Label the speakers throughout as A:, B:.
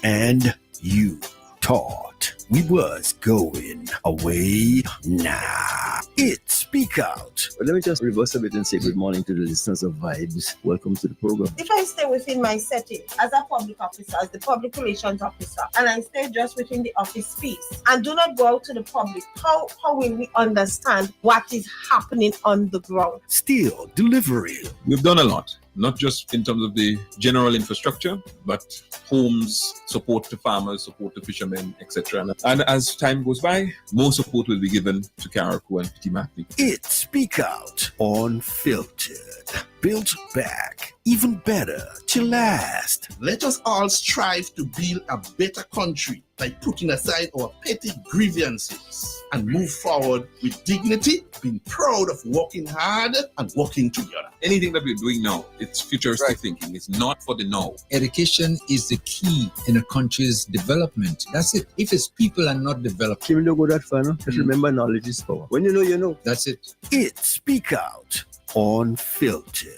A: and you thought we was going away. Nah, it's Speak Out.
B: But let me just reverse a bit and say good morning to the listeners of Vibes. Welcome to the program.
C: If I stay within my setting as a public officer, as the public relations officer, and I stay just within the office space and do not go out to the public, how will we understand what is happening on the ground?
A: Still delivering.
D: We've done a lot, not just in terms of the general infrastructure, but homes, support to farmers, support to fishermen, etc. And as time goes by, more support will be given to Carriacou and Petit Matney.
A: It's Speak Out Unfiltered. Built back, even better to last.
E: Let us all strive to build a better country by putting aside our petty grievances and move forward with dignity, being proud of working hard and working together.
D: Anything that we're doing now, it's futuristic thinking. It's not for the now.
F: Education is the key in a country's development. That's it. If its people are not developed,
B: Kim, don't go that far, no? Just remember, knowledge is power. When you know, you know.
F: that's it.
A: It's Speak Out Unfiltered.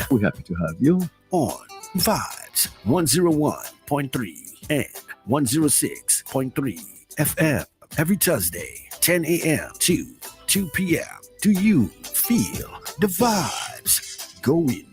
B: We're happy to have you.
A: On Vibes 101.3 and 106.3 FM every Thursday, 10 a.m. to 2 p.m. Do you feel the vibes? Going.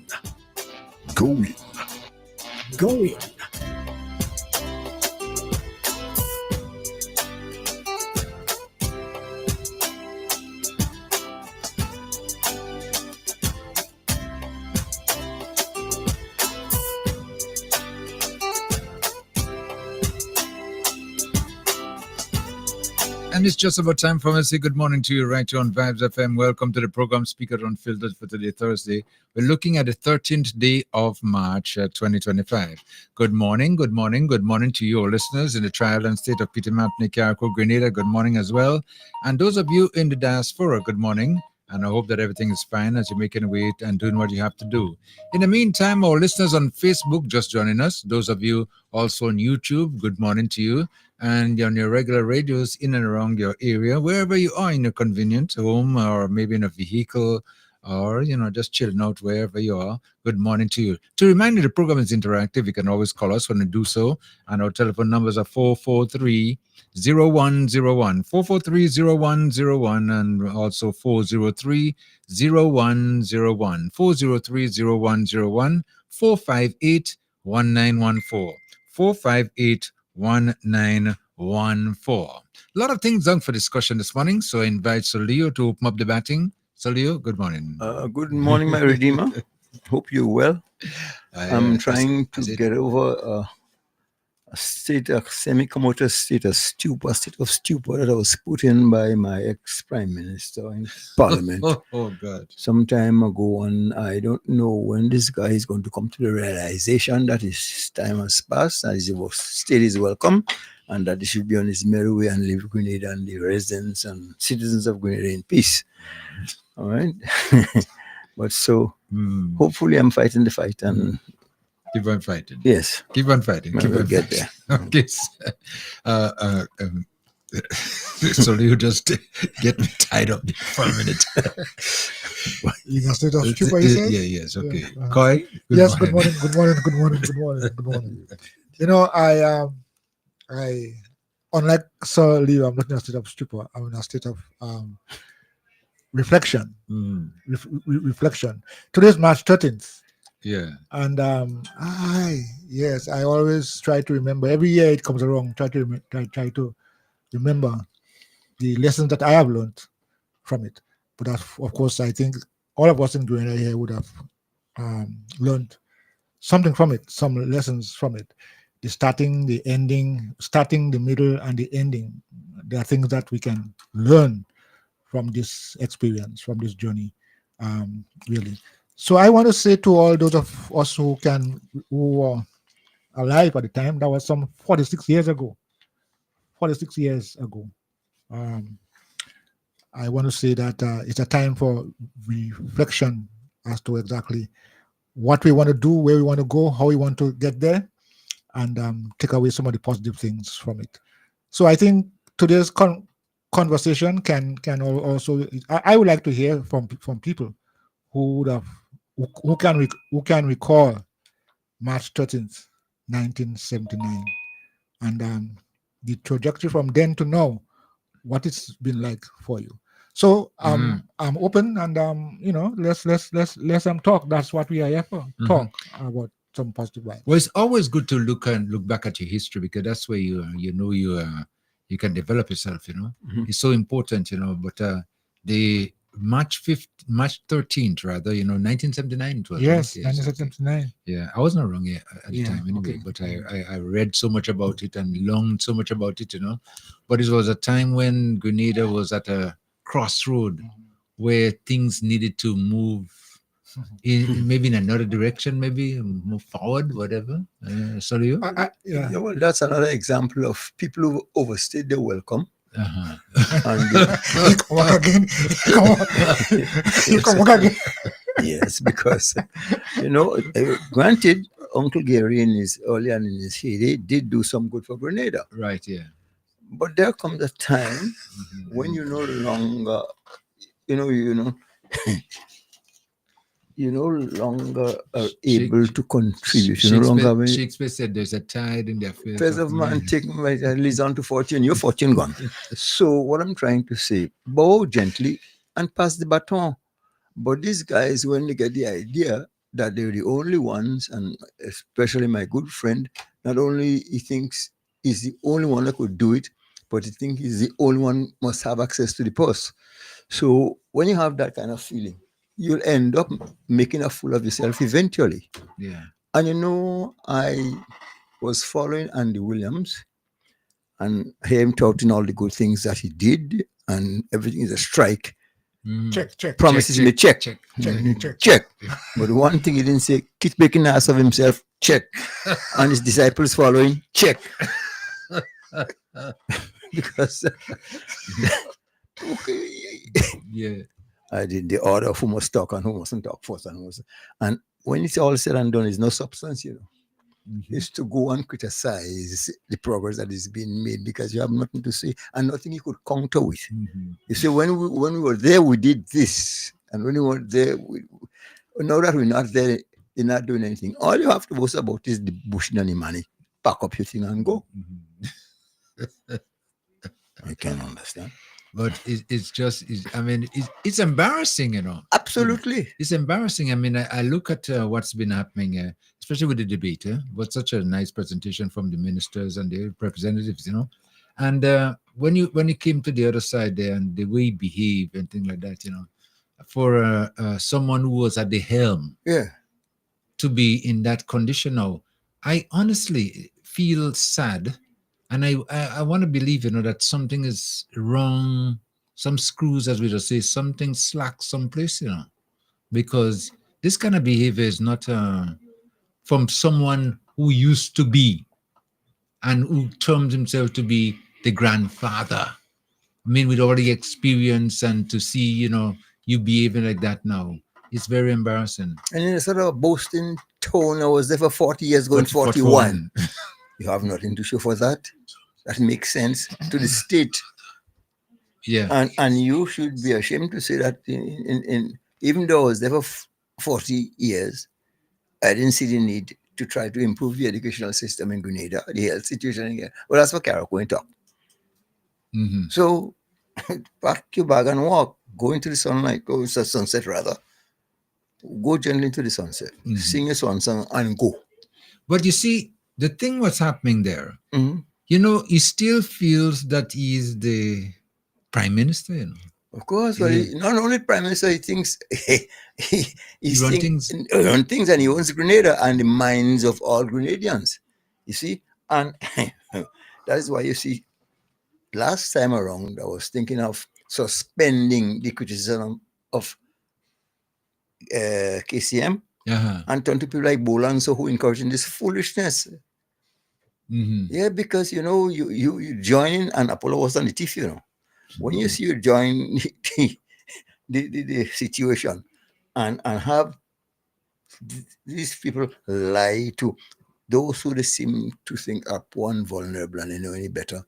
F: And it's just about time for me to say good morning to you right here on Vibes FM. Welcome to the program Speak Out Unfiltered for today, Thursday. We're looking at the 13th day of March 2025. Good morning to you, all listeners in the tri-island state of Petit Matney, Carriacou, Grenada. Good morning as well. And those of you in the diaspora, good morning. And I hope that everything is fine as you're making way and doing what you have to do. In the meantime, our listeners on Facebook just joining us. Those of you also on YouTube, good morning to you. And on your regular radios in and around your area, wherever you are in your convenient home or maybe in a vehicle or, just chilling out wherever you are, good morning to you. To remind you, the program is interactive. You can always call us when you do so. And our telephone numbers are 443-0101, 443-0101, and also 403-0101, 403-0101, 458-1914, 458-1914. A lot of things done for discussion this morning, so I invite Solio to open up the batting. Solio, good morning.
B: Good morning, my Redeemer. Hope you're well. I'm trying to get over a semi-comatose state of stupor that I was put in by my ex-prime minister in Parliament.
F: Oh, God.
B: Some time ago, and I don't know when this guy is going to come to the realization that his time has passed and his state is welcome and that he should be on his merry way and live Grenada and the residents and citizens of Grenada in peace. All right? But so, hopefully I'm fighting the fight and
F: keep on fighting.
B: Yes.
F: Keep on fighting.
B: We'll get there.
F: Okay. So you just get me tied up for a minute.
G: You must state of stupor, you said?
F: Yeah, yes, okay. Yeah. Koi?
G: Yes, good morning. You know, I unlike Sir Leo, I'm not in a state of stupor. I'm in a state of reflection. Reflection. Today is March 13th.
F: Yeah.
G: And I always try to remember. Every year it comes around. Try to remember the lessons that I have learned from it. But of course, I think all of us in Grenada here would have learned something from it, some lessons from it. The starting, the ending, starting, the middle, and the ending. There are things that we can learn from this experience, from this journey, really. So I want to say to all those of us who were alive at the time, that was some 46 years ago. 46 years ago. I want to say that it's a time for reflection as to exactly what we want to do, where we want to go, how we want to get there, and take away some of the positive things from it. So I think today's conversation can also. I would like to hear from people who can recall March 13th, 1979, and the trajectory from then to now, what it's been like for you. So I'm open, and let's talk. That's what we are here for. Talk about some positive vibes.
F: Well, it's always good to look back at your history, because that's where you can develop yourself. It's so important. But the March 13th, rather, 1979 it was.
G: Yes,
F: right?
G: 1979.
F: Yeah, I wasn't wrong at the time anyway,
G: okay.
F: but I read so much about it and learned so much about it, But it was a time when Grenada was at a crossroad where things needed to move maybe in another direction, maybe move forward, whatever. Sorry, you?
G: Yeah.
B: Well, that's another example of people who overstayed their welcome. And
G: Come on again. Come on again.
B: yes, because granted, Uncle Gary early on in his heyday did do some good for Grenada.
F: Right, yeah.
B: But there comes a time when you no longer, you no longer are able to contribute. You no longer.
F: Shakespeare said there's a tide in the affairs
B: First of man, take my leads on to fortune, your fortune gone. So what I'm trying to say, bow gently and pass the baton. But these guys, when they get the idea that they're the only ones, and especially my good friend, not only he thinks he's the only one that could do it, but he thinks he's the only one must have access to the purse. So when you have that kind of feeling, you'll end up making a fool of yourself eventually.
F: Yeah.
B: And I was following Andy Williams and hear him touting all the good things that he did, and everything is a strike.
G: Check.
B: Promises me check.
G: Check.
B: But one thing he didn't say, keep making an ass of himself, check. And his disciples following, check. Because
F: yeah.
B: I did the order of who must talk and who mustn't talk first, and when it's all said and done, it's no substance, It's to go and criticize the progress that is being made because you have nothing to say and nothing you could counter with. You see, when we were there, we did this, and when we were there, now that we're not there, you're not doing anything. All you have to boast about is the bush and the money. Pack up your thing and go. I can't understand.
F: But it's embarrassing,
B: Absolutely.
F: It's embarrassing. I mean, I look at what's been happening, especially with the debate. But such a nice presentation from the ministers and the representatives, And when you came to the other side there and the way he behaved and things like that, for someone who was at the helm, to be in that condition now, I honestly feel sad. And I want to believe, that something is wrong, some screws, as we just say, something slack someplace, because this kind of behavior is not from someone who used to be and who terms himself to be the grandfather. I mean, with all the experience and to see, you behaving like that now, it's very embarrassing.
B: And in a sort of boasting tone, I was there for 40 years, going 41. You have nothing to show for that. That makes sense to the state.
F: Yeah.
B: And you should be ashamed to say that even though I was there for 40 years, I didn't see the need to try to improve the educational system in Grenada, the health situation here. Well, that's for Carriacou and talk. So pack your bag and walk. Go into the sunlight, go into the sunset rather. Go gently into the sunset. Sing a swan song and go.
F: But you see, the thing what's happening there, he still feels that he's the prime minister,
B: Of course, but not only prime minister, he thinks he
F: runs
B: things, and he owns Grenada and the minds of all Grenadians. You see, and that is why you see, last time around, I was thinking of suspending the criticism of KCM and turn to people like Bolan, so who encouraging this foolishness. Yeah, because you join, and Apollo was on the thief, When you see you join the situation and have these people lie to those who they seem to think are poor and vulnerable and they know any better,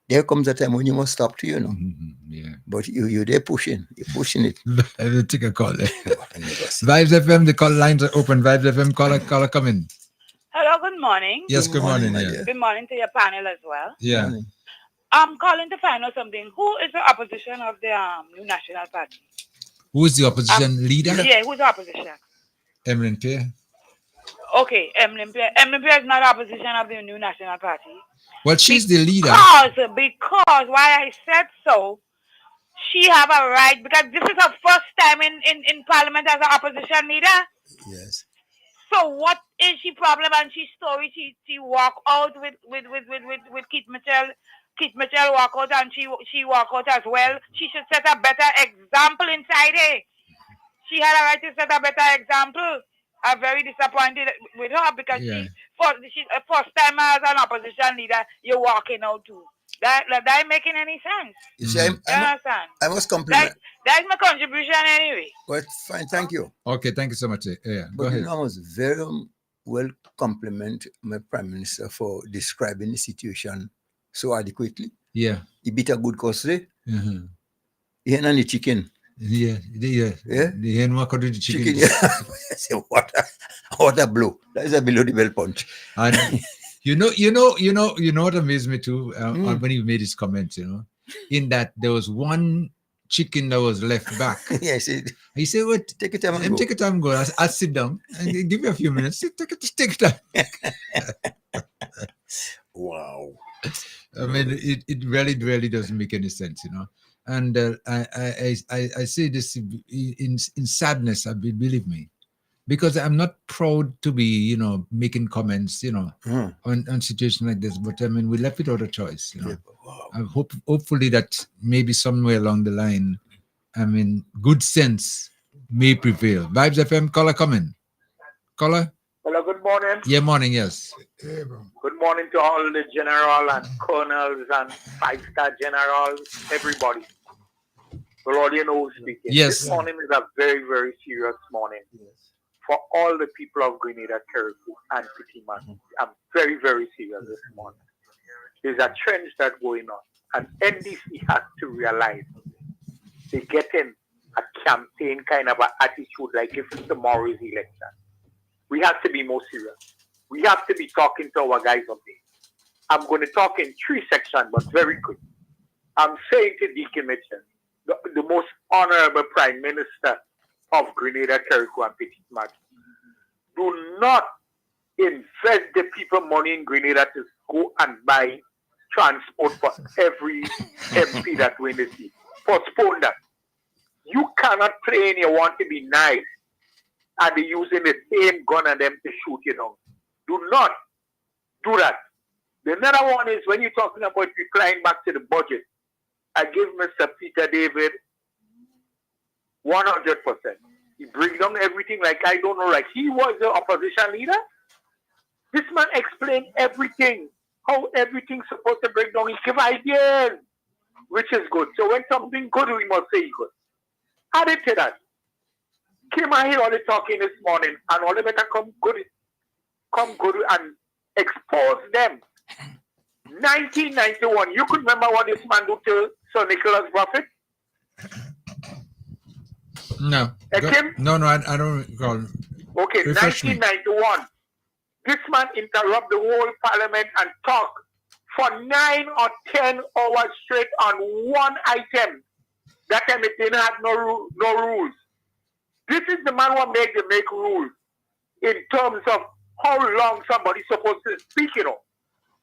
B: there comes a time when you must stop to,
F: Yeah.
B: But you're there pushing it.
F: I'll take a call. Vibes FM, the call lines are open. Vibes FM, caller come in.
H: Hello, Hello, good morning.
F: Yes, good morning.
B: my
F: Yeah.
B: dear.
H: Good morning to your panel as well.
F: Yeah.
B: Morning.
H: I'm calling to find out something. Who is the opposition of the New National Party?
F: Who is the opposition leader?
H: Yeah, who's the opposition?
F: Emlyn Pierre.
H: Okay, Emlyn Pierre is not opposition of the New National Party.
F: Well, she's the leader.
H: Because why I said so, she have a right, because this is her first time in Parliament as an opposition leader.
B: Yes.
H: So what is she problem? And she story she walk out with Keith Mitchell. Keith Mitchell walk out and she walk out as well. She should set a better example inside her. She had a right to set a better example. I'm very disappointed with her because she's a first time as an opposition leader. You're walking out too. That ain't making any sense.
B: You see,
H: You understand?
B: I must compliment.
H: That's my contribution anyway.
B: But fine, thank you.
F: Okay, thank you so much. Yeah,
B: But
F: go ahead.
B: I must very well compliment my Prime Minister for describing the situation so adequately.
F: Yeah.
B: He beat a good cause today.
F: Uh-huh.
B: He had any chicken.
F: Yeah. The hen walk out with the chicken.
B: Yeah. I say, what a blow. That is a below the bell punch.
F: And you know what amazed me too when he made his comments, in that there was one chicken that was left back.
B: Yes.
F: He said, "What?
B: Take your time and go."
F: Take your time and go. I'll sit down and give you a few minutes. Take your time.
B: Wow.
F: I mean, it really doesn't make any sense, And I say this in sadness, believe me, because I'm not proud to be, making comments, on situations like this. But I mean, we left without a choice.
B: Wow.
F: I hopefully that maybe somewhere along the line, I mean, good sense may prevail. Vibes FM, caller coming. Caller.
I: Hello, good morning.
F: Yeah, morning. Yes.
I: Good morning to all the general and colonels and five-star generals, everybody. Claudian O speaking.
F: Yes.
I: This morning is a very, very serious morning for all the people of Grenada, Carriacou, and Petit-Man. I'm very, very serious this morning. There's a trend that's going on, and NDC has to realize they're getting a campaign kind of an attitude like if tomorrow is election. We have to be more serious. We have to be talking to our guys up there. I'm going to talk in 3 sections, but very quick. I'm saying to Deacon Mitchell, the most honorable Prime Minister of Grenada, Carriacou, and Petit-Man, do not invest the people money in Grenada to go and buy transport for every MP that we in the seat. Postpone that. You cannot play and you want to be nice and they're using the same gun on them to shoot you down. Do not do that. The another one is when you're talking about replying back to the budget, I give Mr. Peter David 100%. He brings down everything like I don't know, like he was the opposition leader. This man explained everything, how everything's supposed to break down. He give ideas, which is good. So when something good, we must say good. Added to that, came out here all the talking this morning, and all the better come good and expose them. 1991, you could remember what this man did to Sir Nicholas Buffett?
F: No. No, I don't recall.
I: Okay,
F: Refresh
I: 1991. This man interrupt the whole parliament and talk for 9 or 10 hours straight on one item. That time it didn't have no rules. This is the man who made them make rules in terms of how long somebody's supposed to speak,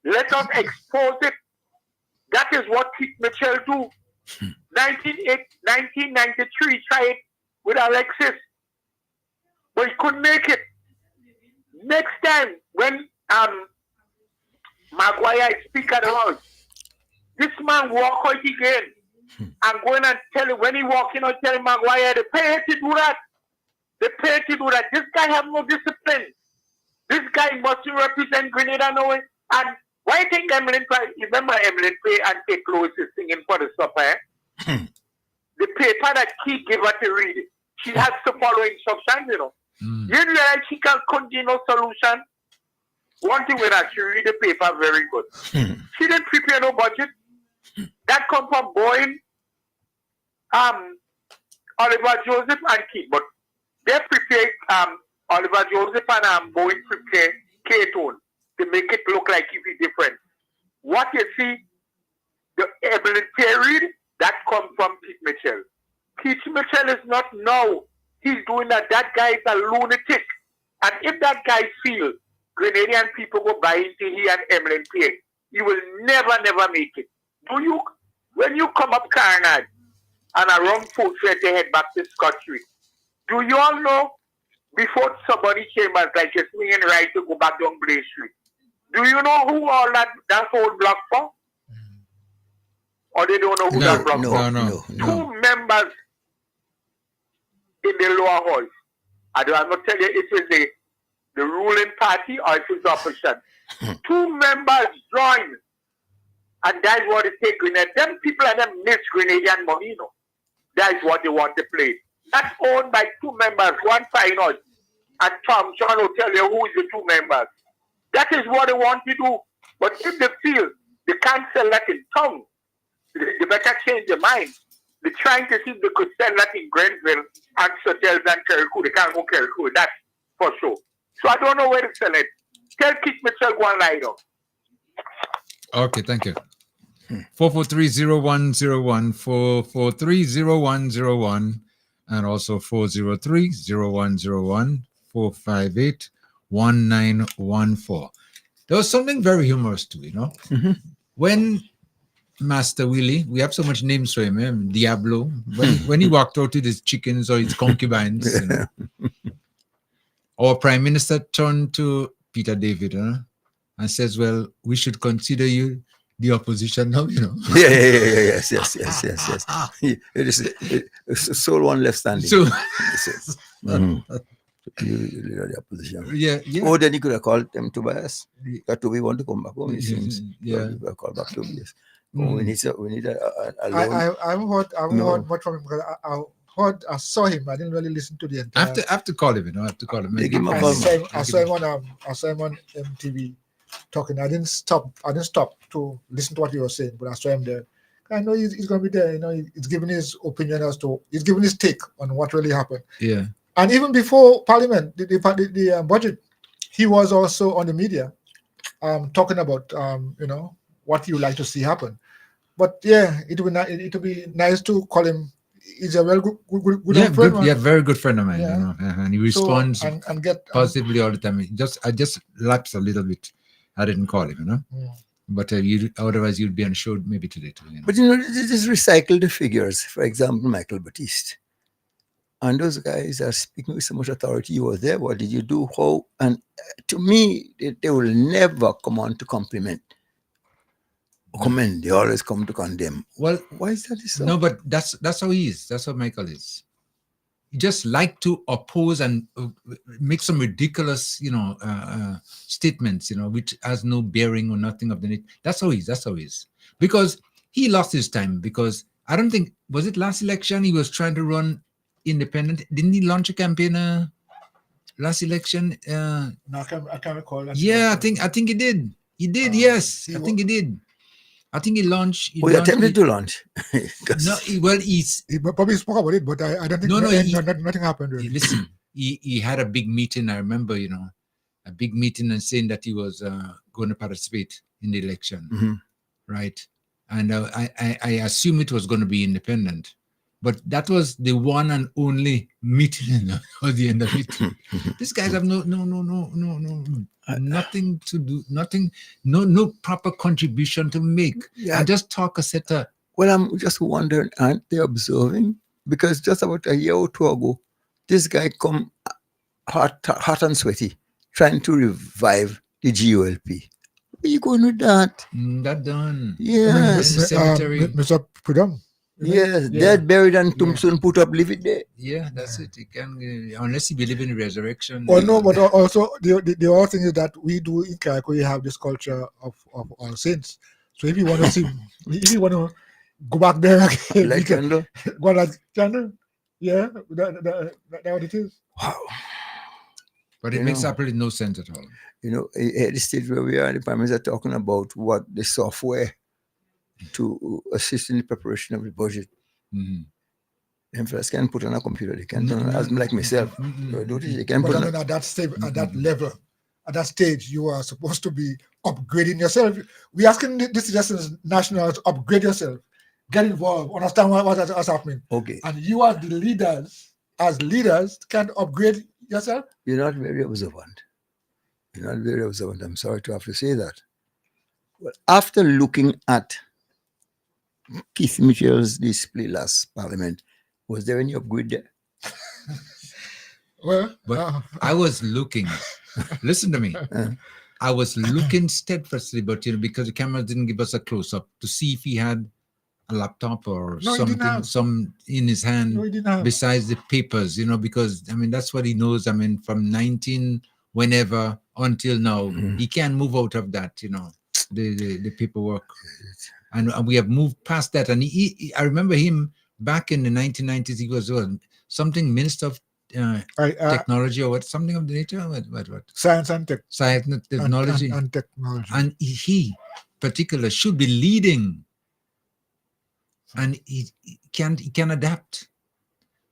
I: Let us expose it. That is what Keith Mitchell do. 1993, try it with Alexis. But he couldn't make it. Next time, when Maguire is Speaker of the House, this man walk out again and go in and tell him, when he walk in and tell Maguire, they pay to do that. They pay to do that. This guy have no discipline. This guy must represent Grenada now. And why I think Emlyn Pay, remember Emlyn Pay and Kate Lois is singing for the supper, the paper that he gave her to read it. She has to follow instructions, You realize she couldn't give no solution. One thing with her, she read the paper very good. She didn't prepare no budget. That come from Boeing, Oliver Joseph and Keith. But they prepared Oliver Joseph and Boeing prepared K-Tone. to make it look like it be different. What you see, the ability that comes from Keith Mitchell. Keith Mitchell is not now. He's doing that. That guy is a lunatic. And if that guy feels Grenadian people go buy into he and Emlyn Pay, he will never make it. When you come up Carnage and around Fort Street, they head back to Scott Street, do you all know before somebody Chambers like you're swinging right to go back down Blaze Street? Do you know who all that whole block for? Or they don't know who that block for?
B: No.
I: Two members in the lower house. I'm not telling you if it's the ruling party or if it's the opposition. Two members join. And that's what it takes. Them people and them miss Grenadian money, you know. That's what they want to play. That's owned by two members, one finance. And Tom John will tell you who is the two members. That is what they want to do. But if they feel they can't sell that in town, they better change their mind. They're trying to see if they could sell that in Grenville and Sotels and Carriacou. They can't go Carriacou, that's for sure. So I don't know where to sell it. Tell Keith Mitchell go and lie down.
F: Okay, thank you. 443-0101, 443-0101, and also 403-0101, 458-1914. There was something very humorous too, you know. When Master Willie, we have so much names for him, Diablo, when he walked out with his chickens or his concubines, you know, our Prime Minister turned to Peter David and says, well, we should consider you the opposition now, you know.
B: Yes. It is sole one left standing.
F: So,
B: the opposition.
F: Yeah.
B: Oh, then you could have called them Tobias. That we want to come back home, it seems.
F: Yeah.
B: You call back Tobias. We need a loan.
G: I haven't heard much from him because I saw him. I didn't really listen to the entire.
F: I have to call him, you know. I have to call him.
B: They give him a
G: I
B: call.
G: saw him on MTV talking. I didn't stop to listen to what he was saying, but I saw him there. I know he's going to be there. You know, he's giving his opinion he's giving his take on what really happened.
F: Yeah.
G: And even before Parliament, the budget, he was also on the media, talking about you know, what you like to see happen. But yeah, it would be nice to call him. He's a very good friend.
F: Yeah, very good friend of mine. Yeah. You know, and he responds
G: and get
F: positively all the time. I just lapsed a little bit. I didn't call him, you know.
G: Yeah.
F: But otherwise you'd be on show maybe today too. You know?
B: But you know, they just recycle the figures. For example, Michael Batiste. And those guys are speaking with so much authority. You were there. What did you do? How? And to me, they will never come on to compliment. Commend. They always come to condemn.
F: Well,
B: why is that so?
F: No, but that's how he is. That's how Michael is. He just like to oppose and make some ridiculous, you know, statements, you know, which has no bearing or nothing of the nature. That's how he is. Because he lost his time. Because I don't think, was it last election he was trying to run independent? Didn't he launch a campaign last election?
G: No, I can't recall.
F: Yeah, I think he did. He did, yes. I think he did. I think he launched.
B: He attempted to launch.
G: He probably spoke about it, but I don't think nothing happened. Really.
F: Listen, he had a big meeting. I remember, you know, a big meeting and saying that he was going to participate in the election, right? And I assume it was going to be independent, but that was the one and only meeting at the end of it. These guys have no, nothing to do, no proper contribution to make.
B: Yeah.
F: I just talk a set of.
B: Well, I'm just wondering, aren't they observing? Because just about a year or two ago, this guy come hot and sweaty, trying to revive the GOLP. Where you going with that?
F: That done.
B: Yes.
G: Mr. Prudhomme.
B: Yes, dead, buried, and tombstone put up, leave it there.
F: Yeah, that's it. You can, unless you believe in resurrection.
G: Oh no, but also the other thing is that we do in Carriacou, we have this culture of All Saints. So if you want to see, if you want to go back there again,
B: like candle.
G: Go like candle. Yeah, that's what it is.
B: Wow.
F: But it makes absolutely no sense at all.
B: You know, at the stage where we are, the Prime Minister talking about what the software to assist in the preparation of the budget. And first can put on a computer, they can turn on, as like myself. They can put on
G: at that level at that stage, you are supposed to be upgrading yourself. We're asking the citizens national to upgrade yourself, get involved, understand what's happening.
B: Okay.
G: And you as the leaders, can upgrade yourself.
B: You're not very observant. I'm sorry to have to say that. Well, after looking at Keith Mitchell's display last Parliament, was there any upgrade there?
G: Well,
F: But I was looking. Listen to me. I was looking steadfastly, but because the camera didn't give us a close-up to see if he had a laptop or
G: No, he didn't
F: something,
G: have.
F: some in his hand
G: no, he didn't have.
F: besides the papers. Because that's what he knows. From 19 whenever until now, he can't move out of that. The paperwork, and we have moved past that. And I remember him back in the 1990s. He was something minister of technology or something of the nature. What?
G: Science and
F: Science and technology.
G: And technology.
F: And he particular should be leading, and he can adapt.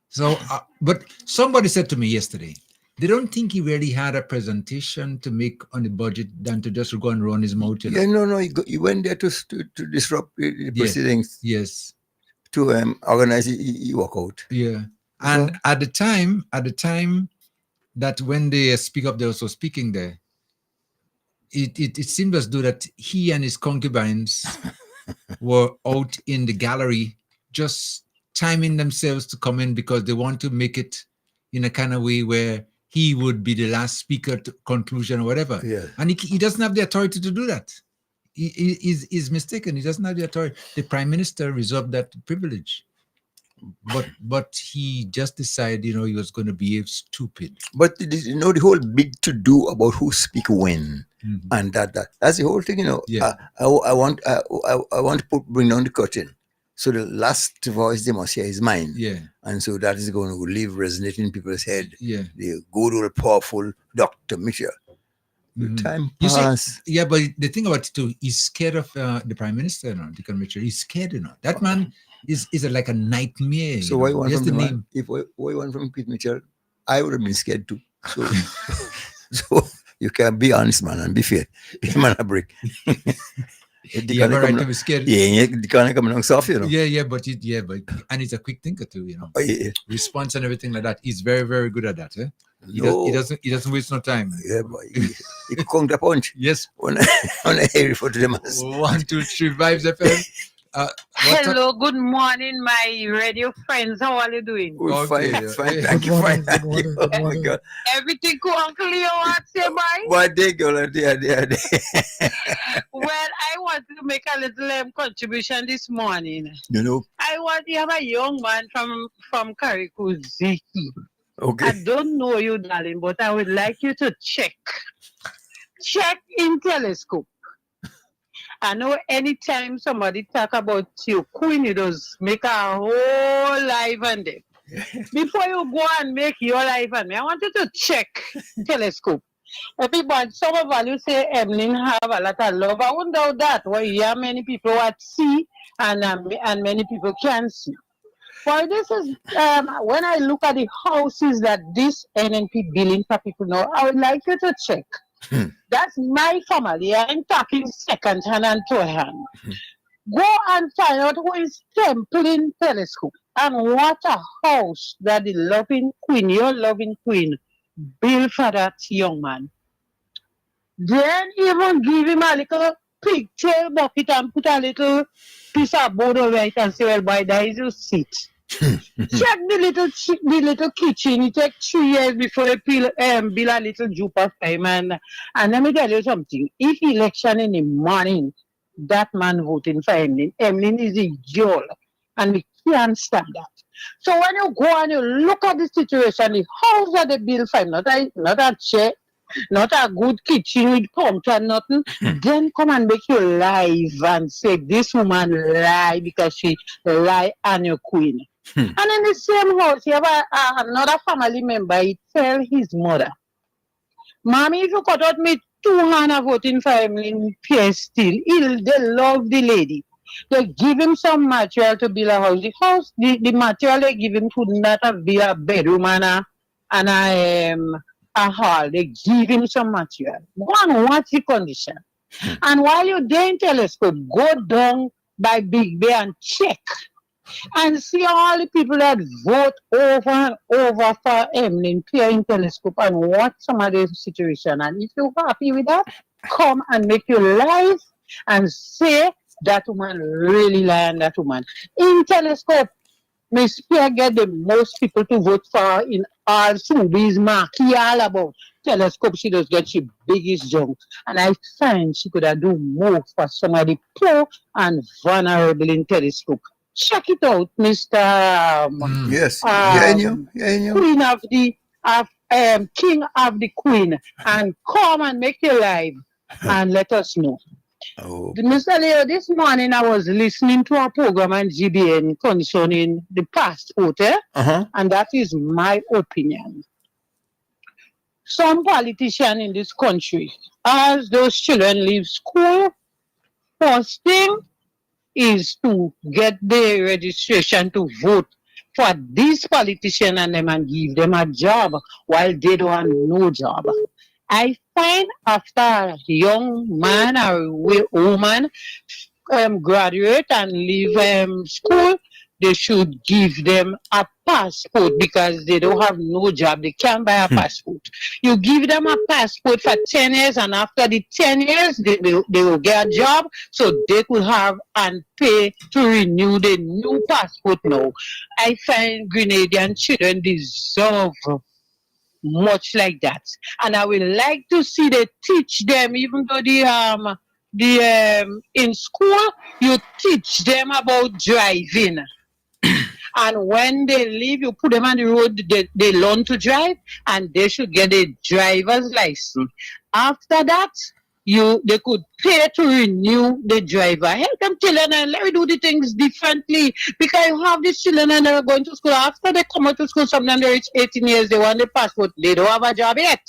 F: So, but somebody said to me yesterday, they don't think he really had a presentation to make on the budget than to just go and run his mouth.
B: Yeah, no, he went there to disrupt the proceedings.
F: Yes.
B: To organize he walk out.
F: Yeah. And at the time that when they speak up, they also speaking there, it seemed as though that he and his concubines were out in the gallery just timing themselves to come in because they want to make it in a kind of way where he would be the last speaker to conclusion or whatever.
B: Yeah.
F: And he doesn't have the authority to do that. He's mistaken. He doesn't have the authority. The Prime Minister reserved that privilege. But he just decided, he was going to behave stupid.
B: But the whole big to do about who speak when and that's the whole thing.
F: Yeah.
B: I want to bring down the curtain. So the last voice they must hear is mine.
F: Yeah.
B: And so that is going to live resonating in people's head.
F: Yeah.
B: The good old powerful Dr. Mitchell. The time
F: You see,
B: pass.
F: yeah, but the thing about it too, he's scared of the Prime Minister, Dickon Mitchell. He's scared, That man is like a nightmare.
B: So why you want
F: Just
B: from
F: the
B: the
F: name.
B: If what you want from Keith Mitchell, I would have been scared too. So, so you can be honest, man, and be fair. Give man a break.
F: You have a right to be scared.
B: Yeah, they can't come along soft,
F: Yeah, but and he's a quick thinker too,
B: Oh, yeah.
F: Response and everything like that. He's very, very good at that. He doesn't waste no time.
B: Yeah, boy. He could the punch.
F: Yes.
B: On a hairy foot to the mass.
F: 1, 2, 3 Vibes FM.
J: Hello, good morning, my radio friends. How are you doing?
B: Good,
F: Okay,
B: fine,
F: yeah.
B: fine. Thank you, fine.
G: Good morning,
B: Oh
G: good
B: my
G: morning.
B: God.
J: Everything cool, Uncle Leo? What say, bye?
B: What day, girl? Day.
J: Well, I want to make a little contribution this morning. I want to have a young man from Carriacou, Zeki.
B: Okay.
J: I don't know you, darling, but I would like you to check in telescope. I know anytime somebody talk about your queen, you just make a whole life on them. Before you go and make your life on me, I want you to check telescope. Everybody, some of you say Emlyn have a lot of love. I wouldn't doubt that. Well, yeah, many people at see and many people can see. Well, this is when I look at the houses that this NNP building for people now, I would like you to check. That's my family. I'm talking second hand and third hand. Go and find out who is templing telescope and what a house that the loving queen, your loving queen, built for that young man. Then even give him a little pigtail bucket and put a little piece of board over it and say, well, boy, there is your seat. Check the little kitchen. It takes 3 years before they build a little jupe of time. And let me tell you something. If election in the morning, that man voting for Emlyn is a jewel. And we can't stand that. So when you go and you look at the situation, the house that they build for him, not a chair, not a good kitchen with counter and nothing, then come and make you live and say this woman lie because she lie on your queen. And in the same house, you have another family member. He tell his mother, Mommy, if you cut out me 2 hands voting for Emlyn Pierce still, they love the lady. They give him some material to build a house. The material they give him could not have built a bedroom and a hall, they give him some material. One, what's the condition? And while you're there in telescope, go down by Big Bay and check and see all the people that vote over and over for Emlyn Pierre in telescope and what some of the situation. And if you're happy with that, come and make your life and say that woman really lie and that woman. In telescope, Miss Pierre get the most people to vote for in all Subi's marquee all about telescope. She does get she biggest jump. And I find she could have do more for somebody poor and vulnerable in telescope. Check it out, Mr.
B: Yes, hearing you.
J: Queen of the King of the Queen, and come and make your live and let us know.
B: Oh.
J: Mr. Leo, this morning I was listening to a program on GBN concerning the passport, and that is my opinion. Some politician in this country, as those children leave school, first thing is to get the registration to vote for these politicians and them and give them a job while they don't have no job. I find after a young man or woman graduate and leave school, they should give them a passport because they don't have no job. They can't buy a passport. You give them a passport for 10 years, and after the 10 years, they will get a job, so they could have and pay to renew the new passport now. I find Grenadian children deserve much like that. And I would like to see they teach them, even though in school, you teach them about driving. And when they leave, you put them on the road, they learn to drive, and they should get a driver's license. After that, they could pay to renew the driver. Help them children and let me do the things differently. Because you have these children and they're going to school. After they come out to school, sometimes they reach 18 years, they want a passport. They don't have a job yet.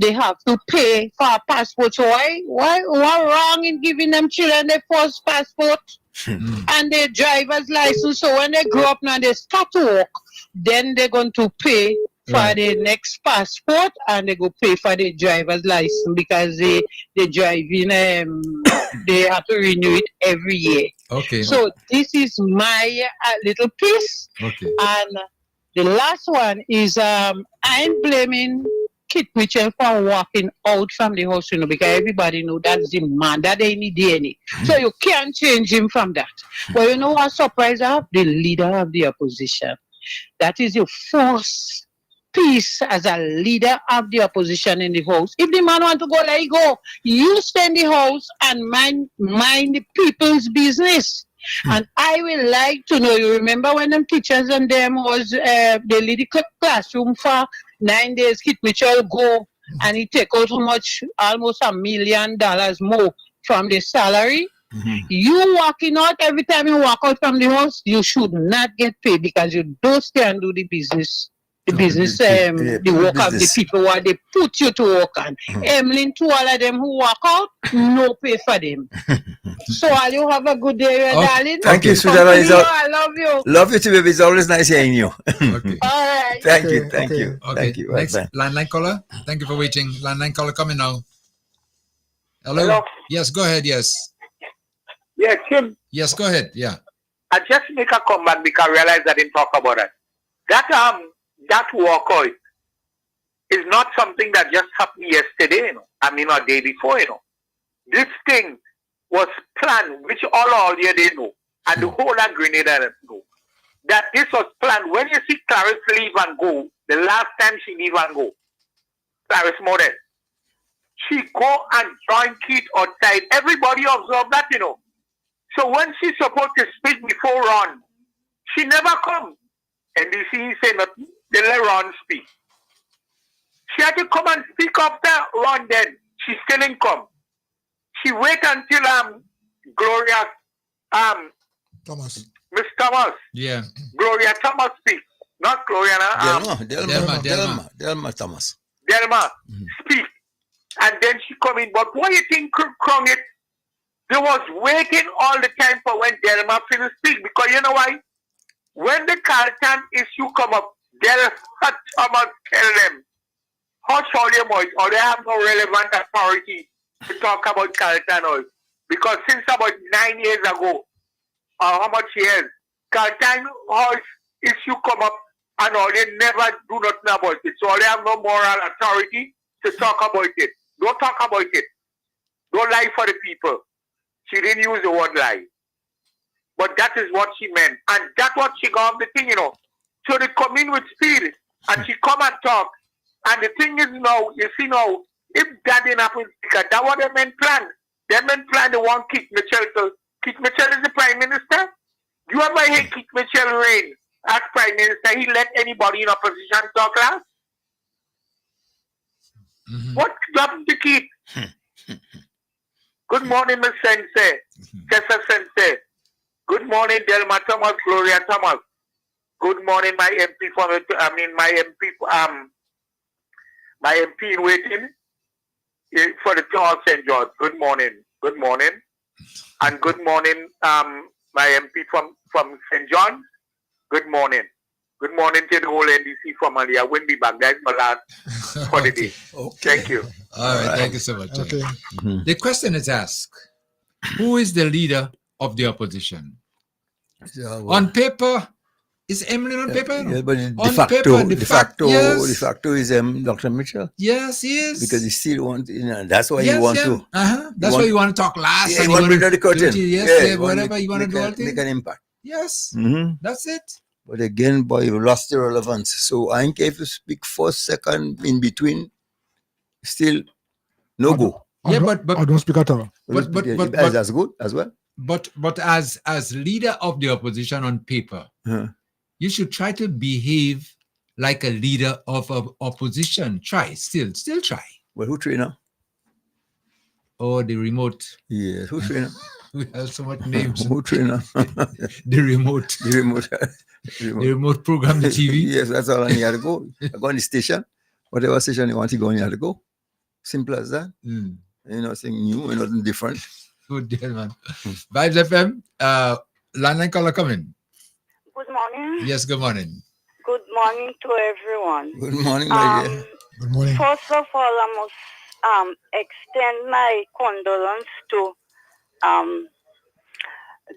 J: They have to pay for a passport. So what wrong in giving them children their first passport? And their driver's license. So when they grow up now, they start to work, then they're going to pay for the next passport, and they go pay for the driver's license because they driving they have to renew it every year.
F: Okay.
J: So this is my little piece.
F: Okay.
J: And the last one is I'm blaming Kit Mitchell for walking out from the house, because everybody know that's the man, that ain't the DNA. So you can't change him from that. But you know what surprise I have? The leader of the opposition. That is your first piece as a leader of the opposition in the house. If the man want to go, let it go. You stay in the house and mind the people's business. And I would like to know, you remember when them teachers and them was they lead the classroom for 9 days, Kit Mitchell go and he take out how much, almost $1 million more from the salary. You walking out, every time you walk out from the house, you should not get paid because you don't stay and do the business. The work of the people where they put you to work on. Emlyn, to all of them who walk out, no pay for them. So all you have a good day, darling.
B: Thank you, sweetheart.
J: I love you.
B: Love you too, baby. It's always nice hearing you.
F: Okay.
J: All right.
B: Thank you.
F: Okay.
B: Thank you.
F: Next
B: Bye.
F: landline caller. Thank you for waiting. Landline caller coming now. Hello?
I: Hello?
F: Yes, go ahead. Yes.
I: Yeah, Tim,
F: Yes, go ahead. Yeah.
I: I just make a comeback because I realize I didn't talk about it. That walkout is not something that just happened yesterday, or day before, This thing was planned, which all here they know, and the whole of Grenada know, that this was planned. When you see Clarice leave and go, the last time she leave and go, Clarice Model, she go and join Keith outside. Everybody observed that, So when she's supposed to speak before Ron, she never come. And you see, he said nothing. They let Ron speak. She had to come and speak after Ron. Then she still didn't come. She wait until Gloria
G: Thomas.
I: Miss Thomas.
F: Yeah.
I: Gloria Thomas speak, not Gloria.
B: Delma Thomas.
I: Delma speak, and then she come in. But what you think, Krung it? They was waiting all the time for when Delma finished speak, because you know why? When the Carlton issue come up, Delma Thomas tell them, Hush all your voice, or they have no relevant authority to talk about Carlton Oil. Because since about 9 years ago, or how much years, Carlton Oil issue come up and all they never do nothing about it. So they have no moral authority to talk about it. Don't talk about it. Don't lie for the people. She didn't use the word lie. But that is what she meant. And that's what she got the thing, So they come in with speed and she come and talk. And the thing is now, you see now, if that didn't happen, because that's what they meant plan. They meant plan, they want Keith Mitchell to. Keith Mitchell is the Prime Minister. You ever hear Keith Mitchell reign as Prime Minister? He let anybody in opposition talk last? What happened to Keith? Good morning, Miss Sensei. Tessa Sensei. Good morning, Delma Thomas, Gloria Thomas. Good morning, my MP my MP in waiting for the town of St. George. Good morning. Good morning. And good morning, my MP from St. John. Good morning. Good morning to the whole NDC family. I will be back. That's my last for the day.
B: Okay.
I: Thank you.
F: All right. Thank you so much.
G: Okay.
F: The question is asked, who is the leader of the opposition? On paper, is eminent on paper?
B: Yeah, but de
F: On
B: facto,
F: paper,
B: de facto,
F: yes.
B: de facto is Dr. Mitchell.
F: Yes, he is.
B: Because he still wants, that's why
F: yes,
B: he wants
F: yeah.
B: to.
F: That's why you want to talk last.
B: Yeah,
F: and
B: you want to bring down the curtain.
F: Yes, whatever you want to do. All
B: Make an impact.
F: Yes, that's it.
B: But again, boy, you lost the relevance. So I don't care if you speak first, second, in between, still no go.
F: Yeah, but
G: I don't speak at all.
F: But
B: that's good as well.
F: But as leader of the opposition on paper, you should try to behave like a leader of opposition. Still try.
B: Well, who train now?
F: Oh, the remote.
B: Yes, who train now?
F: We have so much names.
B: Who train now?
F: The remote.
B: The remote.
F: The remote program, the TV.
B: Yes, that's all I need to go. I go on the station. Whatever station you want to go on, you have to go. Simple as that. Nothing new, nothing different.
F: Good deal, man. Vibes FM, landline caller coming.
K: Good morning.
F: Yes, good morning.
K: Good morning to everyone.
B: Good morning, my dear.
G: Good morning.
K: First of all, I must extend my condolence to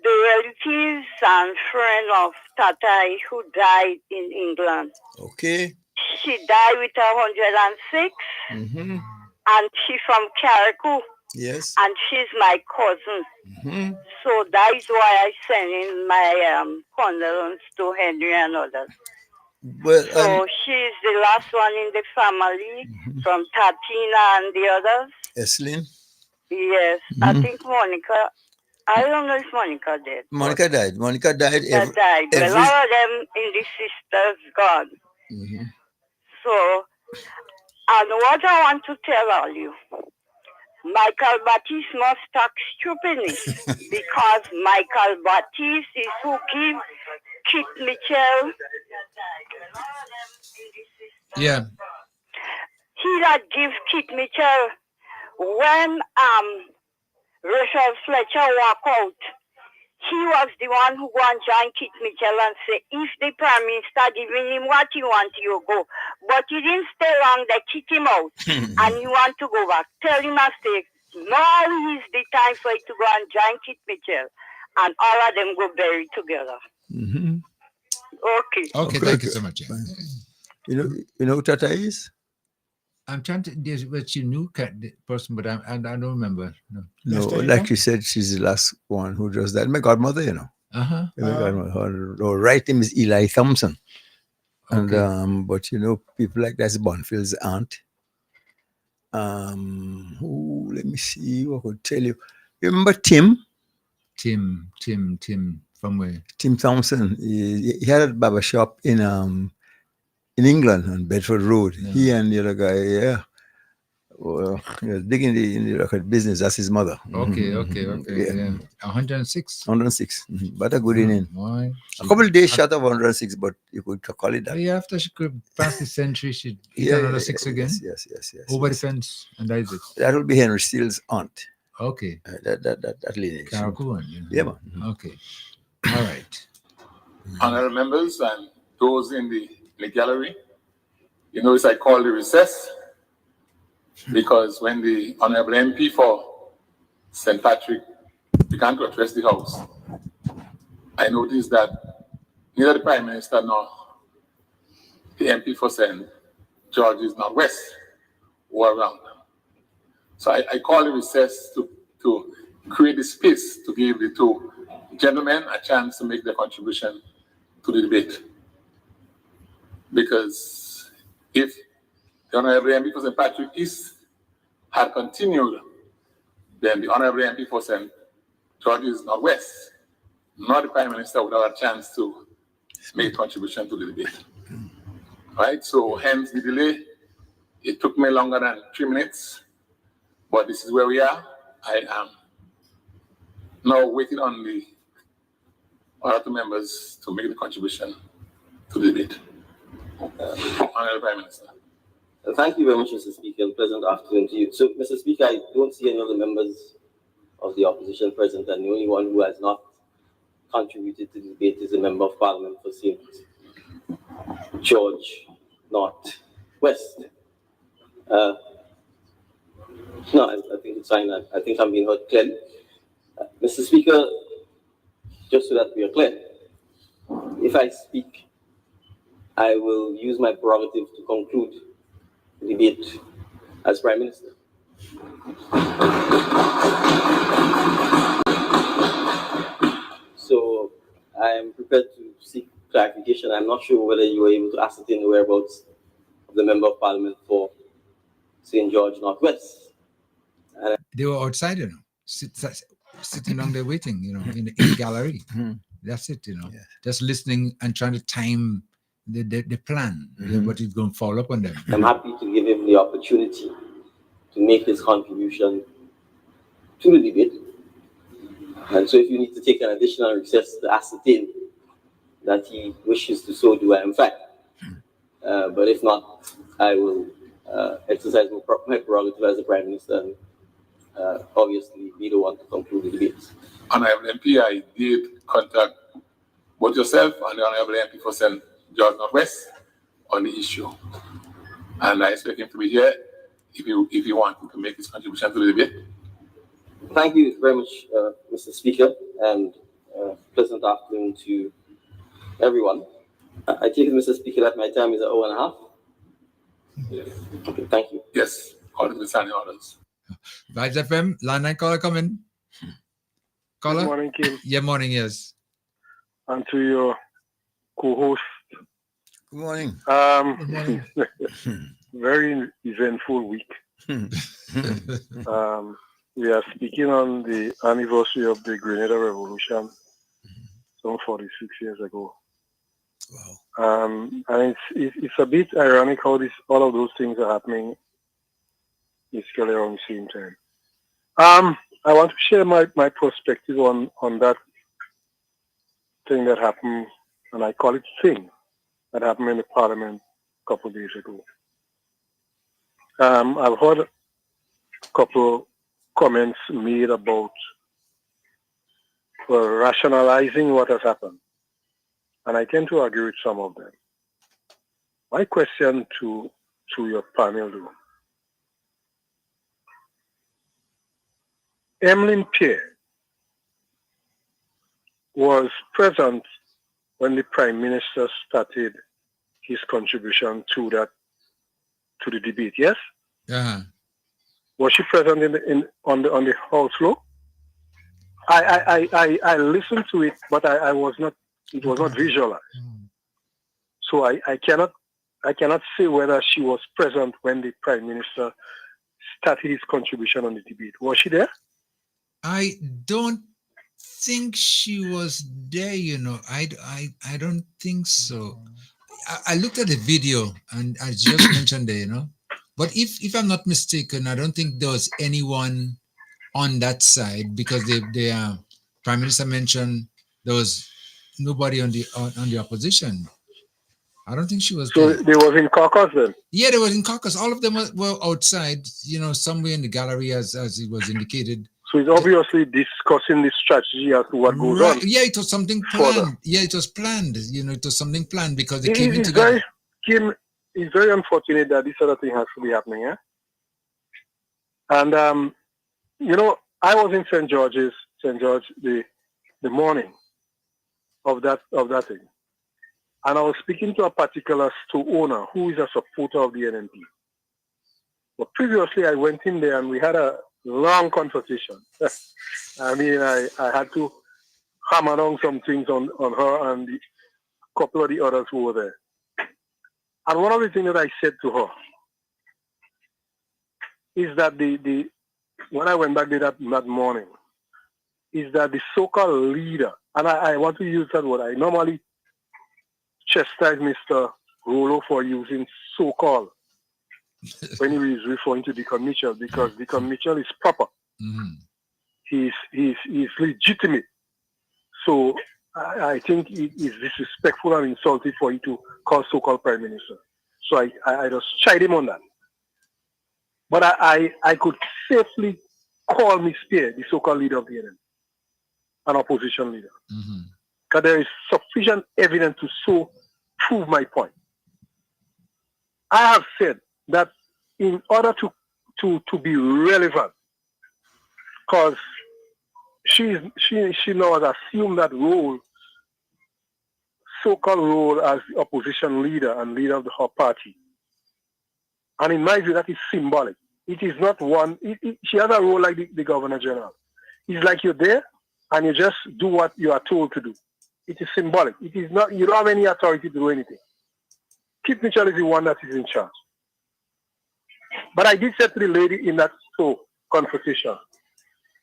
K: the relatives and friends of Tatai who died in England.
B: Okay.
K: She died with 106, and she's from Carriacou.
B: Yes.
K: And she's my cousin. So that is why I send in my condolence to Henry and others.
B: Well,
K: so she's the last one in the family from Tatina and the others.
B: Eslin?
K: Yes. I think Monica. I don't know if Monica did.
B: Monica died. Monica died.
K: Well, a lot of them in the sisters gone. So, and what I want to tell all you, Michael Baptiste must talk stupidly because Michael Baptiste is who give Kit Mitchell.
F: Yeah.
K: He that give Kit Mitchell when Rachel Fletcher walk out. He was the one who go and join Kit Mitchell and say, if the Prime Minister giving him what he want, you go. But he didn't stay long, they kick him out. And you want to go back. Tell him I say, now is the time for you to go and join Kit Mitchell. And all of them go buried together. Okay.
F: Okay, thank you so much.
B: You know who Tata is?
F: I'm trying to, but you knew the person, but I don't remember.
B: No, like you said, she's the last one who does that. My godmother, you know.
F: My
B: godmother. Her right name is Eli Thompson. Okay. And but people like that's Bonfield's aunt. Let me see what I could tell you. You remember Tim?
F: Tim from where?
B: Tim Thompson. He had a barber shop in England on Bedford Road. Yeah. He and the other guy, well, he was big in the record business. That's his mother.
F: Okay. Yeah. 106.
B: 106. But a good inning. A couple of days short of 106, but you could call it that.
F: Yeah, after she could pass the century, she'd hit another 6 again.
B: Yes.
F: Over the fence, and that is it.
B: That will be Henry Steele's aunt.
F: Okay.
B: That lineage.
F: Carriacou.
B: Yeah, man.
F: Okay. All right.
L: Honorable members and those in the gallery, it's I call the recess. because when the Honorable MP for St. Patrick began to address the House, I noticed that neither the Prime Minister nor the MP for St. George's Northwest were around. So I called the recess to create the space to give the two gentlemen a chance to make their contribution to the debate. Because if the Honorable MP for St. Patrick East had continued, then the Honorable MP for St. George's Northwest, nor the Prime Minister would have a chance to make a contribution to the debate. Right? So hence the delay. It took me longer than 3 minutes, but this is where we are. I am now waiting on the other two members to make the contribution to the debate. Honorable Prime Minister.
M: Thank you very much, Mr. Speaker. Pleasant afternoon to you. So, Mr. Speaker, I don't see any other members of the opposition present, and the only one who has not contributed to the debate is a member of Parliament for St. George North West. No, I think it's fine. I think I'm being heard clearly. Mr. Speaker, just so that we are clear, if I speak, I will use my prerogative to conclude the debate as Prime Minister. So I am prepared to seek clarification. I'm not sure whether you were able to ascertain the whereabouts of the Member of Parliament for St. George Northwest.
F: They were outside, sitting down there waiting, in the gallery. That's it, just listening and trying to time the plan, what is going to fall up on them.
M: I'm happy to give him the opportunity to make his contribution to the debate. And so if you need to take an additional recess to ascertain that he wishes to so do, I am fine. But if not, I will exercise my prerogative as the Prime Minister and obviously be the one to conclude the debate.
L: Honorable MP, I did contact both yourself and the Honorable MP for St. George Northwest on the issue. And I expect him to be here if you want to make his contribution to the debate.
M: Thank you very much, Mr. Speaker, and pleasant afternoon to everyone. I take it, Mr. Speaker, that my time is an hour and a half.
L: Yes.
M: Okay, thank you.
L: Yes, according to the standing orders.
F: Vibes FM, line 9 caller coming. Caller?
N: Good morning, Kim.
F: Yeah, morning, yes.
N: And to your co-host.
B: Good morning.
F: Good morning.
N: Very eventful week. We are speaking on the anniversary of the Grenada Revolution, some 46 years ago. Wow. And it's a bit ironic how all of those things are happening basically around the same time. I want to share my perspective on that thing that happened, and I call it thing, that happened in the Parliament a couple of days ago. I've heard a couple comments made about rationalizing what has happened, and I tend to agree with some of them. My question to your panel, though, Emmeline Pierre was present when the Prime Minister started his contribution to the debate, yes?
F: Uh-huh.
N: Was she present on the House floor? I listened to it, but I was not. It was not visualized. So I cannot say whether she was present when the Prime Minister started his contribution on the debate. Was she there?
F: I don't think she was there, I don't think so. I looked at the video and I just mentioned there, But if I'm not mistaken, I don't think there was anyone on that side because the Prime Minister mentioned there was nobody on the opposition. I don't think she was
N: there. So they was in caucus then?
F: Yeah, they was in caucus. All of them were outside, somewhere in the gallery as it was indicated.
N: So it's obviously discussing the strategy as to what goes on.
F: Yeah, it was something planned. Further. Yeah, it was planned. It was something planned because they came in together.
N: Kim, it's very unfortunate that this sort of thing has to be happening, yeah? And I was in St. George the morning of that thing. And I was speaking to a particular store owner who is a supporter of the NNP. But previously I went in there and we had a long conversation. I mean, I had to hammer down some things on her and a couple of the others who were there. And one of the things that I said to her is that when I went back there that morning, is that the so-called leader, and I want to use that word, I normally chastise Mr. Rollo for using so-called when he is referring to Deacon Mitchell, because Deacon Mitchell is proper.
F: Mm-hmm.
N: He's legitimate. So I think it is disrespectful and insulting for you to call so-called Prime Minister. So I just chide him on that. But I could safely call Ms. Spear the so-called leader of the NNP, an opposition leader. Because there is sufficient evidence to so prove my point. I have said that in order to be relevant, because she now has assumed that role, so-called role as the opposition leader and leader of her party. And in my view, that is symbolic. It is not one. She has a role like the Governor General. It's like you're there and you just do what you are told to do. It is symbolic. It is not. You don't have any authority to do anything. Keith Mitchell is the one that is in charge. But I did say to the lady in that conversation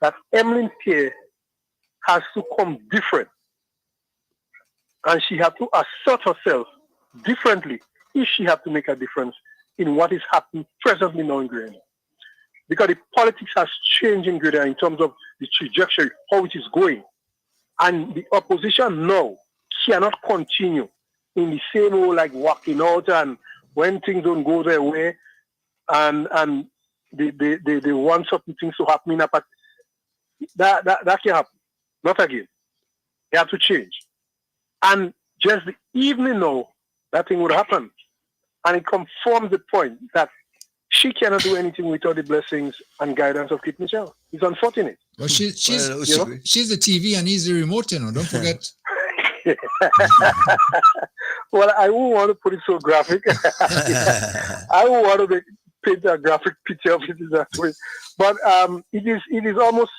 N: that Emmeline Pierre has to come different, and she has to assert herself differently if she has to make a difference in what is happening presently now in Grenada. Because the politics has changed in Grenada in terms of the trajectory, how it is going. And the opposition now cannot continue in the same way, like walking out and when things don't go their way and they want certain things to happen in a party. That can't happen. Not again. They have to change. And just the evening now, that thing would happen. And it confirms the point that she cannot do anything without the blessings and guidance of Keith Mitchell. It's unfortunate.
F: Well, she's the TV and he's the remote, don't forget.
N: Well, I won't want to put it so graphic. I won't want to paint a graphic picture of it that way. But it is almost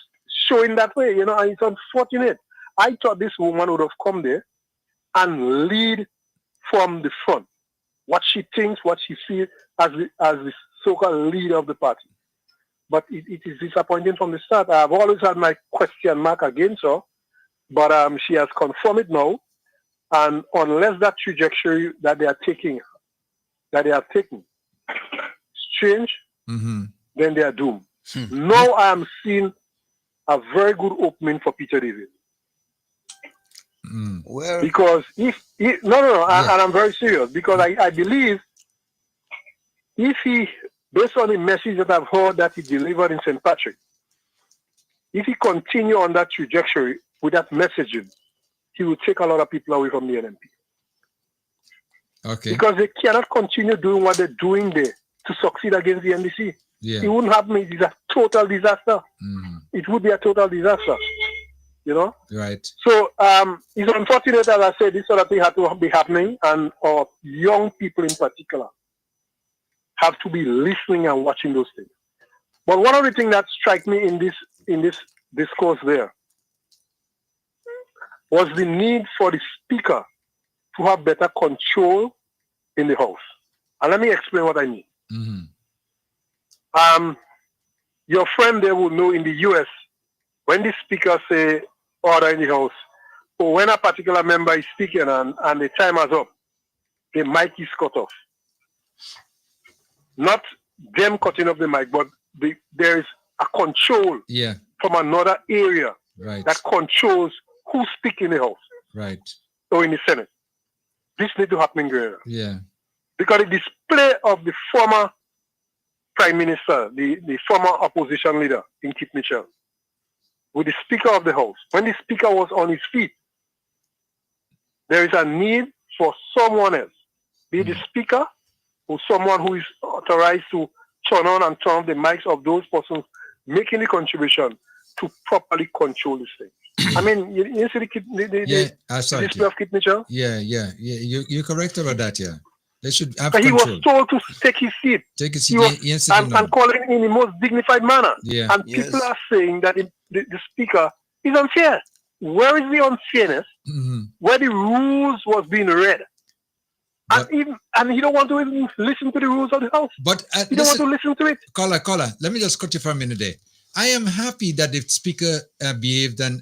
N: showing that way, and it's unfortunate. I thought this woman would have come there and lead from the front. What she thinks, what she feels as the so-called leader of the party. But it is disappointing from the start. I've always had my question mark against her, but she has confirmed it now. And unless that trajectory that they are taking, change, then they are doomed. Now I am seeing a very good opening for Peter David.
B: Well,
N: because and I'm very serious, because I believe if he, based on the message that I've heard that he delivered in St. Patrick, if he continue on that trajectory with that messaging, he will take a lot of people away from the NNP.
F: Okay.
N: Because they cannot continue doing what they're doing there to succeed against the NDC.
F: Yeah.
N: It wouldn't happen. It is a total disaster. It would be a total disaster.
F: Right.
N: So it's unfortunate, as I said, this sort of thing had to be happening, and our young people in particular have to be listening and watching those things. But one of the things that struck me in this discourse there was the need for the speaker to have better control in the House. And let me explain what I mean. Your friend there will know in the US, when the speaker say order in the House, or when a particular member is speaking and the time is up, the mic is cut off. Not them cutting off the mic, but there is a control from another area that controls who speaks in the House.
F: Right.
N: Or in the Senate. This needs to happen in Grenada.
F: Yeah.
N: Because the display of the former Prime Minister, the former opposition leader in Keith Mitchell, with the Speaker of the House, when the Speaker was on his feet, there is a need for someone else, be the Speaker or someone who is authorized to turn on and turn off the mics of those persons making the contribution to properly control this thing. I mean, you see the display of Kit Mitchell?
F: You're correct about that, yeah. They should have
N: but
F: control.
N: He was told to take his seat.
F: Take his seat.
N: And calling in the most dignified manner.
F: Yeah.
N: And people are saying that the speaker is unfair. Where is the unfairness? Where the rules was being read? And he don't want to even listen to the rules of the House.
F: But
N: he don't want to listen to it.
F: Caller, let me just cut you for a minute there. I am happy that the speaker behaved and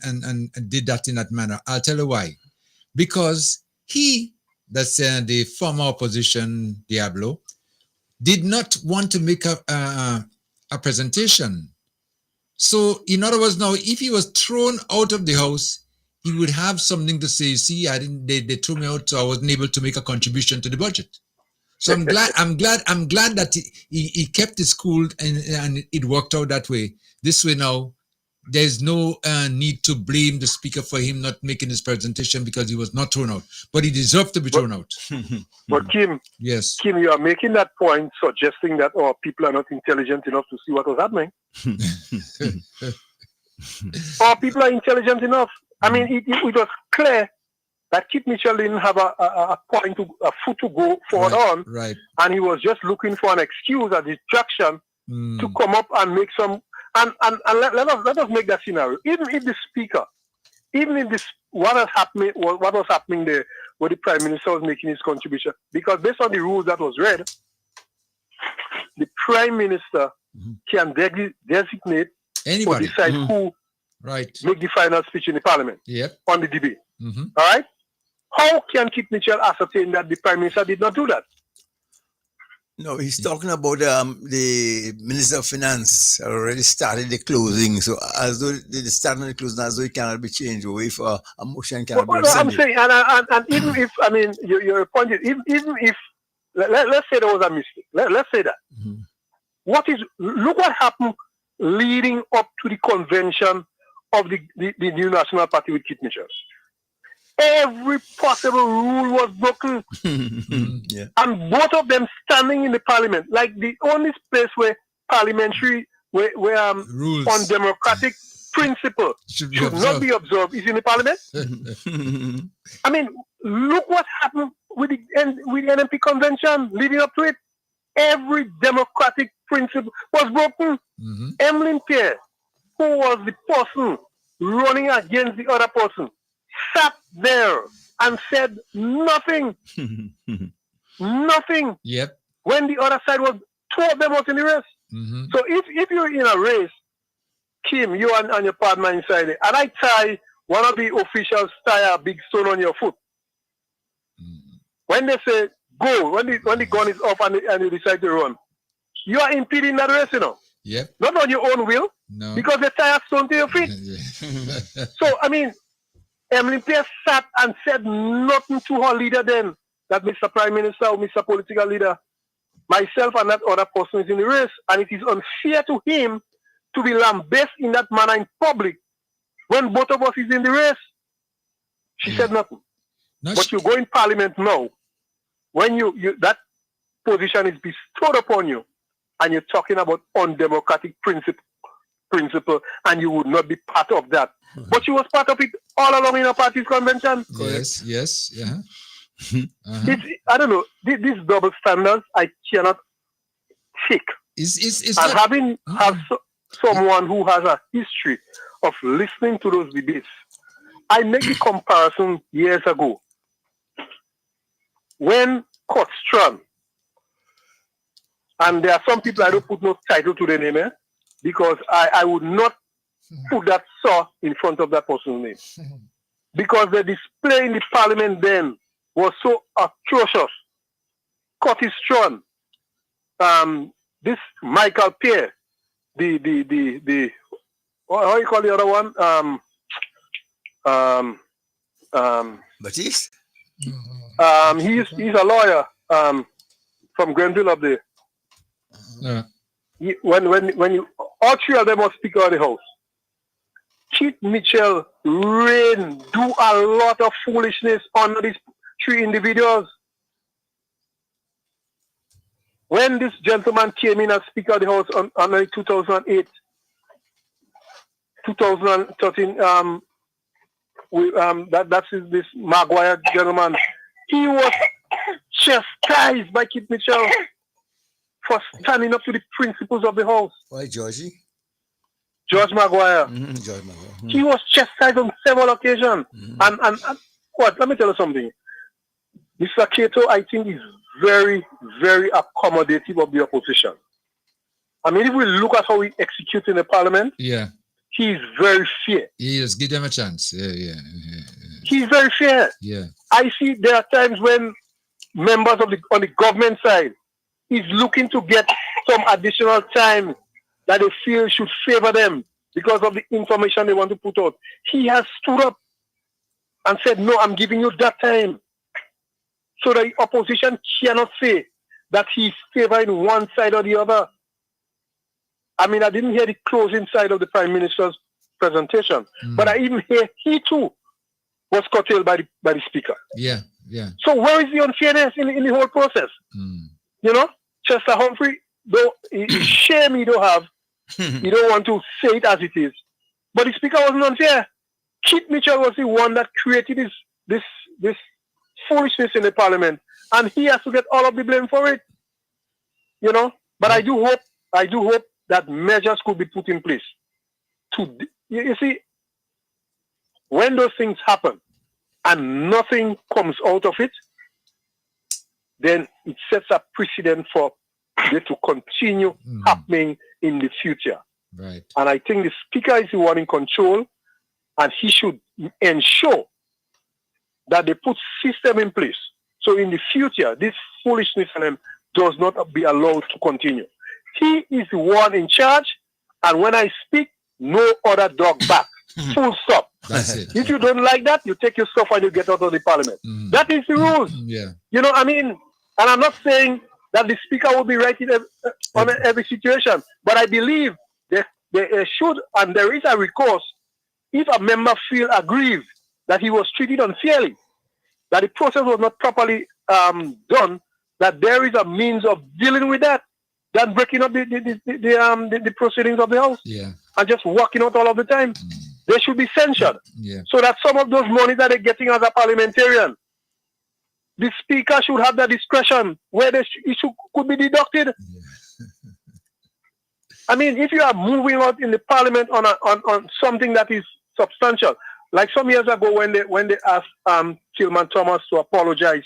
F: did that in that manner. I'll tell you why. Because that's the former opposition, Diablo, did not want to make a presentation. So, in other words, now, if he was thrown out of the House, he would have something to say. See, they threw me out, so I wasn't able to make a contribution to the budget. So I'm glad that he kept his cool and it worked out that way. This way now, there's no need to blame the speaker for him not making his presentation because he was not thrown out. But he deserved to be thrown out.
N: But Kim, you are making that point suggesting that people are not intelligent enough to see what was happening. People are intelligent enough. I mean, it was clear that Kit Mitchell didn't have a foot to go forward on.
F: Right.
N: And he was just looking for an excuse, a distraction to come up and make some. And let us make that scenario. Even if the speaker, what was happening there, where the Prime Minister was making his contribution, because based on the rules that was read, the Prime Minister can designate
F: anybody
N: or decide who make the final speech in the Parliament on the debate. All right? How can Kit Mitchell ascertain that the Prime Minister did not do that?
B: No, he's talking about the Minister of Finance already started the closing. So as though they started the closing, as though it cannot be changed away for a motion cannot be rescinded.
N: I'm saying, and even if, I mean, your point is, even if, let's say there was a mistake. Let's say that. Look what happened leading up to the convention of the new National Party with Kit Mitchell. Every possible rule was broken. And both of them standing in the Parliament. Like the only place where Parliamentary, where on democratic principle should not be observed is in the Parliament. I mean, look what happened with the NMP convention leading up to it. Every democratic principle was broken. Emmeline Pierre, who was the person running against the other person, sat there and said nothing. Nothing.
F: Yep.
N: When the other side was two of them was in the race. So if you're in a race, Kim, you and your partner inside it, and I tie one of the officials tie a big stone on your foot. When they say go, when the gun is off and you decide to run, you are impeding that race, you know.
F: Yep.
N: Not on your own will.
F: No.
N: Because they tie a stone to your feet. So I mean, Emmeline Pierre sat and said nothing to her leader then, that Mr. Prime Minister or Mr. Political Leader, myself and that other person is in the race, and it is unfair to him to be lambasted in that manner in public when both of us is in the race. She said nothing. But you go in Parliament now, when you that position is bestowed upon you, and you're talking about undemocratic principle, and you would not be part of that. But she was part of it all along in her party's convention.
F: Yes, yeah.
N: I don't know. These double standards, I cannot take. And someone who has a history of listening to those debates, I make the comparison years ago when Kotstran, and there are some people I don't put no title to their name, because I would not put that saw in front of that person's name. Because the display in the Parliament then was so atrocious. Curtis Strachan, this Michael Pierre, the how you call the other one?
B: Batiste?
N: He's a lawyer from Grenville up there.
F: Yeah.
N: When you all three of them were Speaker of the House, Kit Mitchell do a lot of foolishness under these three individuals. when this gentleman came in as Speaker of the House on 2008, 2013, that's this Maguire gentleman. He was chastised by Keith Mitchell for standing up to the principles of the House.
B: Why, Georgie?
N: George Maguire.
B: George Maguire.
N: He was chastised on several occasions. And what? Let me tell you something. Mr. Cato, I think, is very, very accommodative of the opposition. I mean, if we look at how he executes in the parliament, he's very fair.
F: Yes, give them a chance. Yeah.
N: He's very fair.
F: Yeah.
N: I see there are times when members on the government side is looking to get some additional time that they feel should favor them because of the information they want to put out. He has stood up and said, no, I'm giving you that time. So the opposition cannot say that he's favoring one side or the other. I mean, I didn't hear the closing side of the Prime Minister's presentation, but I even hear he too was curtailed by the Speaker.
F: Yeah.
N: So where is the unfairness in the whole process? You know, Chester Humphrey, though, shame he don't have, he don't want to say it as it is, but the Speaker wasn't unfair. Keith Mitchell was the one that created this foolishness in the Parliament, and he has to get all of the blame for it. You know, but I do hope that measures could be put in place. You see, when those things happen and nothing comes out of it, then it sets a precedent for it to continue happening in the future.
F: Right.
N: And I think the Speaker is the one in control, and he should ensure that they put system in place. So in the future, this foolishness does not be allowed to continue. He is the one in charge, and when I speak, no other dog back. Full stop.
F: That's it.
N: If you don't like that, you take your stuff and you get out of the Parliament. That is the rules.
F: Yeah.
N: You know, I mean, and I'm not saying that the Speaker will be right in every situation, but I believe there should, and there is a recourse, if a member feels aggrieved that he was treated unfairly, that the process was not properly done, that there is a means of dealing with that, than breaking up the proceedings of the House and just walking out all of the time. They should be censured so that some of those monies that they're getting as a parliamentarian, the Speaker should have the discretion where it could be deducted. I mean, if you are moving out in the Parliament on something that is substantial, like some years ago when they asked Tillman Thomas to apologize,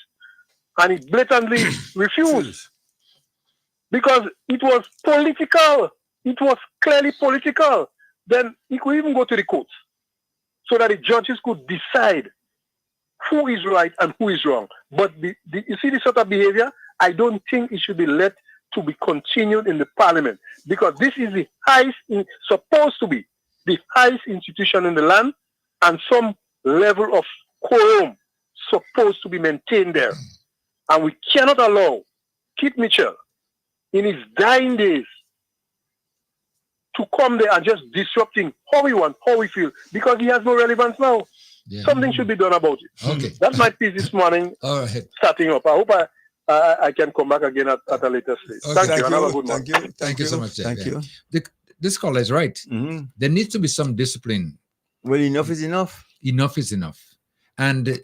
N: and he blatantly refused because it was political. It was clearly political. Then he could even go to the courts so that the judges could decide who is right and who is wrong. But you see this sort of behavior, I don't think it should be let to be continued in the Parliament, because this is the highest, supposed to be the highest institution in the land, and some level of quorum supposed to be maintained there. And we cannot allow Keith Mitchell in his dying days to come there and just disrupting how we want, how we feel, because he has no relevance now. Something should be done about it.
F: Okay.
N: That's my piece this morning.
F: All right.
N: Starting up. I hope I can come back again at a later stage.
F: Okay.
N: Thank you. And have a good morning.
F: Thank you so much.
B: Thank you.
F: This caller is right. There needs to be some discipline.
B: Well, enough is enough.
F: Enough is enough. And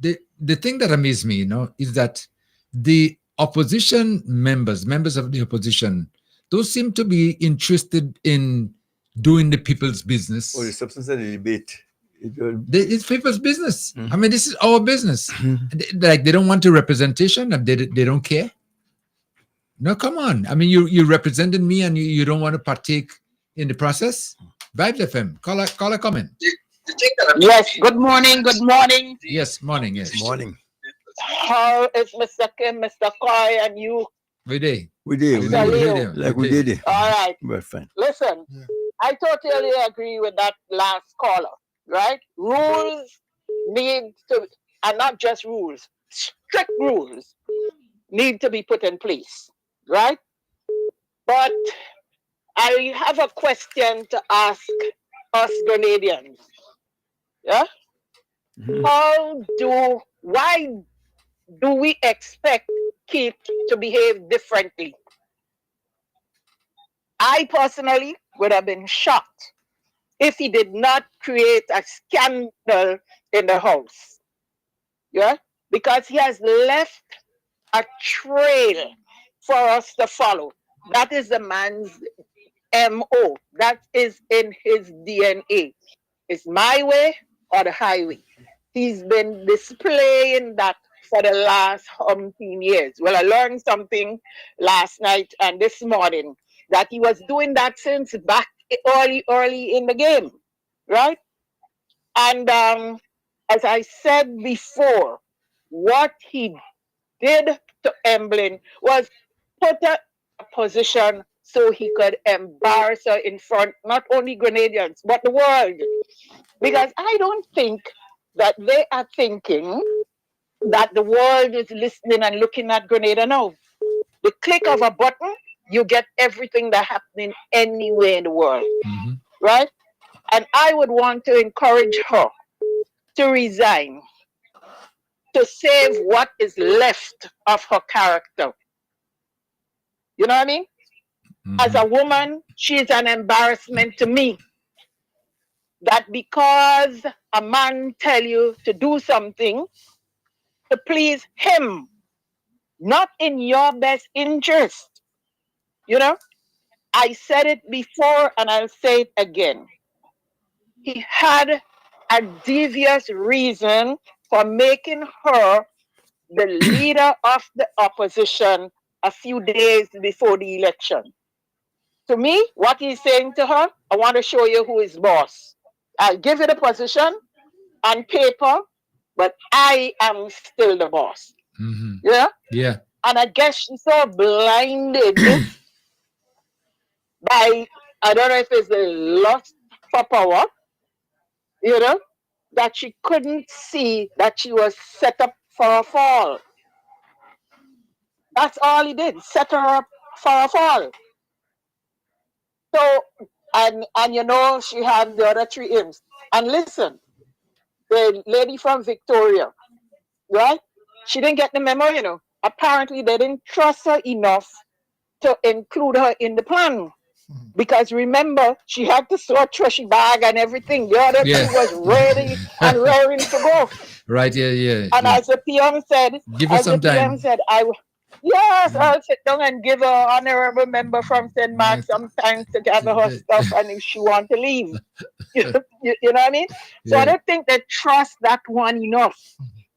F: the thing that amazes me, is that the opposition members of the opposition, those seem to be interested in doing the people's business.
B: Or the substance of the debate.
F: It's people's business. I mean, this is our business. Like, they don't want a representation, and they don't care. No, come on. I mean, you represented me, and you don't want to partake in the process. Vibes FM. Call a comment.
O: Yes. Good morning. Good morning.
F: Yes. Morning. Yes.
B: Morning.
O: How is Mr. Kim, Mr. Coy, and you?
F: We did.
B: We did. Like we did it.
O: All right.
B: We're fine.
O: Listen, I totally agree with that last caller. Right? Rules need to, and not just rules, strict rules need to be put in place. Right? But I have a question to ask us Grenadians. Yeah? Why do we expect Keith to behave differently. I personally would have been shocked if he did not create a scandal in the house. Yeah? Because he has left a trail for us to follow. That is the man's MO. That is in his DNA. It's my way or the highway. He's been displaying that for the last umpteen years. Well, I learned something last night and this morning that he was doing that since back early in the game, right? And as I said before, what he did to Emblyn was put her in a position so he could embarrass her in front, not only Grenadians, but the world. Because I don't think that they are thinking that the world is listening and looking at Grenada now. The click of a button, you get everything that's happening anywhere in the world, right? And I would want to encourage her to resign, to save what is left of her character. You know what I mean? As a woman, she's an embarrassment to me. That because a man tell you to do something to please him, not in your best interest. You know, I said it before and I'll say it again. He had a devious reason for making her the leader of the opposition a few days before the election. To me, what he's saying to her, I want to show you who is boss. I'll give you the position on paper, but I am still the boss. Yeah?
F: Yeah.
O: And I guess she's so blinded by, I don't know if it's the lust for power, you know, that she couldn't see that she was set up for a fall. That's all he did, set her up for a fall. So, and you know, she had the other three M's. And listen, the lady from Victoria, right? She didn't get the memo, you know. Apparently, they didn't trust her enough to include her in the plan. Because remember, she had to sew a trashy bag and everything. The other two was ready and raring to go.
F: Right, yeah.
O: And as the PM said,
F: Give us some time.
O: I'll sit down and give an honorable member from St. Mark some time to gather her stuff and if she wants to leave. you know what I mean? So I don't think they trust that one enough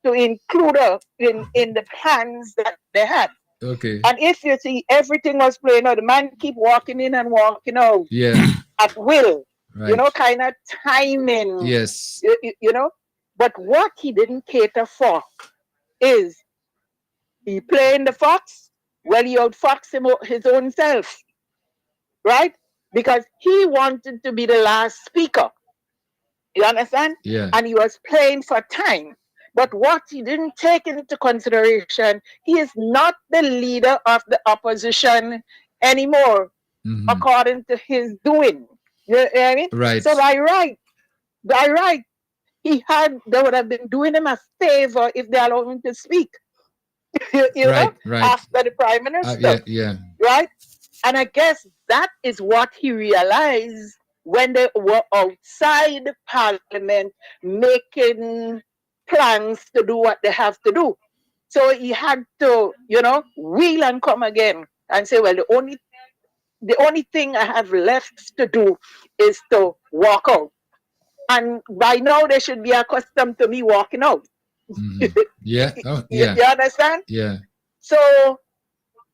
O: to include her in the plans that they had.
F: Okay.
O: And if you see everything was playing out, the man keep walking in and walking out.
F: Yeah.
O: At will.
F: Right.
O: You know, kind of timing.
F: Yes.
O: You know, but what he didn't cater for is he playing the fox. Well, he outfoxed him his own self, right? Because he wanted to be the last speaker. You understand?
F: Yeah.
O: And he was playing for time. But what he didn't take into consideration, he is not the leader of the opposition anymore, according to his doing. You know what I mean?
F: Right.
O: So by right, they would have been doing him a favor if they allowed him to speak. you know, after the prime minister.
F: Yeah.
O: Right? And I guess that is what he realized when they were outside Parliament making plans to do what they have to do. So he had to, you know, wheel and come again and say, well, the only thing I have left to do is to walk out. And by now they should be accustomed to me walking out.
F: Yeah. Oh, yeah.
O: You understand?
F: Yeah.
O: So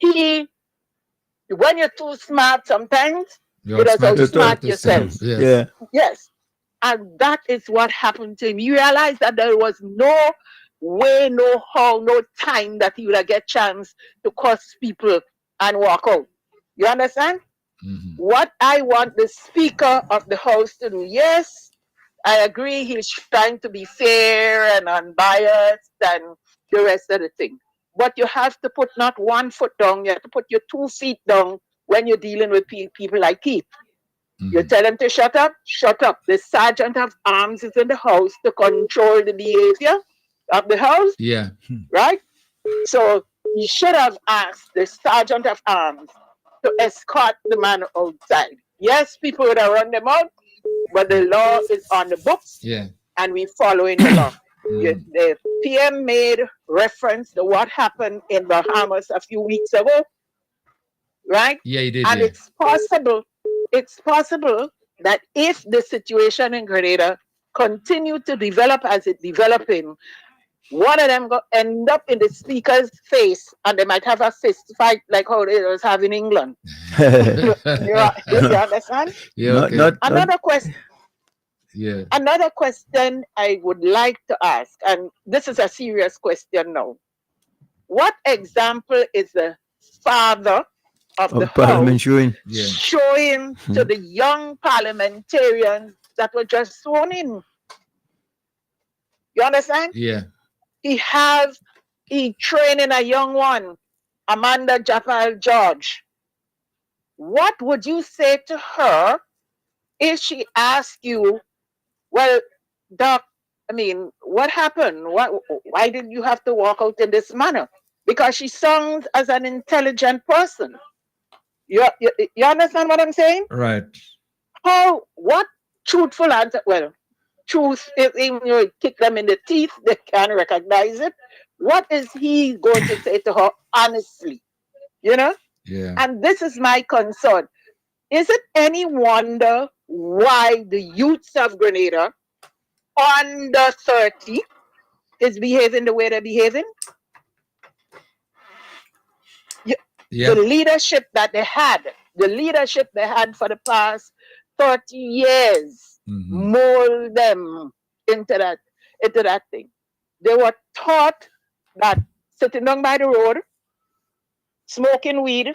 O: when you're too smart sometimes, you just outsmart yourself.
F: Yes.
B: Yeah.
O: Yes. And that is what happened to him. You realize that there was no way, no how, no time that he would get chance to curse people and walk out. You understand? What I want the Speaker of the House to do, yes, I agree he's trying to be fair and unbiased and the rest of the thing. But you have to put not 1 foot down, you have to put your 2 feet down when you're dealing with people like Keith. You tell him to shut up, shut up. The sergeant of arms is in the house to control the behavior of the house.
F: Yeah.
O: Right? So he should have asked the sergeant of arms to escort the man outside. Yes, people would have run them out, but the law is on the books, and we following the law. The PM made reference to what happened in Bahamas a few weeks ago, right?
F: Yeah, he did.
O: And it's possible that if the situation in Grenada continue to develop as it's developing, one of them go end up in the speaker's face, and they might have a fist fight like how they was having in England. you understand?
F: Yeah. Okay.
O: Another question.
F: Yeah.
O: Another question I would like to ask, and this is a serious question now. What example is the father of the
B: Parliamentary
O: showing to the young parliamentarians that were just sworn in? You understand?
F: Yeah.
O: He training a young one, Amanda Japal George. What would you say to her if she asked you, well, Doc, I mean, what happened? Why did you have to walk out in this manner? Because she sounds as an intelligent person. You understand what I'm saying?
F: Right.
O: What truthful answer? Well, truth, if you kick them in the teeth, they can't recognize it. What is he going to say to her honestly? You know?
F: Yeah.
O: And this is my concern. Is it any wonder why the youths of Grenada under 30 is behaving the way they're behaving? The leadership that they had for the past 30 years, mold them into that thing. They were taught that sitting down by the road, smoking weed,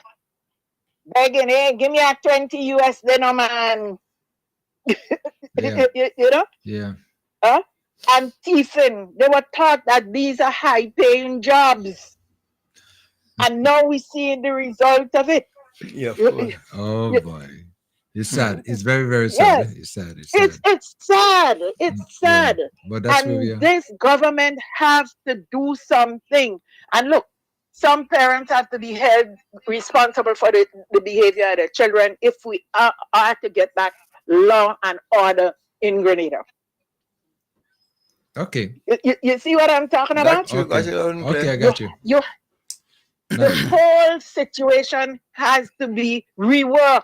O: begging, hey, give me a 20 US then, man. You know?
F: Yeah.
O: And thieving. They were taught that these are high-paying jobs. And now we see the result of it.
B: Yeah.
F: Oh boy. It's sad. It's very, very sad.
O: Yes.
F: It's sad.
O: It's sad. It's sad.
F: Yeah. But that's where we are.
O: This government have to do something. And look, some parents have to be held responsible for the behavior of their children if we are to get back law and order in Grenada.
F: Okay.
O: You see what I'm talking about?
F: Okay, I got you.
O: The whole situation has to be reworked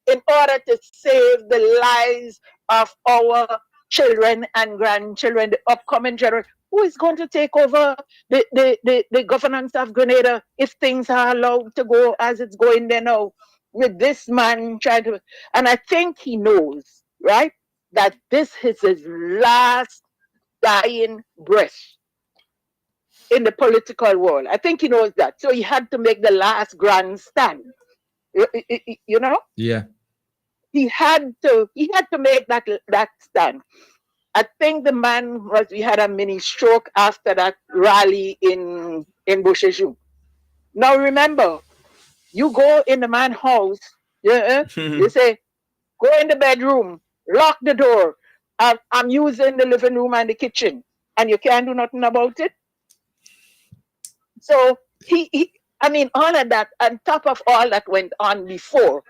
O: in order to save the lives of our children and grandchildren, the upcoming generation. Who is going to take over the governance of Grenada if things are allowed to go as it's going there now? With this man trying to, and I think he knows, right, that this is his last dying breath in the political world. I think he knows that. So he had to make the last grand stand. You know?
F: Yeah.
O: He had to make that stand. I think the man we had a mini stroke after that rally in Bushaju. Now remember, you go in the man's house, you say, go in the bedroom, lock the door. I'm using the living room and the kitchen, and you can't do nothing about it. So I mean, all of that, on top of all that went on before,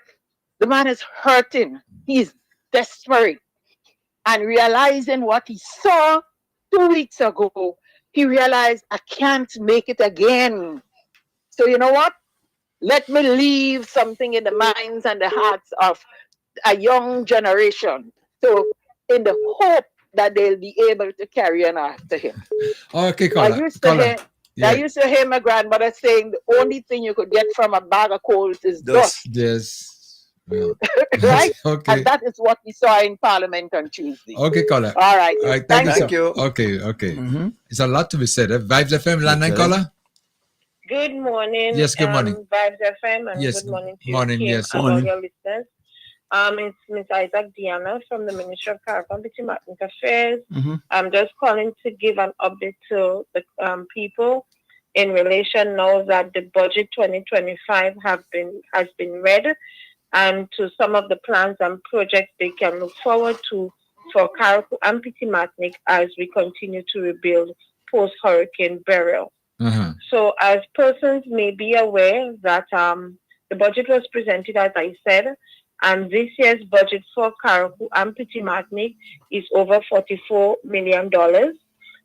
O: the man is hurting. He's desperate. And realizing what he saw 2 weeks ago, he realized, I can't make it again. So you know what? Let me leave something in the minds and the hearts of a young generation. So in the hope that they'll be able to carry on after him.
F: Okay,
O: I used to hear my grandmother saying the only thing you could get from a bag of coals is dust.
F: Yes. Well,
O: right?
F: Okay.
O: And that is what we saw in Parliament on Tuesday.
F: Okay, caller.
O: All right.
F: Thank you. Okay. It's a lot to be said. Vibes FM, landline caller.
C: Good morning.
F: Yes, good morning.
C: Vibes FM, and
F: Yes,
C: good morning to
F: morning,
C: you,
F: yes.
C: and
F: Morning.
C: all your listeners. It's Miss Isaac Diana from the Ministry of Carriacou Diplomatic Affairs. I'm just calling to give an update to the people in relation now that the budget 2025 has been read, and to some of the plans and projects they can look forward to for Carriacou and Petit Martinique as we continue to rebuild post-hurricane burial. So as persons may be aware that the budget was presented, as I said, and this year's budget for Carriacou and Petit Martinique is over $44 million.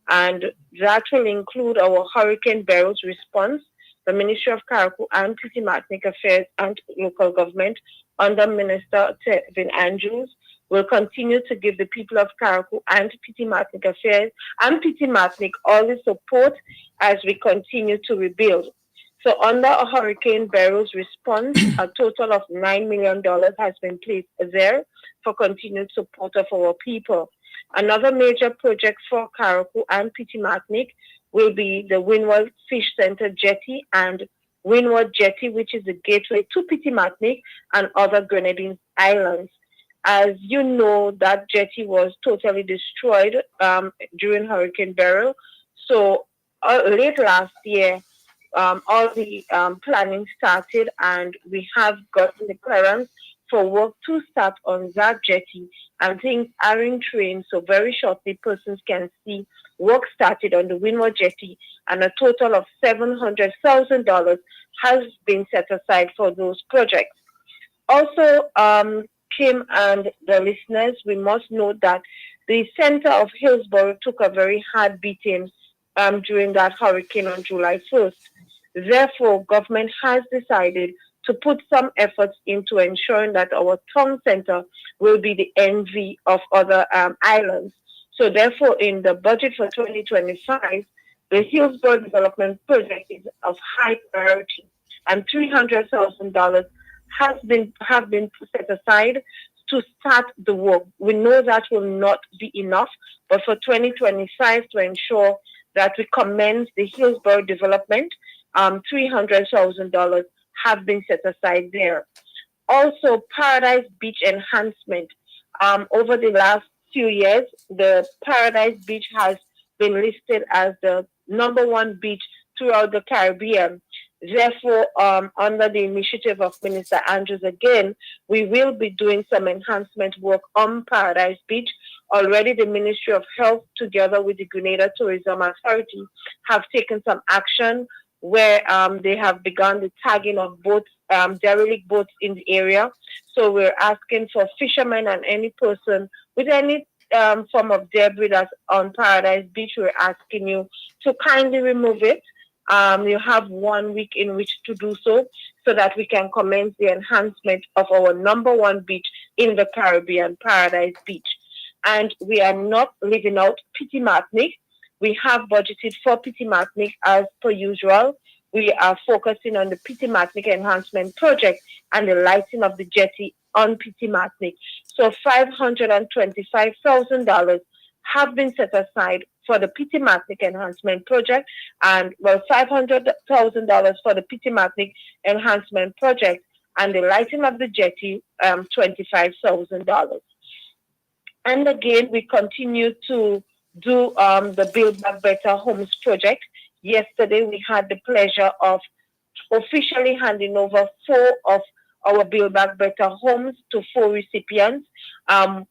C: And that will include our Hurricane Barrels response. The Ministry of Carriacou and Petit Martinique Affairs and Local Government under Minister Tevin Andrews will continue to give the people of Carriacou and Petit Martinique Affairs and Petit Martinique all the support as we continue to rebuild. So under a Hurricane Barrels response, a total of $9 million has been placed there for continued support of our people. Another major project for Carriacou and Petit Martinique will be the Windward Fish Center Jetty and Windward Jetty, which is the gateway to Petit Martinique and other Grenadines Islands. As you know, that jetty was totally destroyed during Hurricane Beryl. So late last year, all the planning started, and we have gotten the clearance for work to start on that jetty, and things are in train. So very shortly, persons can see work started on the Windward Jetty, and a total of $700,000 has been set aside for those projects. Also, Kim and the listeners, we must note that the center of Hillsborough took a very hard beating during that hurricane on July 1st. Therefore, government has decided to put some efforts into ensuring that our town center will be the envy of other islands. So therefore, in the budget for 2025, the Hillsborough Development Project is of high priority, and $300,000 have been set aside to start the work. We know that will not be enough, but for 2025, to ensure that we commence the Hillsborough development, $300,000 have been set aside there. Also, Paradise Beach enhancement. Over the last few years, the Paradise Beach has been listed as the #1 beach throughout the Caribbean. Therefore, under the initiative of Minister Andrews again, we will be doing some enhancement work on Paradise Beach. Already the Ministry of Health, together with the Grenada Tourism Authority, have taken some action where they have begun the tagging of boats, derelict boats in the area. So we're asking for fishermen and any person with any form of debris that's on Paradise Beach, we're asking you to kindly remove it. You have 1 week in which to do so that we can commence the enhancement of our #1 beach in the Caribbean, Paradise Beach. And we are not leaving out Petit Martinique. We have budgeted for Petit Martinique as per usual. We are focusing on the Petit Martinique Enhancement Project and the lighting of the jetty on Petit Martinique. So $525,000 have been set aside for the Petit Martinique Enhancement Project, and $500,000 for the Petit Martinique Enhancement Project, and the lighting of the jetty, $25,000. And again, we continue to do the Build Back Better Homes project. Yesterday, we had the pleasure of officially handing over 4 of our Build Back Better homes to 4 recipients, 2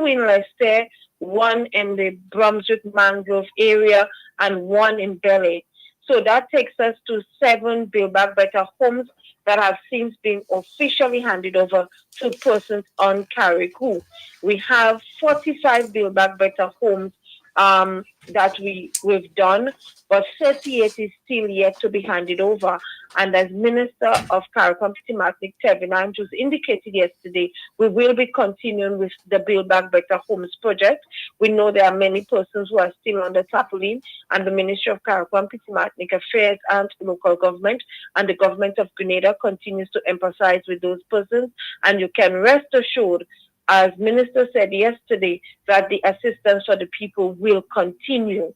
C: in Leicester, 1 in the Brunswick Mangrove area, and 1 in Bel-Air. So that takes us to 7 Build Back Better homes that have since been officially handed over to persons on Carriacou. We have 45 Build Back Better homes that we've done, but 38 is still yet to be handed over. And as Minister of Carriacou and Petit Martinique, Tevin Andrews, indicated yesterday, we will be continuing with the Build Back Better Homes project. We know there are many persons who are still on the tarpaulin, and the Ministry of Carriacou and Petit Martinique Affairs and Local Government and the Government of Grenada continues to emphasize with those persons. And you can rest assured, as Minister said yesterday, that the assistance for the people will continue.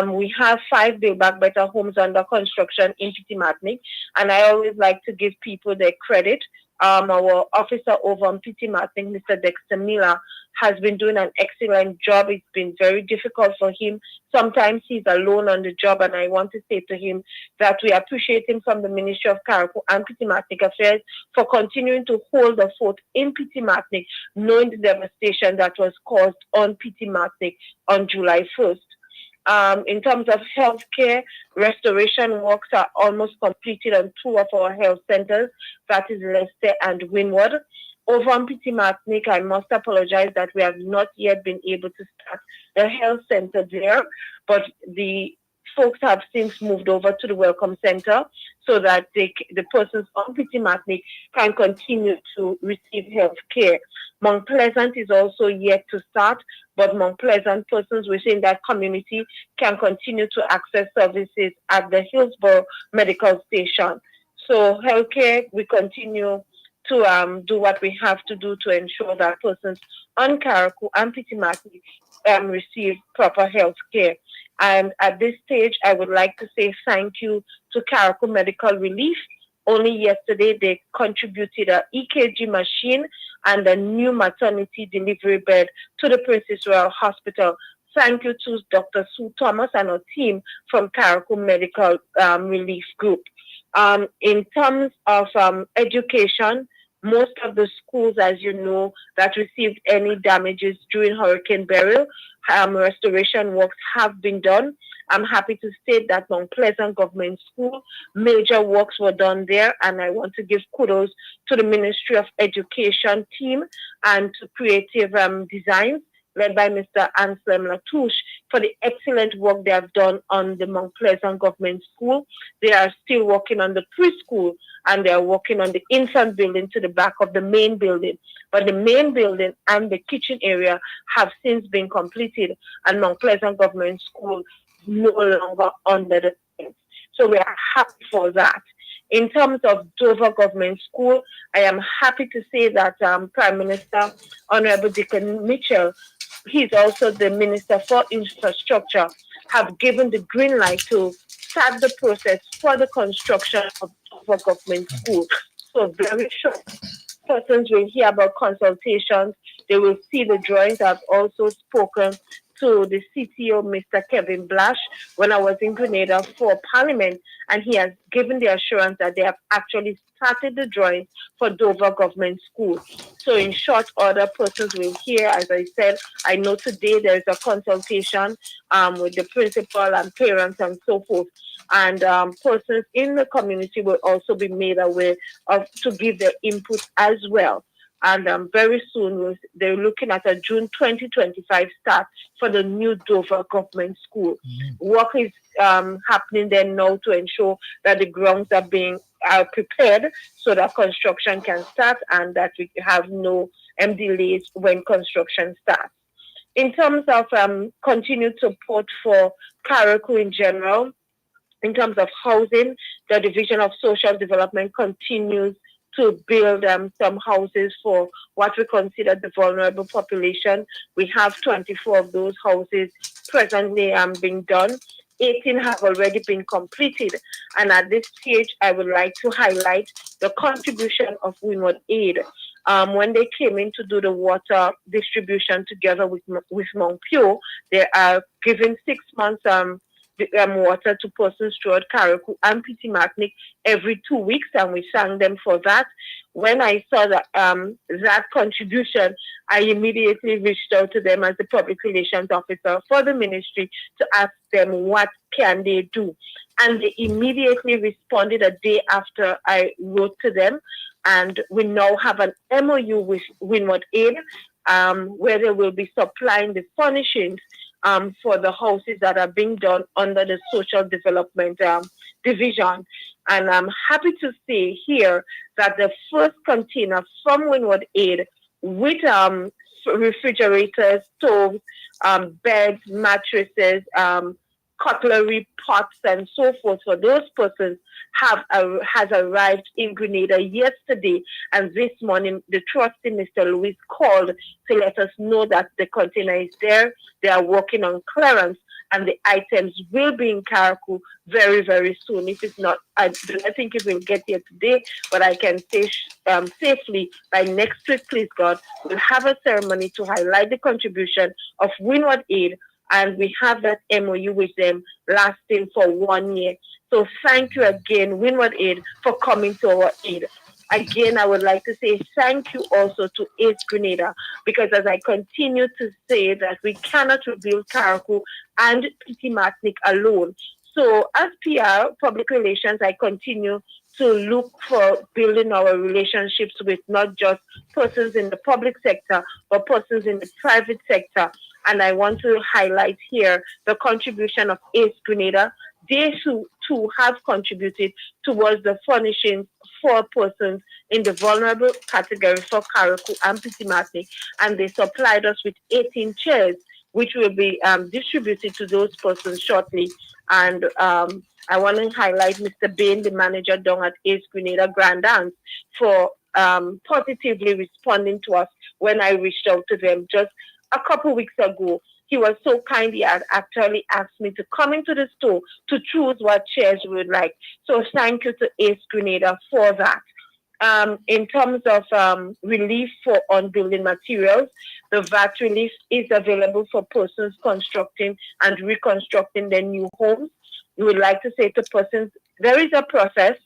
C: We have 5 Build Back Better homes under construction in Petit Martinique, and I always like to give people their credit. Our officer over on Petit Martinique, Mr. Dexter Miller, has been doing an excellent job. It's been very difficult for him. Sometimes he's alone on the job, and I want to say to him that we appreciate him from the Ministry of Carriacou and Petit Martinique Affairs for continuing to hold the fort in Petit Martinique, knowing the devastation that was caused on Petit Martinique on July 1st. In terms of healthcare, restoration works are almost completed on 2 of our health centers, that is Leicester and Winwood. Over on Petit Martinique, I must apologize that we have not yet been able to start the health center there, but the folks have since moved over to the Welcome Center so that the persons on Petit Martinique can continue to receive health care. Mount Pleasant is also yet to start, but Mount Pleasant persons within that community can continue to access services at the Hillsborough Medical Station. So healthcare, we continue to do what we have to do to ensure that persons on Carriacou and Petit Martinique receive proper health care. And at this stage, I would like to say thank you to Carriacou Medical Relief. Only yesterday, they contributed an EKG machine and a new maternity delivery bed to the Princess Royal Hospital. Thank you to Dr. Sue Thomas and her team from Carriacou Medical Relief Group. In terms of education, most of the schools, as you know, that received any damages during Hurricane Beryl, restoration works have been done. I'm happy to state that Mount Pleasant Government School, major works were done there, and I want to give kudos to the Ministry of Education team and to Creative Designs, led by Mr. Anselm Latouche, for the excellent work they have done on the Mount Pleasant Government School. They are still working on the preschool, and they are working on the infant building to the back of the main building. But the main building and the kitchen area have since been completed, and Mount Pleasant Government School no longer under the fence. So we are happy for that. In terms of Dover Government School, I am happy to say that Prime Minister Honorable Dickon Mitchell, he's also the Minister for Infrastructure, have given the green light to start the process for the construction of Dover Government School. So very short. Persons will hear about consultations. They will see the drawings. I've also spoken to the CTO, Mr. Kevin Blash, when I was in Grenada for Parliament, and he has given the assurance that they have actually started the drawings for Dover Government School. So in short order, persons will hear, as I said, I know today there is a consultation with the principal and parents and so forth. And persons in the community will also be made aware of to give their input as well. And very soon, they're looking at a June 2025 start for the new Dover Government School. Work is happening there now to ensure that the grounds are prepared so that construction can start and that we have no delays when construction starts. In terms of continued support for Carriacou in general, in terms of housing, the Division of Social Development continues to build some houses for what we consider the vulnerable population. We have 24 of those houses presently being done. 18 have already been completed. And at this stage, I would like to highlight the contribution of Winwood Aid. When they came in to do the water distribution together with Montpure, they are giving 6 months water to persons throughout Carriacou and Petit Martinique every 2 weeks, and we thank them for that. When I saw that that contribution, I immediately reached out to them as the public relations officer for the ministry to ask them what can they do. And they immediately responded a day after I wrote to them, and we now have an MOU with Winwood Aid where they will be supplying the furnishings for the houses that are being done under the Social Development Division. And I'm happy to say here that the first container from Winwood Aid with refrigerators, stoves, beds, mattresses, cutlery, pots, and so forth for those persons has arrived in Grenada yesterday. And this morning, the trustee, Mr. Lewis, called to let us know that the container is there. They are working on clearance, and the items will be in Carriacou very, very soon. If it's not, I don't think it will get here today, but I can say safely by next week, please God, we'll have a ceremony to highlight the contribution of Winwood Aid, and we have that MOU with them lasting for 1 year. So thank you again, Winwood Aid, for coming to our aid. Again, I would like to say thank you also to ACE Grenada, because as I continue to say that we cannot rebuild Carriacou and Petit Martinique alone. So as PR, public relations, I continue to look for building our relationships with not just persons in the public sector, but persons in the private sector. And I want to highlight here the contribution of ACE Grenada. They too have contributed towards the furnishings for persons in the vulnerable category for Carriacou and Petit Martinique, and they supplied us with 18 chairs, which will be distributed to those persons shortly. And I want to highlight Mr. Bain, the manager down at ACE Grenada Grand Dance, for positively responding to us when I reached out to them just a couple weeks ago. He was so kind, he had actually asked me to come into the store to choose what chairs we would like. So thank you to ACE Grenada for that. In terms of relief on building materials, the VAT relief is available for persons constructing and reconstructing their new homes. We would like to say to persons, there is a process.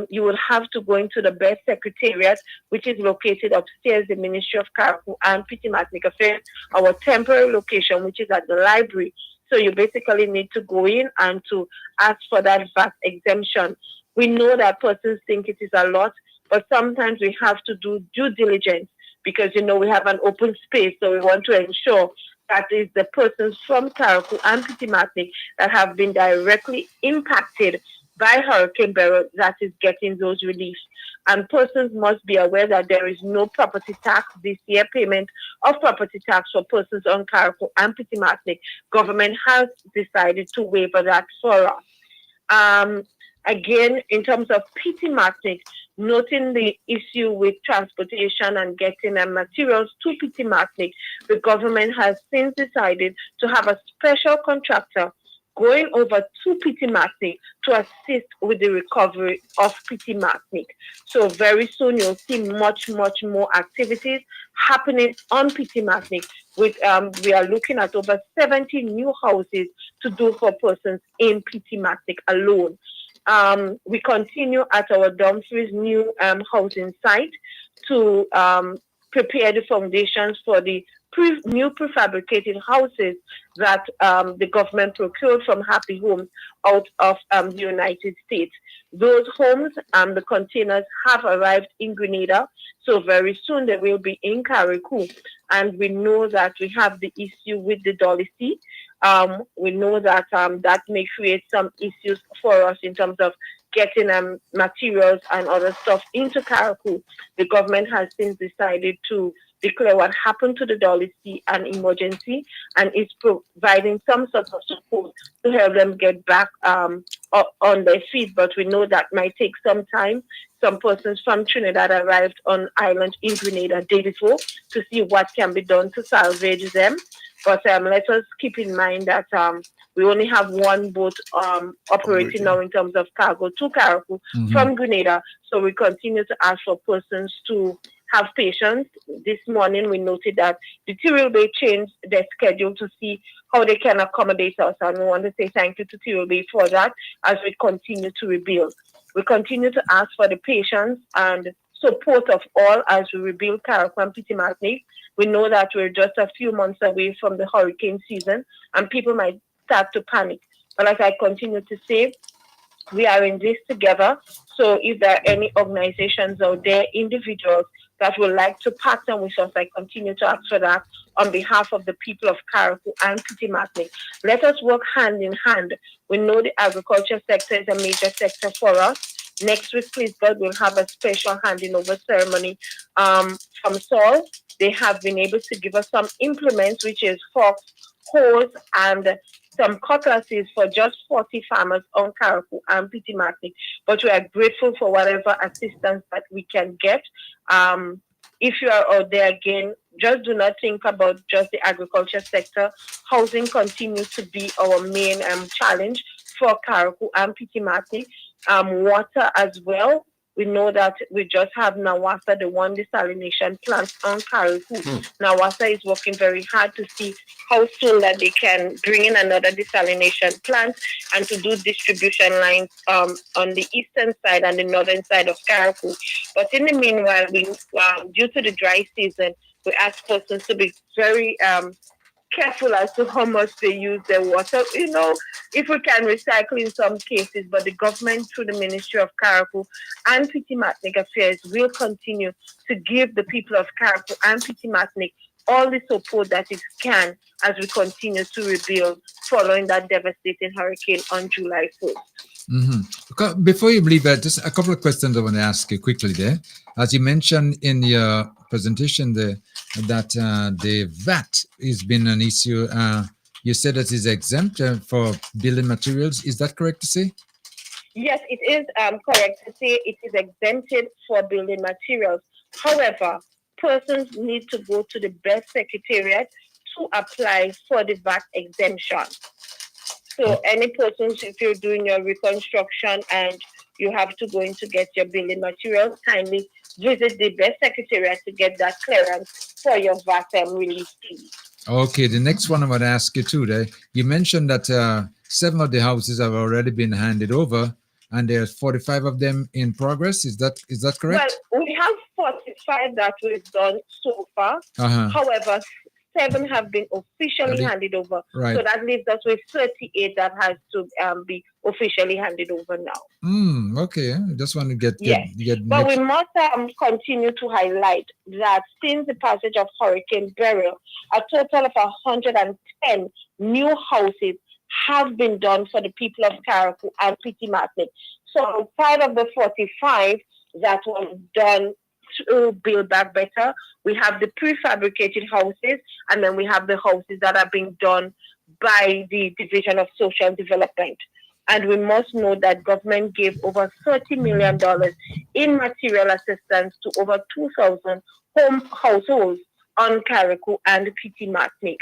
C: You will have to go into the best secretariat, which is located upstairs, the Ministry of Carriacou and Petit Martinique Affairs, our temporary location, which is at the library. So you basically need to go in and to ask for that VAT exemption. We know that persons think it is a lot, but sometimes we have to do due diligence because, you know, we have an open space. So we want to ensure that is the persons from Carriacou and Petit Martinique that have been directly impacted by Hurricane Beryl that is getting those reliefs. And persons must be aware that there is no property tax this year, payment of property tax for persons on Carriacou and Petit Martinique. Government has decided to waiver that for us. Again, in terms of Petit Martinique, noting the issue with transportation and getting materials to Petit Martinique, the government has since decided to have a special contractor going over to Petit Martinique to assist with the recovery of Petit Martinique. So very soon you'll see much more activities happening on Petit Martinique. With we are looking at over 70 new houses to do for persons in Petit Martinique alone. We continue at our Dumfries new housing site to prepare the foundations for the new prefabricated houses that the government procured from Happy Homes out of the United States. Those homes, the containers have arrived in Grenada, so very soon they will be in Carriacou. And we know that we have the issue with the Dolly C. We know that that may create some issues for us in terms of getting materials and other stuff into Carriacou. The government has since decided to declare what happened to the Dolly C an emergency and is providing some sort of support to help them get back on their feet. But we know that might take some time. Some persons from Trinidad arrived on island in Grenada day before to see what can be done to salvage them. But let us keep in mind that we only have one boat operating now in terms of cargo to Carriacou from Grenada. So we continue to ask for persons to have patience. This morning we noted that the Tyrrell Bay changed their schedule to see how they can accommodate us. And we want to say thank you to Tyrrell Bay for that as we continue to rebuild. We continue to ask for the patience and support of all as we rebuild Carriacou and Petit Martinique. We know that we're just a few months away from the hurricane season and people might start to panic. But as I continue to say, we are in this together. So if there are any organizations out there, individuals that would like to partner with us, I continue to ask for that on behalf of the people of Carriacou and Petit Martinique. Let us work hand in hand. We know the agriculture sector is a major sector for us. Next week, please God, we'll have a special handing over ceremony from Saul. They have been able to give us some implements, which is forks, hoes, and some cutlasses for just 40 farmers on Carriacou and Petit Martinique. But we are grateful for whatever assistance that we can get. If you are out there again, just do not think about just the agriculture sector. Housing continues to be our main challenge for Carriacou and Petit Martinique. Water as well. We know that we just have Nawasa, the one desalination plant on Carriacou. Nawasa is working very hard to see how soon that they can bring in another desalination plant and to do distribution lines on the eastern side and the northern side of Carriacou. But in the meanwhile, we due to the dry season, we ask persons to be very careful as to how much they use their water. You know, if we can recycle in some cases, but the government through the Ministry of Carriacou and Petit Martinique Affairs will continue to give the people of Carriacou and Petit Martinique all the support that it can as we continue to rebuild following that devastating hurricane on July 1st.
F: Before you leave that, just a couple of questions I want to ask you quickly there. As you mentioned in your presentation there, that the VAT has been an issue. You said that it's exempt for building materials. Is that correct to say?
C: Yes, it is correct to say it is exempted for building materials. However, persons need to go to the best secretariat to apply for the VAT exemption. So any persons, if you're doing your reconstruction and you have to go in to get your building materials, kindly visit the best secretariat to get that clearance for your VAT relief fee.
F: Okay, the next one I want to ask you too. There, you mentioned that 7 of the houses have already been handed over, and there's 45 of them in progress. Is that correct?
C: Well, we have 45 that we've done so far. However, 7 have been officially handed over.
F: Right.
C: So that leaves us with 38 that has to be officially handed over now.
F: Okay, I just want to get
C: But we must continue to highlight that since the passage of Hurricane Beryl, a total of 110 new houses have been done for the people of Carriacou and Petit Martinique. So outside of the 45 that was done to build back better, we have the prefabricated houses, and then we have the houses that are being done by the Division of Social Development. And we must know that government gave over $30 million in material assistance to over 2,000 households on Carriacou and Petit Martinique.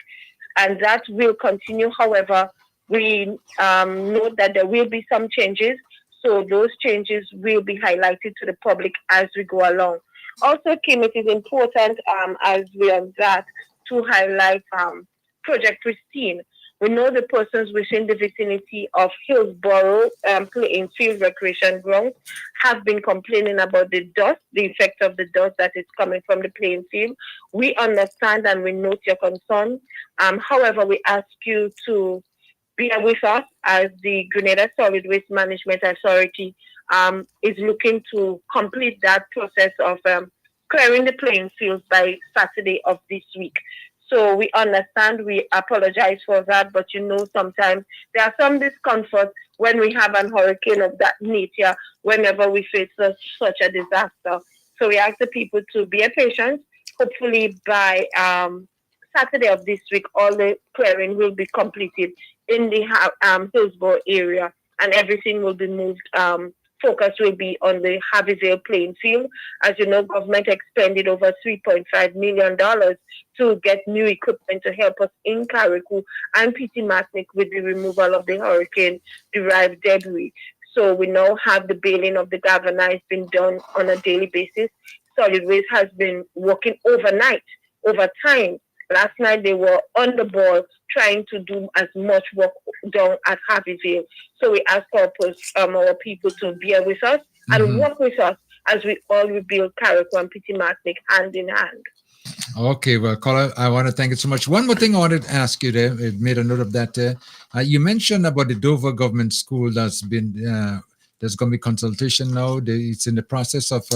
C: And that will continue. However, we know that there will be some changes. So those changes will be highlighted to the public as we go along. Also, Kim, it is important as we are that to highlight Project Restream. We know the persons within the vicinity of Hillsborough playing field recreation grounds have been complaining about the dust, the effect of the dust that is coming from the playing field. We understand and we note your concern. However, we ask you to bear with us as the Grenada Solid Waste Management Authority is looking to complete that process of clearing the playing fields by Saturday of this week. So we understand, we apologize for that, but you know, sometimes there are some discomfort when we have an hurricane of that nature, whenever we face such a disaster. So we ask the people to be patient. Hopefully by Saturday of this week, all the clearing will be completed in the Hillsborough area, and everything will be moved. Focus will be on the Harveyville playing field. As you know, government expended over $3.5 million to get new equipment to help us in Carriacou and Petit Martinique with the removal of the hurricane-derived debris. So we now have the bailing of the governor has been done on a daily basis. Solid Waste has been working overnight, overtime. Last night they were on the ball trying to do as much work down at Harveyville. So we ask our people to bear with us and work with us as we all rebuild Carriacou and Petit Martinique hand in hand.
F: Okay, well, Carla, I want to thank you so much. One more thing I wanted to ask you there, I made a note of that. You mentioned about the Dover Government School that's been, there's going to be consultation now. It's in the process of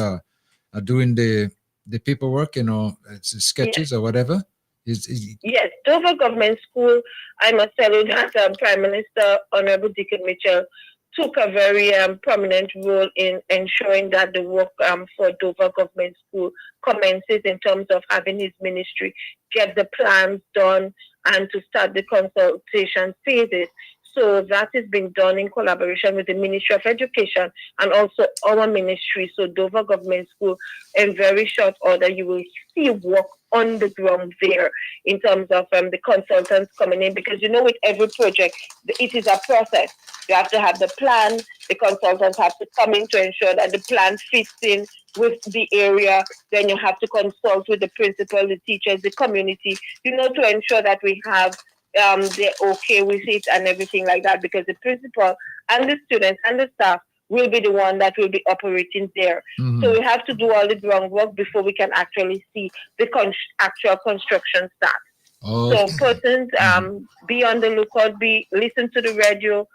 F: doing the paperwork, sketches or whatever.
C: Yes, Dover Government School, I must tell you that Prime Minister Honorable Dickon Mitchell took a very prominent role in ensuring that the work for Dover Government School commences in terms of having his ministry get the plans done and to start the consultation phases. So that is being done in collaboration with the Ministry of Education and also our ministry. So Dover Government School, in very short order, you will see work on the ground there in terms of the consultants coming in, because with every project, it is a process. You have to have the plan. The consultants have to come in to ensure that the plan fits in with the area. Then you have to consult with the principal, the teachers, the community, to ensure that we have they're okay with it and everything like that, because the principal and the students and the staff will be the one that will be operating there. So we have to do all the groundwork before we can actually see the actual construction start. So persons, be on the lookout, listen to the radio,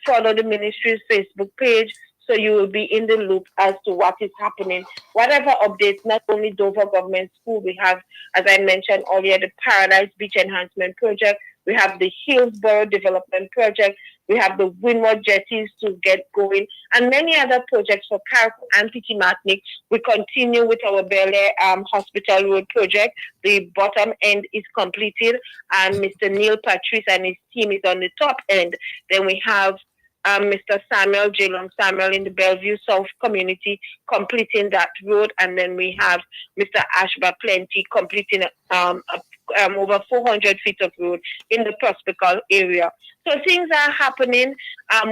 C: follow the ministry's Facebook page, so you will be in the loop as to what is happening. Whatever updates, not only Dover Government School, we have, as I mentioned earlier, the Paradise Beach Enhancement Project, we have the Hillsborough Development Project, we have the Windward Jetties to get going, and many other projects for Carriacou and Petit Martinique. We continue with our Bel Air Hospital Road project. The bottom end is completed, and Mr. Neil Patrice and his team is on the top end. Then we have Mr. Samuel, J. Long Samuel in the Bellevue South community completing that road, and then we have Mr. Ashba Plenty completing over 400 feet of road in the Prospical area. So things are happening.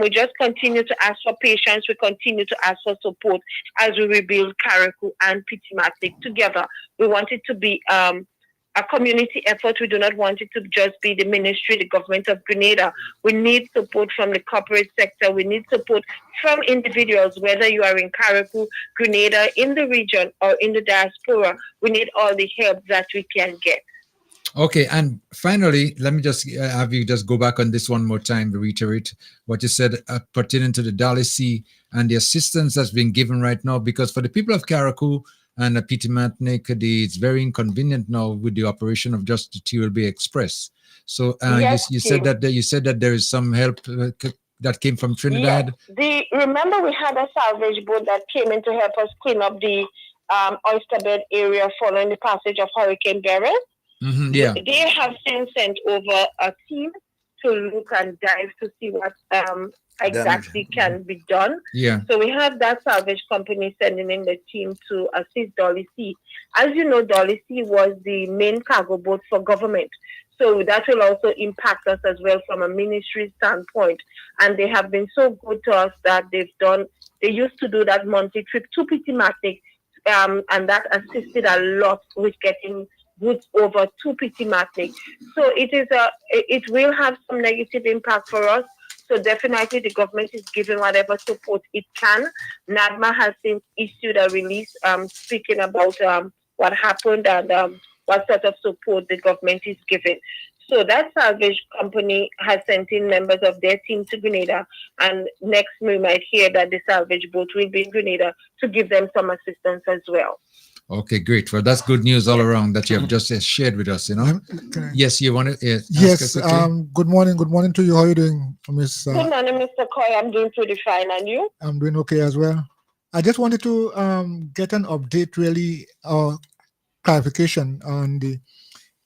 C: We just continue to ask for patience. We continue to ask for support as we rebuild Carriacou and Petit Martinique together. We want it to be a community effort. We do not want it to just be the ministry, the government of Grenada. We need support from the corporate sector. We need support from individuals, whether you are in Carriacou, Grenada, in the region, or in the diaspora. We need all the help that we can get.
F: Okay, and finally, let me just have you just go back on this one more time to reiterate what you said pertaining to the Dolly C and the assistance that's being given right now, because for the people of Carriacou and Petit Martinique, it's very inconvenient now with the operation of just the TLB Express. So
C: Yes,
F: you said that there is some help that came from Trinidad.
C: Yes. Remember we had a salvage boat that came in to help us clean up the oyster bed area following the passage of Hurricane Beryl.
F: Yeah.
C: They have since sent over a team to look and dive to see what exactly can be done.
F: Yeah.
C: So we have that salvage company sending in the team to assist Dolly C. As you know, Dolly C was the main cargo boat for government. So that will also impact us as well from a ministry standpoint. And they have been so good to us that they used to do that monthly trip to Petit Martinique, and that assisted a lot with getting goods over to Petit Martinique. So it will have some negative impact for us. So definitely the government is giving whatever support it can. NADMA has since issued a release speaking about what happened and what sort of support the government is giving. So that salvage company has sent in members of their team to Grenada, and next we might hear that the salvage boat will be in Grenada to give them some assistance as well.
F: Okay, great. Well, that's good news all around that you have just shared with us, Yes, you want to
G: yes, good morning. Good morning to you. How are you doing, Miss?
C: Good morning, Mr. Coy. I'm doing pretty fine. And you?
G: I'm doing okay as well. I just wanted to get an update, really, or clarification on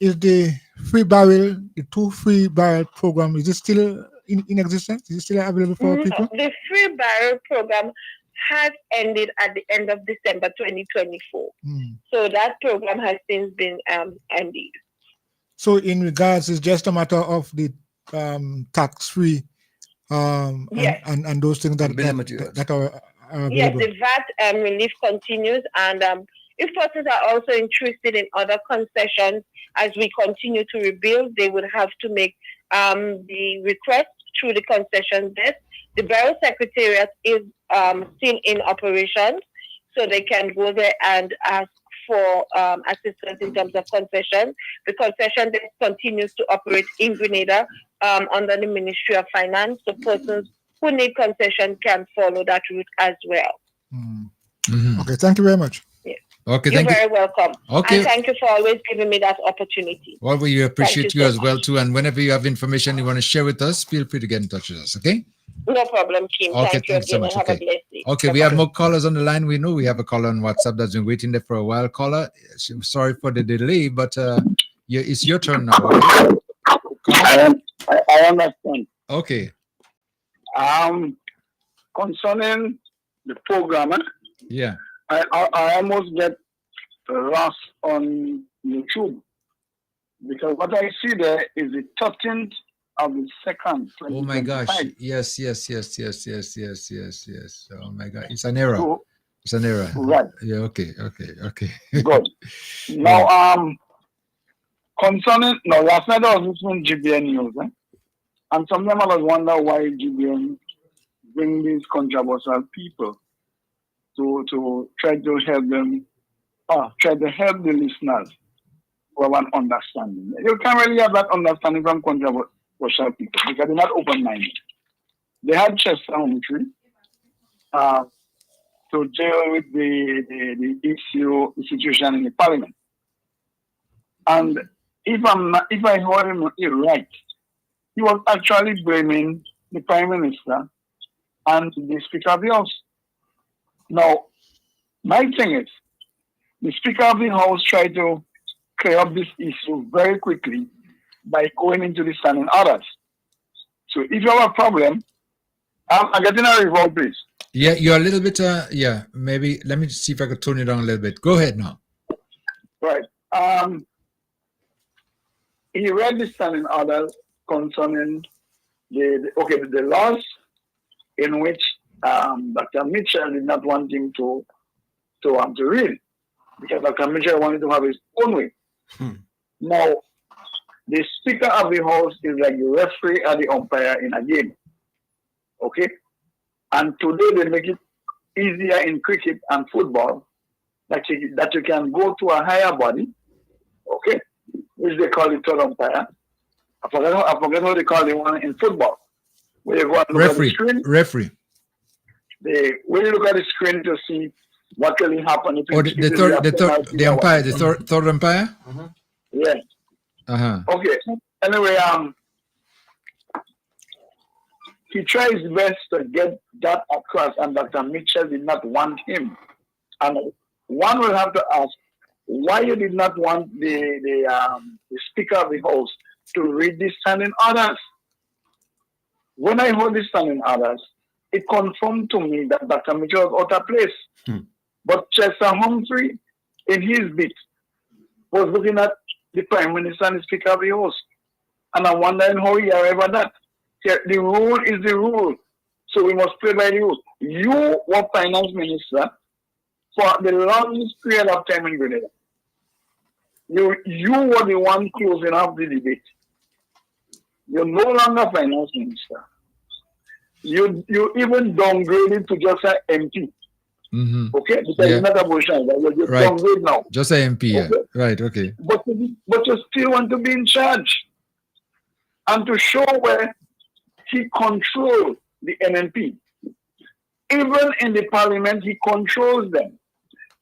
G: is the the 2 free barrel program, is it still in existence? Is it still available for people?
C: The free barrel program has ended at the end of December 2024. So that program has since been ended.
G: So in regards, it's just a matter of the tax-free and those things that are available.
C: Yes, the VAT relief continues, and if persons are also interested in other concessions as we continue to rebuild, they would have to make the request through the concession desk. The Bureau Secretariat is still in operations, so they can go there and ask for assistance in terms of concession. The concession desk continues to operate in Grenada under the Ministry of Finance, so persons who need concession can follow that route as well.
G: Okay, thank you very much.
C: Yes.
F: Okay,
C: You're
F: thank you.
C: very welcome.
F: Okay.
C: And thank you for always giving me that opportunity.
F: Well, we appreciate
C: Thank
F: you
C: you
F: as
C: so
F: well
C: much.
F: too. And whenever you have information you want to share with us, feel free to get in touch with us. Okay.
C: No problem, Kim.
F: Okay,
C: Thank you
F: thanks so
C: again,
F: much.
C: and have
F: Okay.
C: a blessed day.
F: Okay, we have more callers on the line. We know we have a caller on WhatsApp that's been waiting there for a while. Caller, sorry for the delay, but it's your turn now. Okay?
P: I understand.
F: Okay.
P: Concerning the program,
F: Yeah.
P: I almost get lost on YouTube because what I see there is the 13th of the 2nd,
F: Oh my gosh.
P: 2025.
F: Yes. Oh my God. It's an error.
P: So,
F: It's an error.
P: right.
F: Yeah, okay.
P: Good. Now, concerning, last night I was listening to GBN News, and sometimes I was wonder why GBN bring these controversial people to try to help them, try to help the listeners who have an understanding. You can't really have that understanding from controversial people because they're not open-minded. They had Chester Humphrey to deal with the issue situation in the Parliament. And if I heard him right, he was actually blaming the Prime Minister and the Speaker of the House. Now, my thing is, the Speaker of the House tried to clear up this issue very quickly by going into the standing orders. So if you have a problem, I'm getting a revolt, please.
F: Yeah, you're a little bit, maybe, let me see if I could tone it down a little bit. Go ahead now.
P: Right. He read the standing orders concerning the laws in which Dr. Mitchell did not want him to read because Dr. Mitchell wanted to have his own way. Now, the Speaker of the House is like the referee or the umpire in a game. Okay? And today they make it easier in cricket and football that you can go to a higher body, okay, which they call the third umpire. I forget how they call the one in football. Where you go and look at the screen.
F: Referee.
P: When you look at the screen to see what really happened.
F: Or the umpire, the third umpire?
P: Yeah. Okay. Anyway, he tries his best to get that across, and Dr. Mitchell did not want him. And one will have to ask why you did not want the Speaker of the House to read the standing orders. When I heard the standing orders, it confirmed to me that Dr. Mitchell was out of place. But Chester Humphrey, in his bit, was looking at the Prime Minister and the Speaker of the House. And I'm wondering how he arrived at that. The rule is the rule. So we must play by the rules. You were Finance Minister for the longest period of time in Grenada. You were the one closing up the debate. You're no longer Finance Minister. You even downgraded to just an MP. Okay? Because you're not a position. You're downgrade now.
F: Just an MP, yeah.
P: Okay?
F: Right, okay.
P: But you still want to be in charge. And to show where he controls the NNP. Even in the Parliament, he controls them.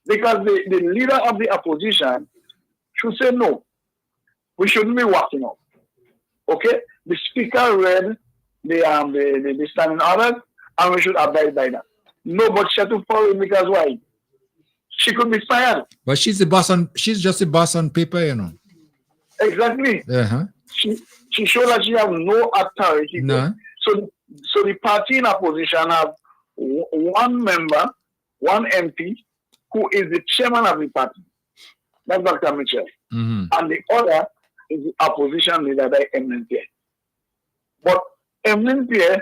P: Because the leader of the opposition should say, no, we shouldn't be walking up. Okay? The Speaker read the standing orders, and we should abide by that. No, but she had to follow him because why? She could be fired.
F: But she's just the boss on paper, you know.
P: Exactly. She showed that she has no authority.
F: No.
P: So the party in opposition have one member, one MP, who is the chairman of the party. That's Dr. Mitchell. And the other is the opposition leader, that MNP. But MNP,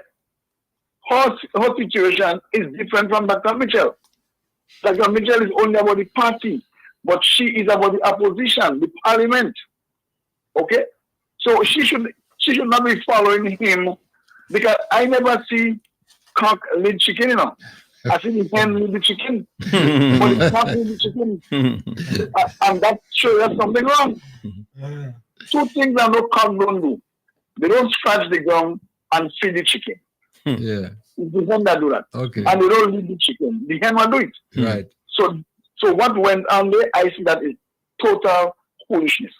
P: her situation is different from Dr. Mitchell. Dr. Mitchell is only about the party, but she is about the opposition, the Parliament. Okay? So she should not be following him, because I never see cock lead chicken, you know. I see the hen lead the chicken, but it's not lead the chicken. And that shows there's something wrong. Two things that no cock don't do. They don't scratch the ground and feed the chicken.
F: Yeah.
P: It's the hen that do that.
F: Okay.
P: And they don't lead the chicken. The hen will do it.
F: Right.
P: So what went on there, I see that is total foolishness.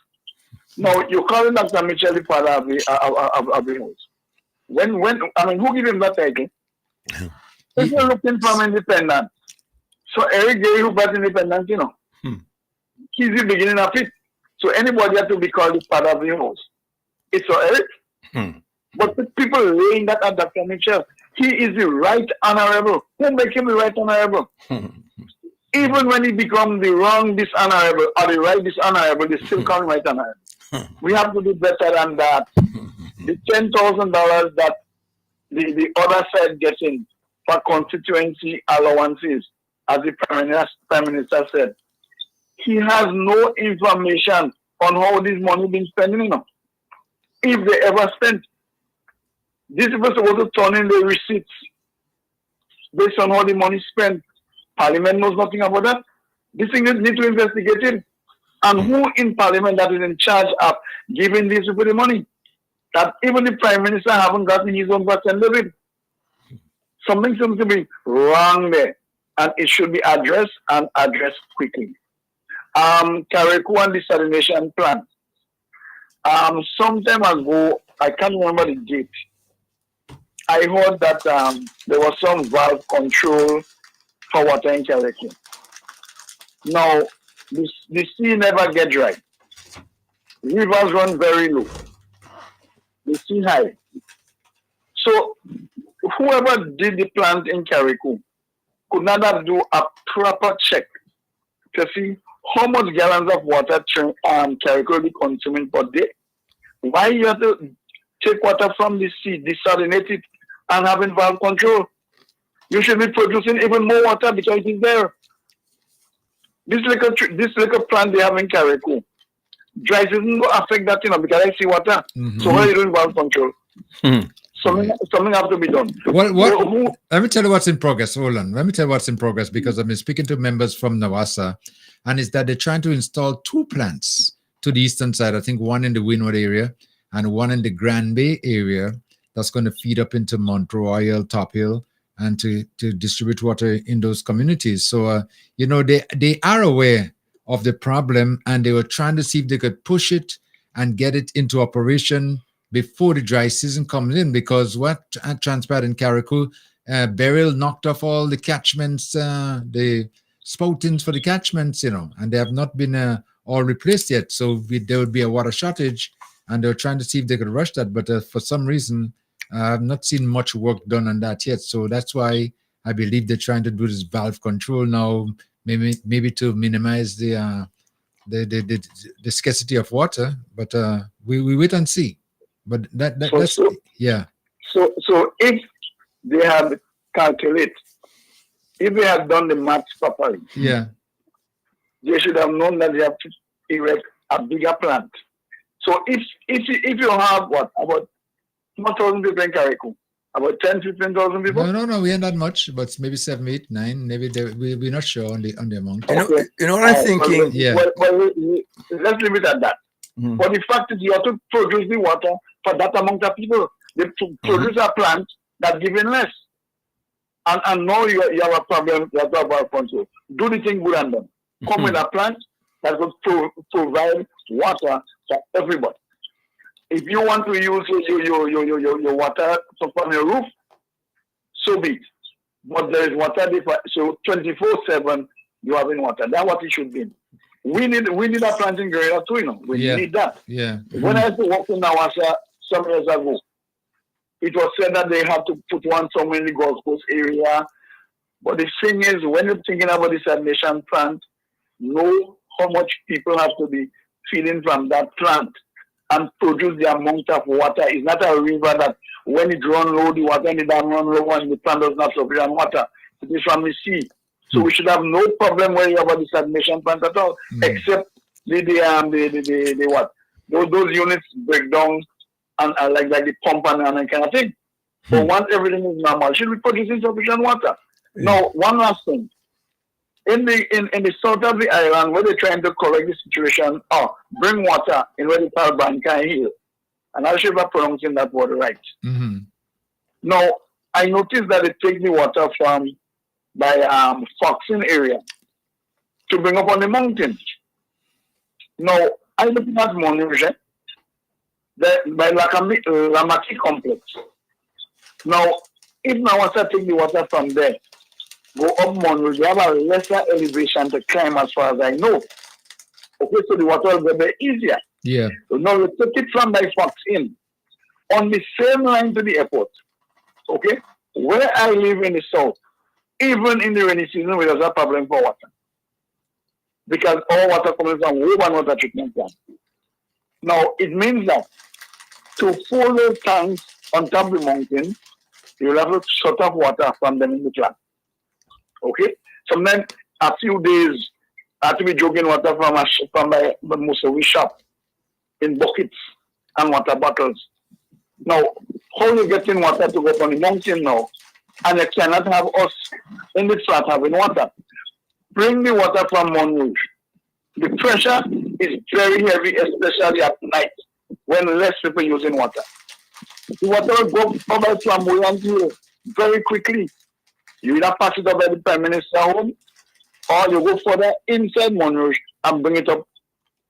P: Now, you're calling Dr. Mitchell the father of the house. Who gave him that title? If you're looking from independence. So Eric Gay, who got independence, you know, he's the beginning of it. So anybody has to be called the father of the house. It's so Eric. But the people laying that at Dr. Mitchell, he is the right honorable. Who make him the right honorable? Even when he becomes the wrong dishonorable or the right dishonorable, they still call him right honorable. We have to do better than that. the $10,000 that the other side gets in for constituency allowances, as the Prime Minister said, he has no information on how this money been spent, if they ever spent. These people are supposed to turn in the receipts based on how the money spent. Parliament knows nothing about that. This thing need to investigate it. And who in Parliament that is in charge of giving these people the money? That even the Prime Minister haven't gotten his own percent of it. Something seems to be wrong there. And it should be addressed and addressed quickly. Carriacou and desalination plant. Some time ago, I can't remember the date. I heard that there was some valve control for water in Carriacou. Now, the sea never get dry. Rivers run very low. The sea high. So, whoever did the plant in Carriacou could not do a proper check to see how much gallons of water Carriacou will be consuming per day. Why you have to take water from the sea, desalinate it, and having valve control? You should be producing even more water because it is there. This little plant they have in Carriacou, dry season will affect that, because I see water. So how are you doing valve control? Something has to be done.
F: Let me tell you what's in progress. Hold on. Let me tell you what's in progress, because I've been speaking to members from Nawasa, and it's that they're trying to install 2 plants to the eastern side. I think one in the Windward area and one in the Grand Bay area that's going to feed up into Mount Royal, Top Hill, and to distribute water in those communities. So, they are aware of the problem, and they were trying to see if they could push it and get it into operation before the dry season comes in, because what transpired in Carriacou, Beryl knocked off all the catchments, the spoutings for the catchments, and they have not been all replaced yet. So there would be a water shortage, and they were trying to see if they could rush that. But for some reason, I've not seen much work done on that yet. So that's why I believe they're trying to do this valve control now, maybe to minimize the scarcity of water. But we wait and see. But that's yeah.
P: So if they have calculated, if they have done the maths properly, they should have known that they have to erect a bigger plant. So if you have about 1,000 people in Carriacou, about 10,000-15,000 people.
F: No, we ain't that much, but maybe 7, 8, 9. Maybe we're not sure on the amount.
B: You know what I'm thinking?
P: Well, let's leave it at that. But the fact is, you have to produce the water for that amount of people. They produce a plant that's giving less. And now you have a problem, you have to have a control. Do the thing good and done. Come with a plant that will provide water for everybody. If you want to use your water from your roof, so be it. But there is water, so 24/7 you have in water. That's what it should be. We need a plant in Grenada too, We need that.
F: Yeah.
P: When I used to work in Nawasa some years ago, it was said that they have to put one somewhere in the Gulf Coast area. But the thing is, when you're thinking about this desalination plant, know how much people have to be feeding from that plant and produce the amount of water. It's not a river that when it runs low, the water in the dam runs low and the plant does not sufficient water. It is from the sea. So we should have no problem worrying about the desalination plant at all, except the what? Those units break down and like the pump and that kind of thing. But once everything is normal, should be producing sufficient water. Now, one last thing. In the south of the island, where they're trying to correct the situation, bring water in what they call Bankai Hill. And I should be pronouncing that word right. Now, I noticed that they take the water from by Foxing area to bring up on the mountain. Now, I look at Monrouge, by Lamaki complex. Now, if Nawasa take the water from there, go up Monrouge, they have a lesser elevation to climb as far as I know. Okay, so the water will be easier.
F: Yeah.
P: So now we take it from by Foxing on the same line to the airport. Okay? Where I live in the south, even in the rainy season, we have a problem for water. Because all water comes from Woban water treatment plant. Now, it means that to full those tanks on top of the mountain, you'll have to shut off water from them in the plant. Okay? Sometimes a few days I have to be drinking water from my Musawi shop in buckets and water bottles. Now, how you getting water to go up on the mountain now? And you cannot have us in the flat having water. Bring the water from Monrouge. The pressure is very heavy, especially at night when less people using water. The water will go over flamboyant here very quickly. You either pass it up by the Prime Minister home, or you go further inside Monrouge and bring it up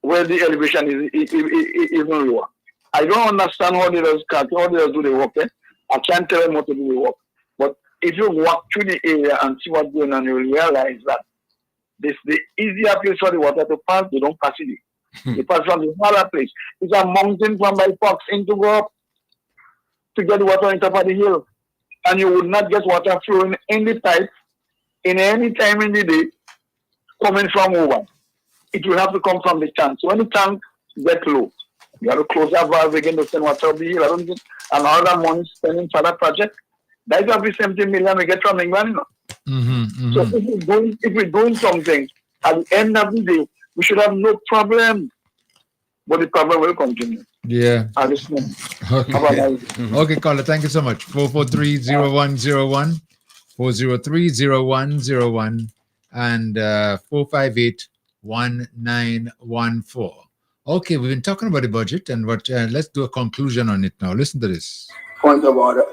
P: where the elevation is even lower. I don't understand how they do the work. I can't tell them how to do the work. But if you walk through the area and see what's going on, you will realize that this the easier place for the water to pass, they don't pass it. They pass from the smaller place. It's a mountain from by Fox in to go up to get the water on top of the hill. And you would not get water flowing in the pipe in any time in the day coming from over. It will have to come from the tank. So when the tank gets low, you have to close that valve again to send water up the hill. I don't think another money spending for that project. That's every 70 million we get from England. You know? So if we're doing something, at the end of the day, we should have no problem. But the problem will continue.
F: Yeah.
P: Okay.
F: Okay, caller, thank you so much. 443-0101, 403-0101, and 458-1914. Okay, we've been talking about the budget and what. Let's do a conclusion on it now. Listen to this.
Q: Point of order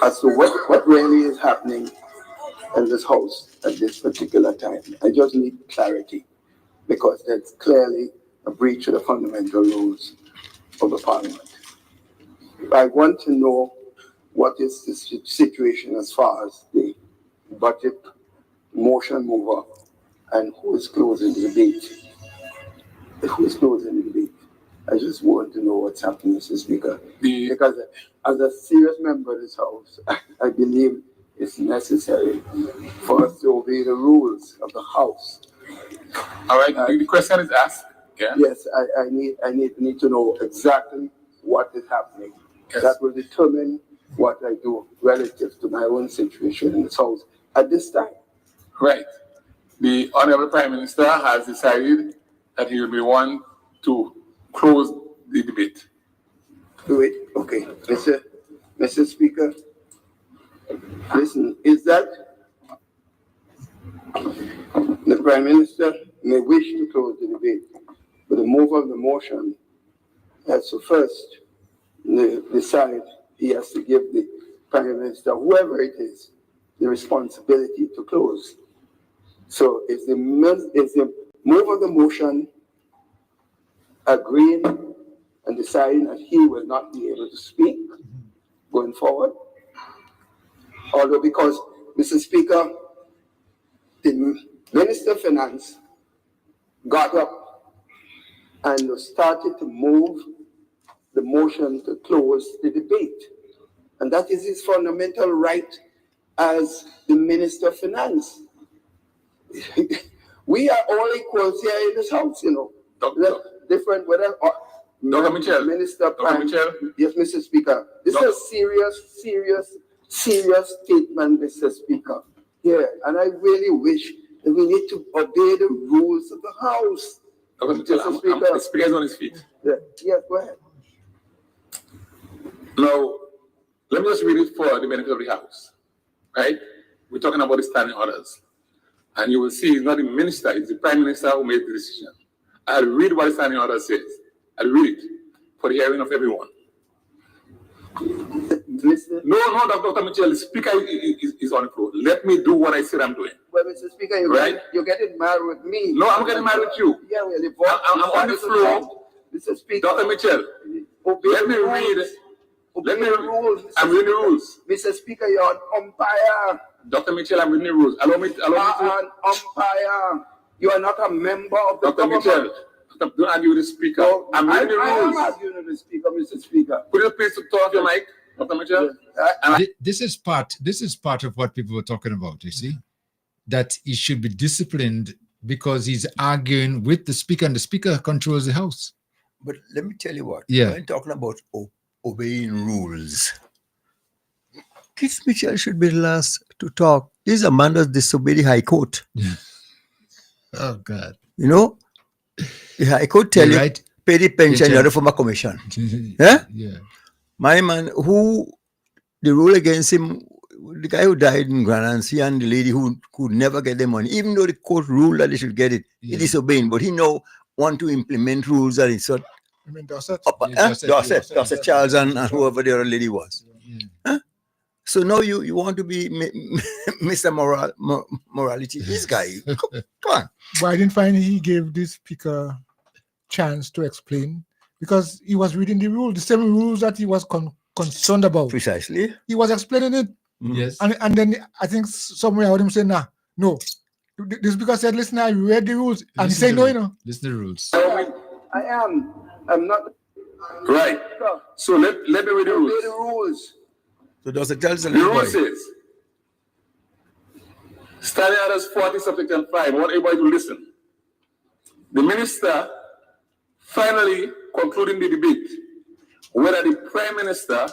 Q: as to what really is happening in this house at this particular time. I just need clarity because that's clearly a breach of the fundamental rules of the Parliament. I want to know what is the situation as far as the budget motion mover and who is closing the debate. Who is closing the debate? I just want to know what's happening, Mr. Speaker. Because as a serious member of this House, I believe it's necessary for us to obey the rules of the House.
L: All right, the question is asked. Yeah.
Q: Yes, I need to know exactly what is happening.
L: Yes.
Q: That will determine what I do relative to my own situation in this House at this time.
L: Right. The Honorable Prime Minister has decided that he will be one to close the debate.
Q: Do it? Okay. Mr. Speaker, listen, is that the Prime Minister may wish to close the debate, but the mover of the motion has to first decide he has to give the Prime Minister, whoever it is, the responsibility to close. So is the mover of the motion agreeing and deciding that he will not be able to speak going forward? Although because, Mr. Speaker, the Minister of Finance got up and started to move the motion to close the debate. And that is his fundamental right as the Minister of Finance. We are all equals here in this House, you know. Different, whether
L: Dr. Mitchell.
Q: Minister
L: Dr. Mitchell.
Q: Yes, Mr. Speaker. This is a serious statement, Mr. Speaker. Yeah, and I really wish that we need to obey the rules of the House.
L: Dr. Mitchell, the Speaker is on his feet.
Q: Yeah, go ahead.
L: Now, let me just read it for the benefit of the House. Right? We're talking about the standing orders. And you will see it's not the minister, it's the Prime Minister who made the decision. I'll read what the standing order says. I'll read it for the hearing of everyone. No, Dr. Mitchell, the Speaker is on the floor. Let me do what I said I'm doing.
Q: Well, Mr. Speaker, you're getting mad with me.
L: No, I'm getting mad with you.
Q: Yeah, well,
L: I'm on the floor.
Q: Mr. Speaker.
L: Dr. Mitchell, let me read.
Q: Obey the rules.
L: I'm reading the rules.
Q: Mr. Speaker, you're an umpire.
L: Dr. Mitchell, I'm reading the rules. Allow me to.
Q: An umpire. You are not a member of the
L: Dr.
Q: government.
L: Mitchell, don't argue with the Speaker.
Q: No,
L: I'm reading the rules.
Q: I am arguing with the Speaker, Mr. Speaker.
L: Could you please turn off your mic, Dr. Mitchell?
F: This is part of what people were talking about, you see, that he should be disciplined because he's arguing with the Speaker and the Speaker controls the House.
B: But let me tell you what.
F: Yeah.
B: When talking about obeying rules, Keith Mitchell should be the last to talk. This is a man that disobeyed the High Court.
F: Oh, God.
B: You know, the High Court tell you,
F: right.
B: pay the pension,
F: You're
B: you're from a commission. Yeah?
F: Yeah.
B: My man, who the rule against him, the guy who died in Granancy and the lady who could never get the money, even though the court ruled that they should get it, he disobeyed. But he now want to implement rules that he said,
G: I mean, Dorset.
B: Dorset Charles and whoever the other lady was. Huh? So now you want to be Mr. Morality. This guy, come on.
G: But I didn't find he gave this speaker chance to explain because he was reading the rules, the same rules that he was concerned about.
B: Precisely.
G: He was explaining it.
F: Yes.
G: And then I think somewhere I heard him say, nah, no. The speaker said, listen, I read the rules. And he said, no, you know.
F: Listen to the rules.
Q: I'm not.
L: Right. So let me read the rules.
Q: The rules.
B: So does it tell
L: The rule says, standing orders 40 subsection 5, I want everybody to listen. The minister finally concluding the debate whether the Prime Minister,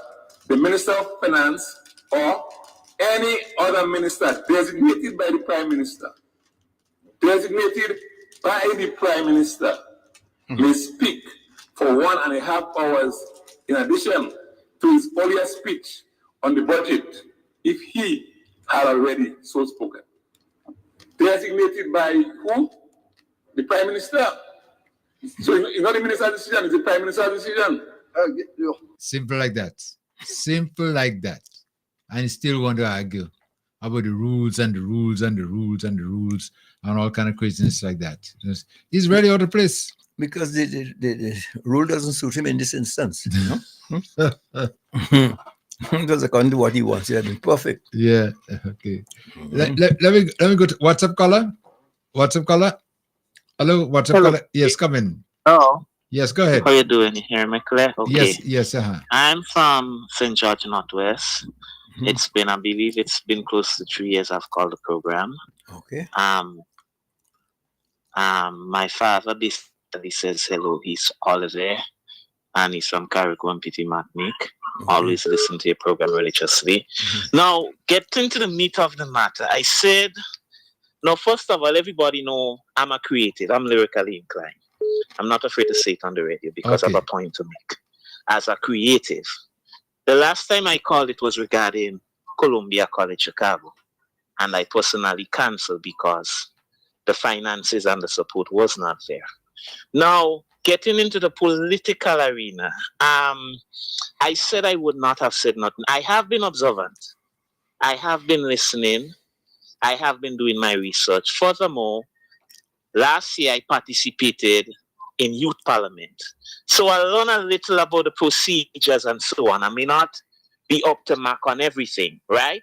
L: the Minister of Finance, or any other minister designated by the Prime Minister may speak for 1.5 hours in addition to his earlier speech on the budget if he had already so spoken. Designated by who? The Prime Minister. So it's not the minister's decision, it's the Prime Minister's decision.
F: Simple like that. Simple like that. And you still want to argue about the rules and the rules and the rules and the rules and all kind of craziness like that. He's really out of place.
B: Because the rule doesn't suit him in this instance. You know? Because according to what he wants, he had been perfect.
F: Yeah. Okay. Let me go to WhatsApp caller. WhatsApp caller. Hello, WhatsApp caller. Yes, come in.
R: Oh.
F: Yes, go ahead.
R: How you doing? You hear me clear? Okay.
F: Yes.
R: I'm from St. George Northwest. It's been, I believe it's been close to 3 years I've called the program.
B: Okay.
R: My father basically says hello, he's always there. And he's from Carriacou and Petit Martinique. Always listen to your program religiously. Now, getting to the meat of the matter, I said, now, first of all, everybody know I'm a creative. I'm lyrically inclined. I'm not afraid to say it on the radio because I have a point to make. As a creative, the last time I called it was regarding Columbia College Chicago. And I personally canceled because the finances and the support was not there. Now, getting into the political arena, I said I would not have said nothing. I have been observant. I have been listening. I have been doing my research. Furthermore, last year I participated in youth parliament. So I learned a little about the procedures and so on. I may not be up to mark on everything, right?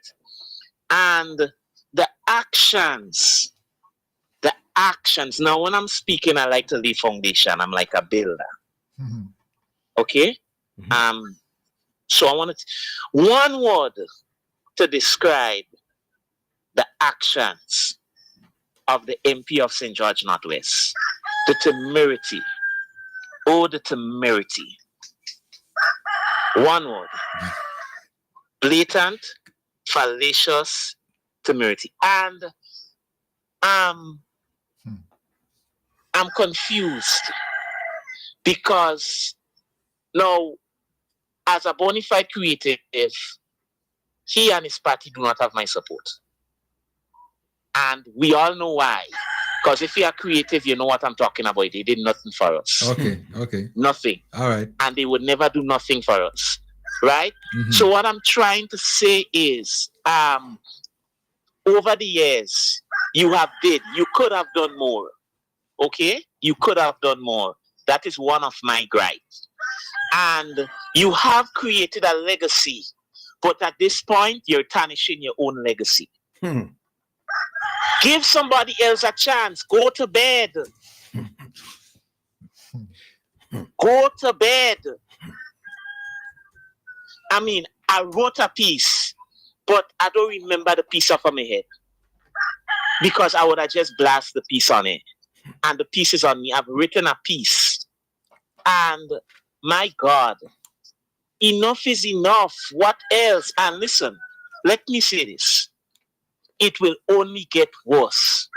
R: And the actions. Now, when I'm speaking, I like to lay foundation. I'm like a builder. Okay? So I wanted one word to describe the actions of the MP of St. George Northwest. The temerity. Oh, the temerity. One word. Blatant, fallacious temerity. And I'm confused because now, as a bona fide creative, he and his party do not have my support. And we all know why. Because if you are creative, you know what I'm talking about. They did nothing for us.
F: Okay.
R: Nothing.
F: All right.
R: And they would never do nothing for us. Right? So what I'm trying to say is, over the years, you could have done more. Okay? You could have done more. That is one of my gripes. And you have created a legacy. But at this point, you're tarnishing your own legacy. Give somebody else a chance. Go to bed. Go to bed. I mean, I wrote a piece, but I don't remember the piece off of my head. Because I would have just blasted the piece on it. And the piece is on me. I've written a piece. And my God, enough is enough. What else? And listen, let me say this. It will only get worse.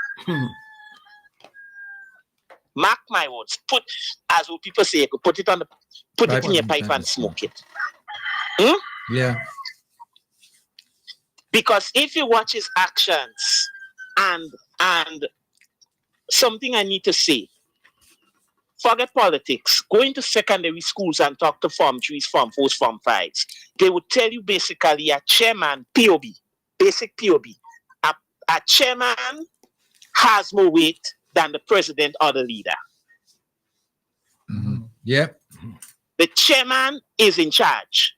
R: Mark my words. Put, as what people say, put it in your pipe and smoke it.
F: Yeah.
R: Because if you watch his actions, and something I need to say, forget politics. Go into secondary schools and talk to Form 3s, Form 4s, Form 5s. They would tell you basically a chairman, POB, basic POB. A chairman has more weight than the president or the leader.
F: Yep.
R: The chairman is in charge.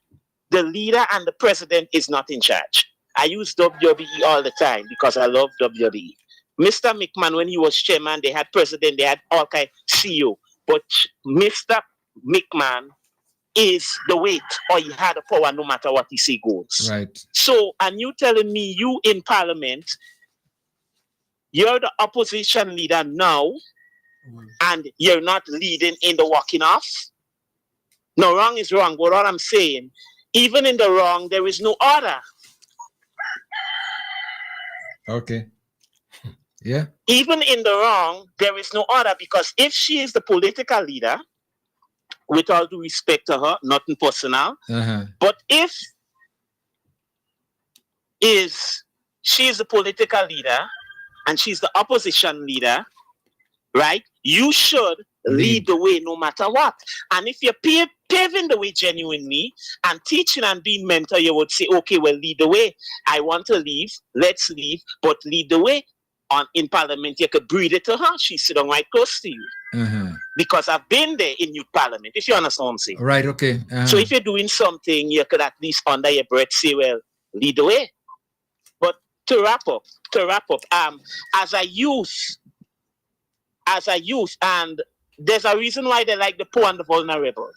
R: The leader and the president is not in charge. I use WWE all the time because I love WWE. Mr. McMahon, when he was chairman, they had president, they had all kind CEO. But Mr. McMahon is the weight, or he had the power no matter what he say goes.
F: Right.
R: So, and you telling me you in parliament, you're the opposition leader now, and you're not leading in the walking off? No, wrong is wrong. But what I'm saying, even in the wrong, there is no order.
F: Okay. Yeah.
R: Even in the wrong, there is no order, because if she is the political leader, with all due respect to her, nothing personal, but if she is the political leader and she's the opposition leader, right? You should lead the way no matter what. And if you're paving the way genuinely and teaching and being mentor, you would say, okay, well, lead the way. I want to leave. Let's leave, but lead the way. In parliament, you could breathe it to her. She's sitting right close to you. Because I've been there in youth parliament, if you understand what I'm saying.
F: Right, okay.
R: So if you're doing something, you could at least under your breath say, well, lead the way. But to wrap up, as a youth, and there's a reason why they like the poor and the vulnerable.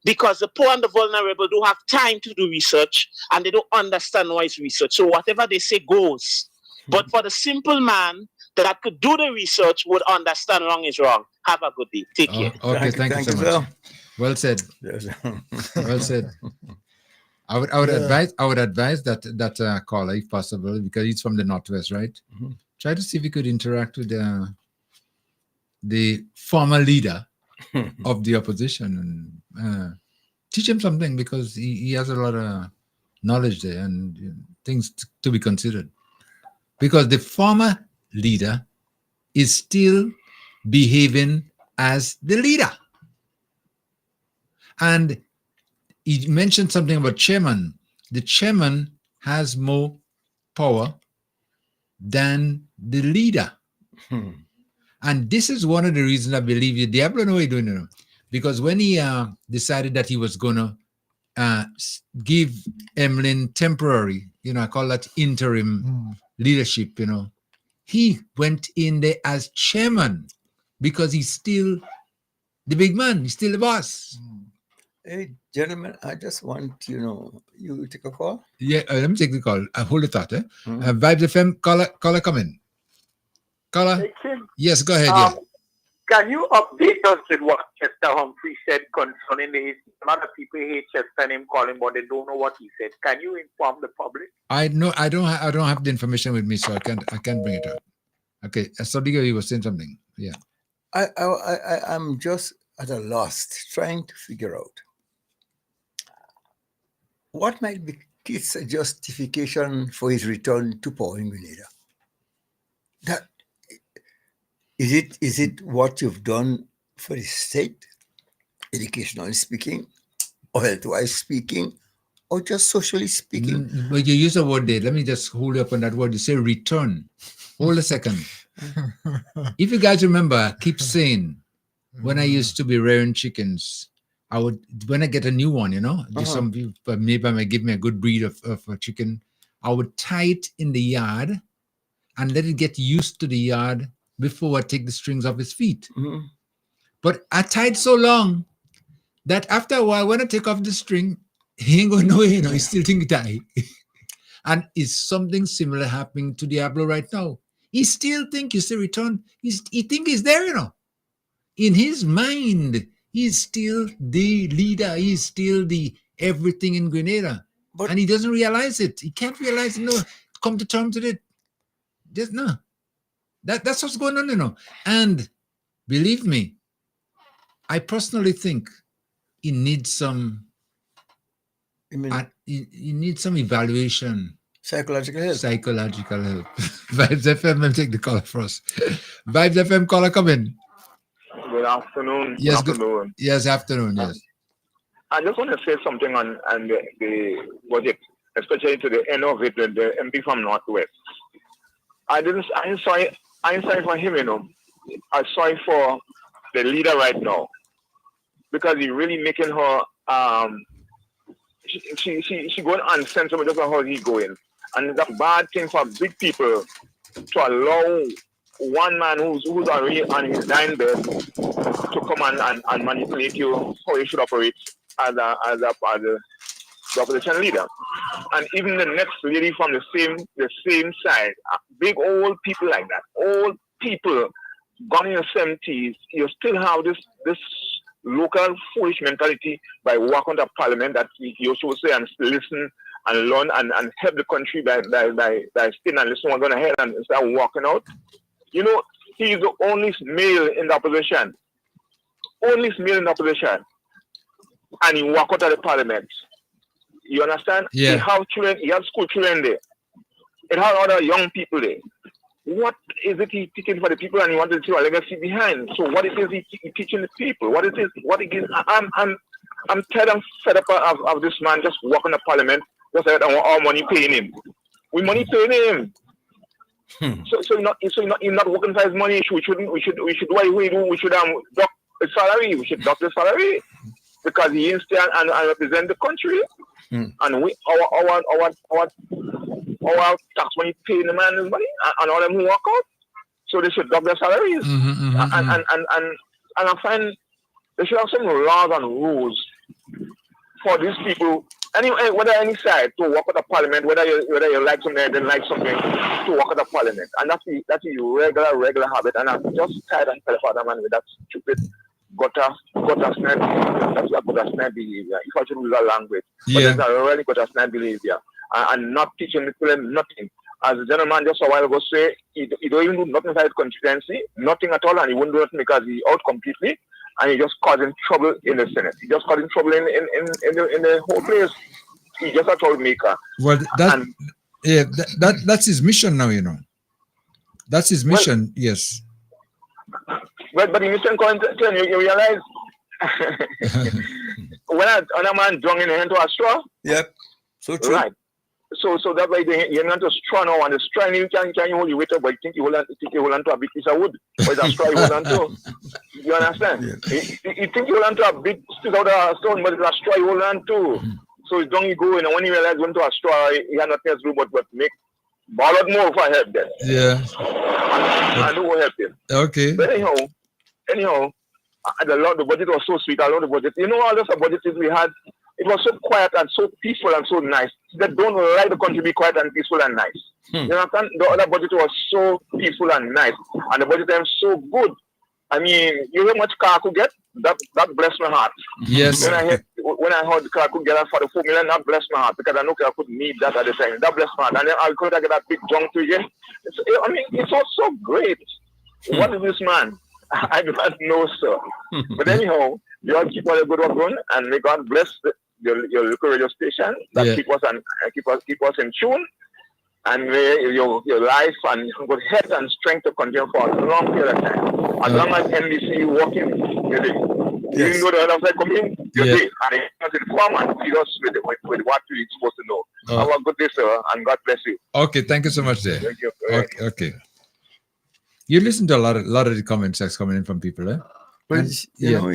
R: Because the poor and the vulnerable don't have time to do research, and they don't understand why it's research. So whatever they say goes. But for the simple man that could do the research, would understand wrong is wrong. Have a good day. Take care.
F: Okay, thank you so much. Well said. Well said. I would advise that caller, if possible, because he's from the Northwest, right? Try to see if you could interact with the former leader of the opposition and teach him something, because he has a lot of knowledge there and things to be considered. Because the former leader is still behaving as the leader. And he mentioned something about chairman. The chairman has more power than the leader. And this is one of the reasons I believe Diablo know what he's doing now. Because when he decided that he was going to give Emlyn temporary, I call that interim leadership, he went in there as chairman because he's still the big man. He's still the boss.
B: Hey, gentlemen, I just want, you take a call?
F: Yeah, let me take the call. Hold the thought. Vibes FM, caller come in. Caller?
I: Hey, Kim.
F: Yes, go ahead. Yeah.
I: Can you update us with what Chester Humphrey said concerning the amount of people hate Chester and him calling, but they don't know what he said? Can you inform the public?
F: I don't have the information with me, so I can't bring it up. Okay, Sadiqa, you were saying something. Yeah.
B: I'm just at a loss trying to figure out what might be Kit's justification for his return to power in Grenada. That is it what you've done for the state, educationally speaking, or health-wise speaking, or just socially speaking?
F: But you use a word there. Let me just hold you up on that word. You say return. Hold a second. If you guys remember, I keep saying, when I used to be rearing chickens, I would, when I get a new one, just some people, maybe I might give me a good breed of a chicken, I would tie it in the yard and let it get used to the yard before I take the strings off his feet. But I tied so long that after a while, when I take off the string, he ain't going nowhere, he still think tie. And it's something similar happening to Diablo right now. He still think you say return. He think he's there, In his mind, He's still the leader. He's still the everything in Grenada. And he doesn't realize it. He can't realize it. No, come to terms with it. Just no. That's what's going on, you know. And believe me, I personally think he needs some he needs some evaluation.
B: Psychological help.
F: Psychological help. Vibes FM, let me take the caller first. Vibes FM caller, come in.
S: Good afternoon.
F: Yes,
S: good afternoon.
F: Yes, afternoon, yes.
S: I just want to say something on the budget, especially to the end of it, the MP from Northwest. I didn't sorry for him, you know. I'm sorry for the leader right now, because he's really making her she going unsensible just how he's going, and it's a bad thing for big people to allow one man who's already on his dying bed to come and manipulate you how you should operate as a opposition leader. And even the next lady from the same side, big old people like that, old people gone in the 70s, you still have this local foolish mentality by walking to Parliament that you should say and listen and learn and help the country by staying and listening what's going ahead and start walking out. You know, he is the only male in the opposition. Only male in the opposition. And he walk out of the Parliament. You understand?
F: Yeah.
S: He have children, he has school children there. It has other young people there. What is it he teaching for the people, and he wanted to leave a legacy behind? So what it is he teaching the people? What it is? I'm tired and fed up of this man just walking the Parliament just like our money paying him. We money paying him. So you're not working for his money. We should do what we do. We should dock the salary. We should dock the salary because he is there and represent the country. And we our tax money paying the man his money and all them who walk out. So they should dock their salaries. And I find they should have some laws and rules for these people. Anyway, whether any side to work with the Parliament, whether you like something or don't like something, to work with the Parliament, and that's the regular habit. And I'm just tired and fed up of that man with that stupid gutter snap. That's a gutter snap behavior. If I should use that language, but there's a really gutter snap behavior, and not teaching people nothing. As the gentleman just a while ago say, he don't even do nothing for his constituency, nothing at all, and he won't do nothing because he's out completely. And he just causing trouble in the Senate. He just causing trouble in the whole place. He's just a troublemaker.
F: Well, that's his mission now, you know. That's his mission, yes.
S: But the mission you realize when a man drunk into a straw.
B: Yep. So true.
S: Right. So that's why you're not a straw now, and the straw you can hold your weight up, but you think you hold on to a big piece of wood, but it's a straw you hold on to. You understand? Yeah. You think you hold on to a big stick out of a stone, but it's a straw you hold on to. So it's down you go, and when you realize going to a straw, you have nothing else to do but make ball out more for help then.
F: Yeah.
S: And who will help you?
F: Okay.
S: But anyhow, the budget was so sweet. I love the budget. You know, all those budgets we had, it was so quiet and so peaceful and so nice. They don't like the country to be quiet and peaceful and nice. You understand? The other budget was so peaceful and nice, and the budget was so good. I mean, you know how much Carriacou get? That blessed my heart.
F: Yes.
S: When I heard Carriacou get for the 4 million, that blessed my heart because I know Carriacou need that at the time. That blessed my heart, and then I could get that big junk to again. I mean, it's all so great. What is this man? I do not know, sir. But anyhow, you all keep all the good work going, and may God bless your local radio station that keep us in tune, and may your life and good health and strength to continue for a long period of time. As long as NBC working, you know the other side coming, you're there. And it's inform and feed us with what you're supposed to know. Have a good day, sir, and God bless you.
F: Okay, thank you so much, there.
S: Thank you.
F: Okay. You listen to a lot of the comments that's coming in from people, eh?
B: But
F: And,
B: you know,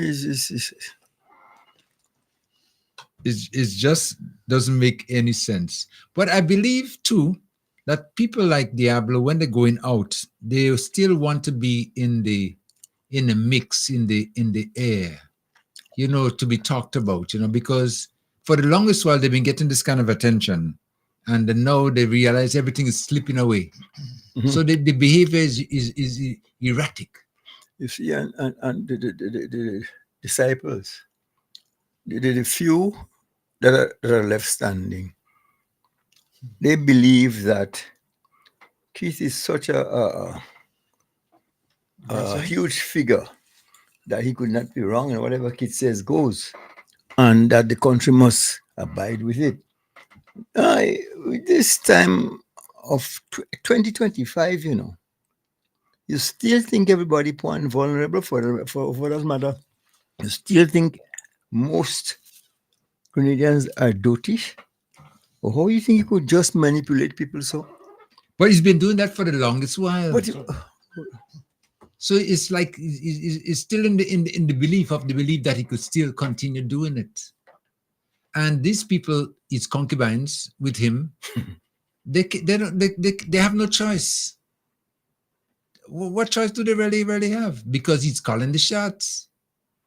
F: it just doesn't make any sense. But I believe too that people like Diablo, when they're going out, they still want to be in the mix, in the air, you know, to be talked about, you know, because for the longest while they've been getting this kind of attention, and now they realize everything is slipping away. So the behavior is erratic.
B: You see, and the disciples, the few that are left standing, they believe that Keith is such a huge figure that he could not be wrong, and whatever Keith says goes, and that the country must abide with it. With this time of 2025, you still think everybody poor and vulnerable for that matter. You still think most Grenadians are dotish? Or how you think you could just manipulate people so?
F: But he's been doing that for the longest while.
B: But
F: so it's like it's still in the belief that he could still continue doing it. And these people, his concubines with him, they have no choice. What choice do they really have? Because he's calling the shots.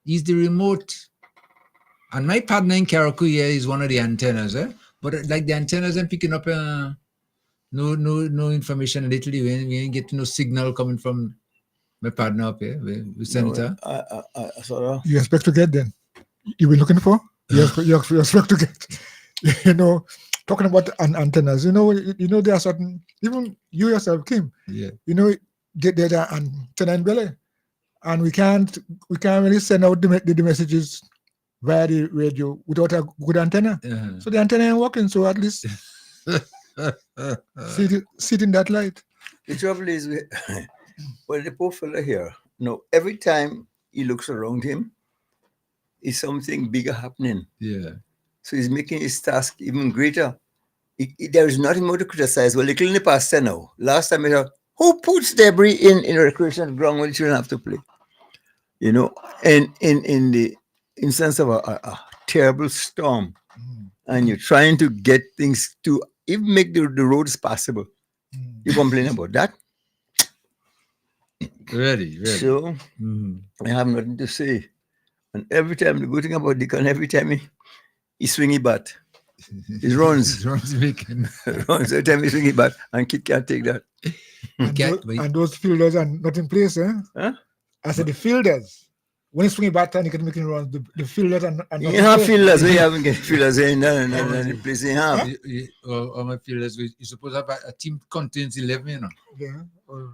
F: He's the remote. And my partner in Carriacou here is one of the antennas, but like the antennas are picking up no information in Italy. We ain't getting no signal coming from my partner up here, the senator.
G: You expect to get then? You've been looking for? You expect to get? Talking about antennas. There are certain, even you yourself, Kim.
F: Yeah.
G: There are antenna in Belay, and we can't really send out the messages via the radio without a good antenna. So the antenna ain't working. So at least sit in that light.
B: The trouble is, well, the poor fella here, every time he looks around him, is something bigger happening.
F: Yeah.
B: So he's making his task even greater. There is nothing more to criticize. Well, they clean the past now. Last time I heard, who puts debris in a recreation ground when children have to play? And in the instance of a terrible storm, and you're trying to get things to even make the roads passable, you complain about that?
F: Really.
B: So I have nothing to say. And every time, the good thing about Deacon, every time he swing his bat, he runs. Every time he swing his bat, and kid can't take that.
G: And those fielders are not in place, Huh? I said the fielders. When he's swinging back, and he can make it run. The fielders are not
B: you have fielders. We haven't got fielders in the place they have.
F: All my fielders, you're supposed to have a team contains 11,
G: Yeah.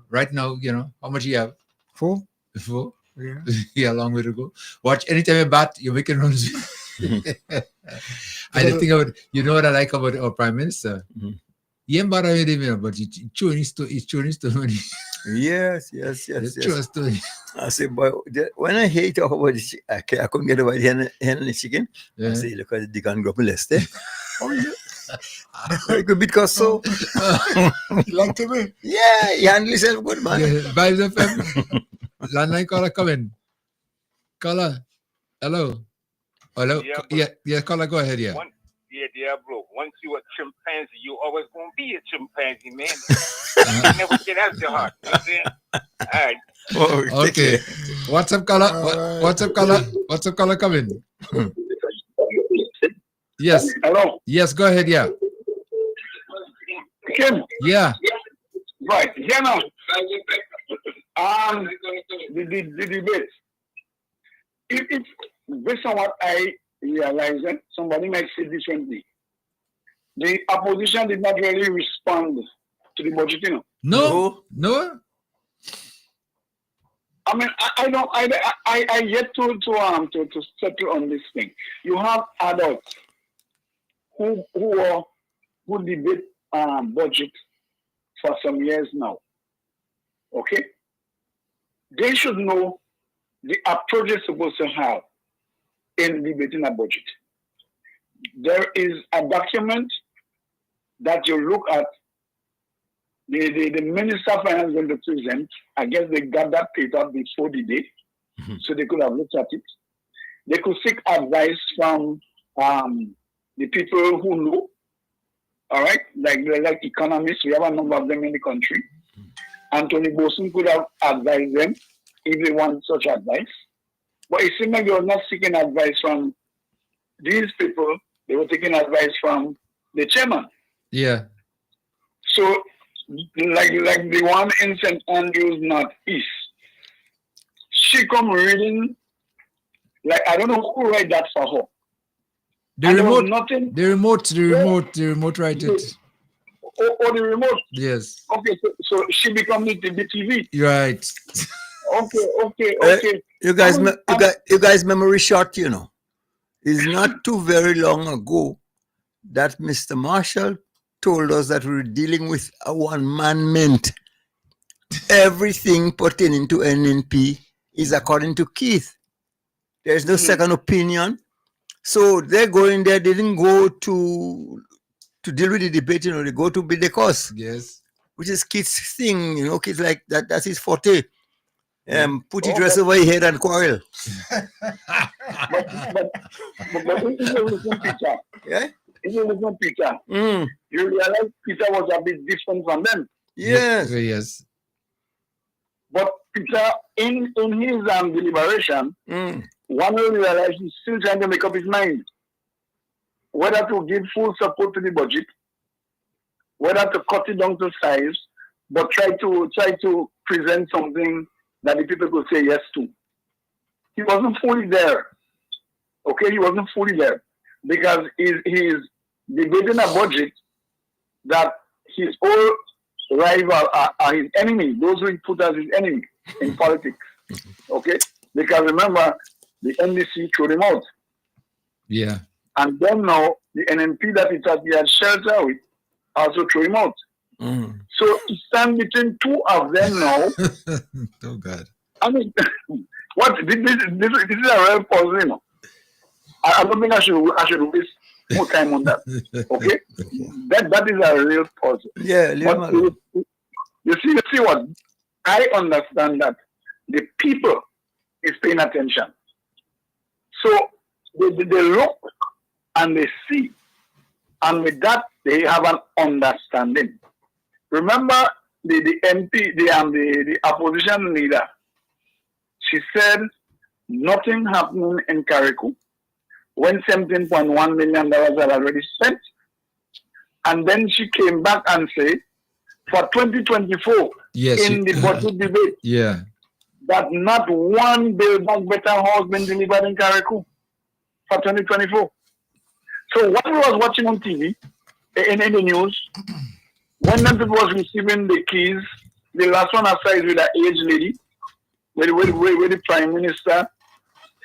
F: Right now, how much you have?
G: 4.
F: 4?
G: Yeah.
F: Yeah, a long way to go. Watch, anytime you bat, you're making runs. And the thing about, what I like about our Prime Minister? He ain't bother with him, but he's chewing his money.
B: Yes. I say, boy, when I hate talk about the I couldn't get over the hen and the chicken. I say, look at the Deacon Grub Lester. Oh, yeah. It could be because so.
G: You like to be?
B: Yeah, he handle himself good, man.
F: Vibes FM. Landline caller coming. Caller. Hello. Yeah, caller, go ahead, yeah.
T: Bro. Once you a chimpanzee, you always gonna be a chimpanzee, man. You never get out your heart. You know what I'm saying? All right.
F: Okay. What's up, caller? What's up, caller coming? Yes.
P: Hello.
F: Yes, go ahead, yeah.
P: Kim.
F: Yeah.
P: Right. The debate. If based on what I realize, somebody might say differently. The opposition did not really respond to the budget,
F: No.
P: I mean, I yet to settle on this thing. You have adults who debate budget for some years now. Okay, they should know the approach they're supposed to have in debating a budget. There is a document that you look at. The Minister of Finance is going to present. I guess they got that paper before the day, so they could have looked at it. They could seek advice from the people who know. All right, like economists, we have a number of them in the country. Anthony Boson could have advised them if they want such advice. But it seemed like they were not seeking advice from these people. They were taking advice from the chairman.
F: Yeah.
P: So, like the one in St. Andrews Northeast, she come reading Like, I don't know who write that for her.
F: The
P: And there was
F: remote,
P: nothing.
F: the remote write it.
P: Oh, the remote.
F: Yes.
P: Okay, so she becomes the TV.
F: Right.
P: Okay.
B: You guys memory short, you know. It's not too very long ago that Mr. Marshall told us that we were dealing with a one-man mint. Everything pertaining to NNP is according to Keith. There's no second opinion. So they're going there. They didn't go to deal with the debate, you know. They go to build the cause.
F: Yes.
B: Which is Keith's thing, you know. Keith like that. That's his forte. Put your
P: Okay.
B: dress over your head and quarrel.
P: But if you listen, Peter.
B: Yeah.
P: If you listen, Peter, you realize Peter was a bit different from them.
B: Yes.
F: Yes.
P: But Peter, in his deliberation, one will realize he's still trying to make up his mind whether to give full support to the budget, whether to cut it down to size, but try to present something that the people could say yes to. He wasn't fully there. Okay, he wasn't fully there because he's debating a budget that his old rival are his enemy, those who he put as his enemy in politics. Okay? Because remember, the NDC threw him out.
F: Yeah.
P: And then now, the NNP that he thought he had shelter with also threw him out. So to stand between two of them now.
F: Oh, God.
P: I mean, what? This is a real puzzle, you know. I don't think I should waste more time on that. Okay? That is a real puzzle.
B: Yeah,
P: but you see what? I understand that the people is paying attention. So they look and they see. And with that, they have an understanding. Remember the MP, the opposition leader, she said nothing happening in Carriacou when $17.1 million are already spent. And then she came back and said, for 2024, in the budget debate, that not one build-back better house been delivered in Carriacou for 2024. So what we was watching on TV, in the news, when the people was receiving the keys, the last one aside with an aged lady, where the Prime Minister,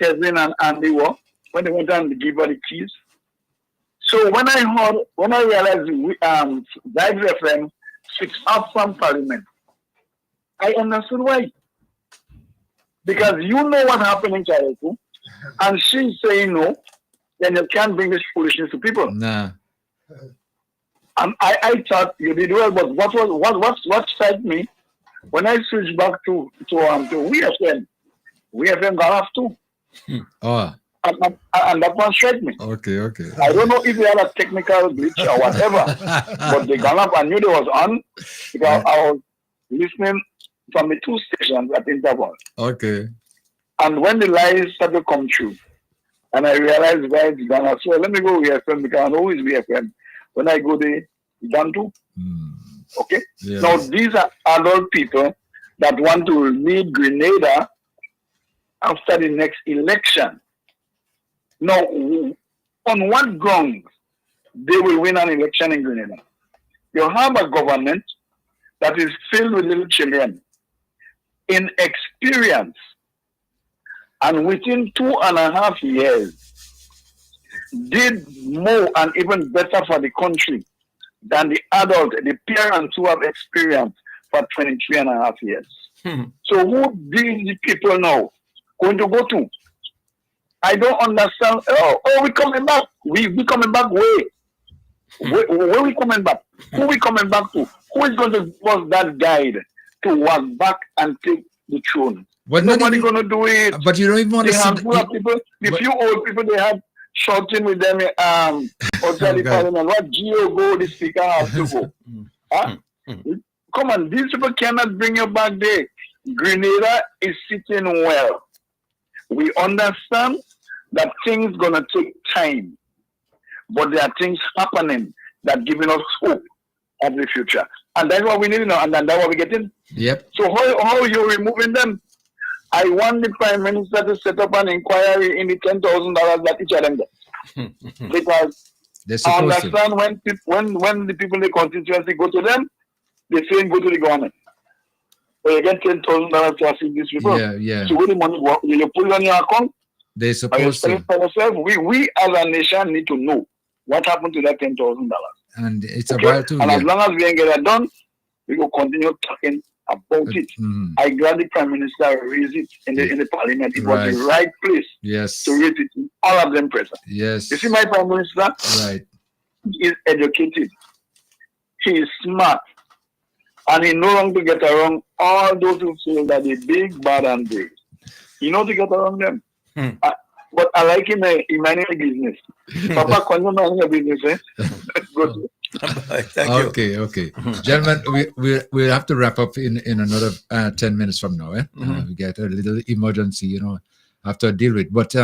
P: Tessin and they were, when they went and give her the keys. So when I realized Vibes FM switched off from Parliament, I understood why. Because you know what happened in Carriacou, and she's saying no, then you can't bring this foolishness to people.
F: Nah.
P: And I thought you did well, but what struck me when I switched back to WeFM got off too.
F: Oh.
P: And that one struck me.
F: Okay.
P: I don't know if they had a technical glitch or whatever, but they got up. I knew they was on because I was listening from the two stations at interval.
F: Okay.
P: And when the lies started to come true, and I realized why it's gone, so let me go WeFM because I know it's WeFM. When I go there, it's done too. Okay?
F: Yeah.
P: Now, these are adult people that want to lead Grenada after the next election. Now, on what grounds they will win an election in Grenada? You have a government that is filled with little children, inexperience, and within 2.5 years, did more and even better for the country than the adult, the parents who have experience for 23.5 years. So who these people now going to go to? I don't understand. We coming back. We coming back way. Where we coming back? Who we coming back to? Who is going to give us that guide to walk back and take the throne?
F: But
P: nobody going to do it.
F: But you don't even want to see
P: people. The few old people they have shouting with them outside the parliament. What GO go? The speaker has to go. Huh? Come on, these people cannot bring you back there. Grenada is sitting well. We understand that things gonna take time, but there are things happening that giving us hope of the future, and that's what we need now, and that's what we're getting.
F: Yep.
P: So how are you removing them? I want the Prime Minister to set up an inquiry in the $10,000 that each of them get. Because I understand when the people in the constituency go to them, they say go to the government. But you get $10,000 to assist these people.
F: Yeah.
P: So where the money go? You put it on your account?
F: They're supposed to.
P: For yourself. We as a nation need to know what happened to that $10,000.
F: And it's about to.
P: And as long as we ain't get that done, we will continue talking about it. I'm glad the Prime Minister raised it in the Parliament. It was the right place to raise it. All of them present.
F: Yes.
P: You see, my Prime Minister?
F: Right.
P: He is educated. He is smart. And he knows how to get around all those who feel that they're big, bad, and brave. He knows to get around them. But I like him in my business. Papa, can you manage your business? Good.
F: Okay. Gentlemen, we'll have to wrap up in another 10 minutes from now. We get a little emergency, have to deal with. But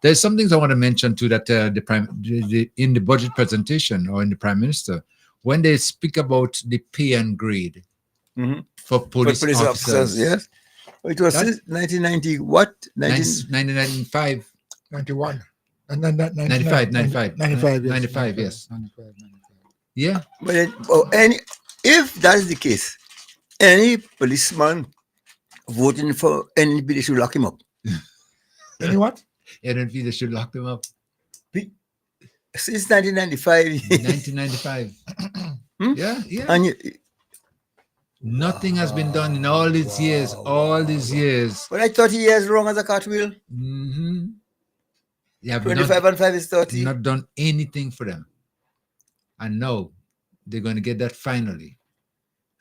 F: there's some things I want to mention too that in the budget presentation or in the Prime Minister, when they speak about the pay and grade for police officers.
B: Yes. It was 1990, what?
F: 1995.
G: 91.
F: 95, yes.
G: 95.
F: Yeah.
B: But if that is the case, any policeman voting for NNP, they should lock him up.
G: Any what?
F: NNP, they should lock them up.
B: Since 1995.
F: 1995. Yeah.
B: And
F: nothing has been done in all these years.
B: But I 30 years wrong as a cartwheel.
F: Yeah,
B: 25 and 5 is 30.
F: Not done anything for them. And now they're going to get that finally.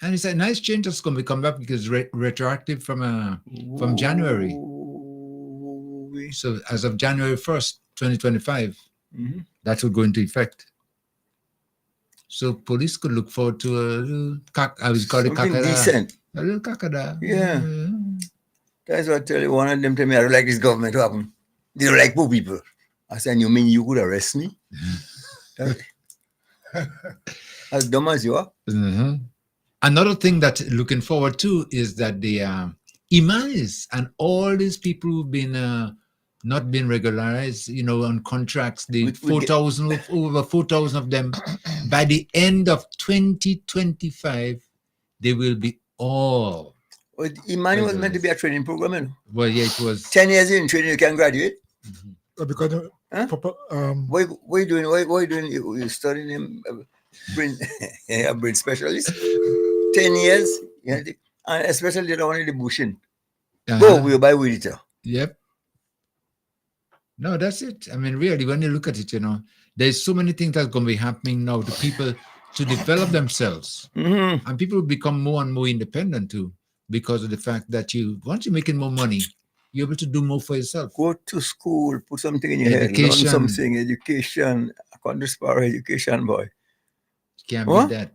F: And it's a nice change that's going to come back because retroactive from January. So as of January 1st, 2025, that will go into effect. So police could look forward to a little I was called
B: something
F: kakada.
B: Decent.
F: A little kakada.
B: Yeah. That's what I tell you. One of them tell me, I don't like this government to happen. They don't like poor people. I said, you mean you could arrest me? As dumb as you are.
F: Another thing that looking forward to is that the imams and all these people who've been not been regularized, on contracts, the 4,000, over 4,000 of them, by the end of 2025, they will be all.
B: Well, Imani was meant to be a training program.
F: Well, yeah, it was.
B: 10 years in training, you can graduate.
G: Because
B: what are you doing? What are you doing? You're studying a brain specialist. 10 years, and especially the one in the bushing. Go, we'll buy with it.
F: Yep. No, that's it. I mean, really, when you look at it, there's so many things that's going to be happening now to people to develop themselves. And people will become more and more independent too, because of the fact that once you're making more money, you're able to do more for yourself.
B: Go to school, put something in your head, learn something, education. I can't disparage education, boy.
F: Can't be that.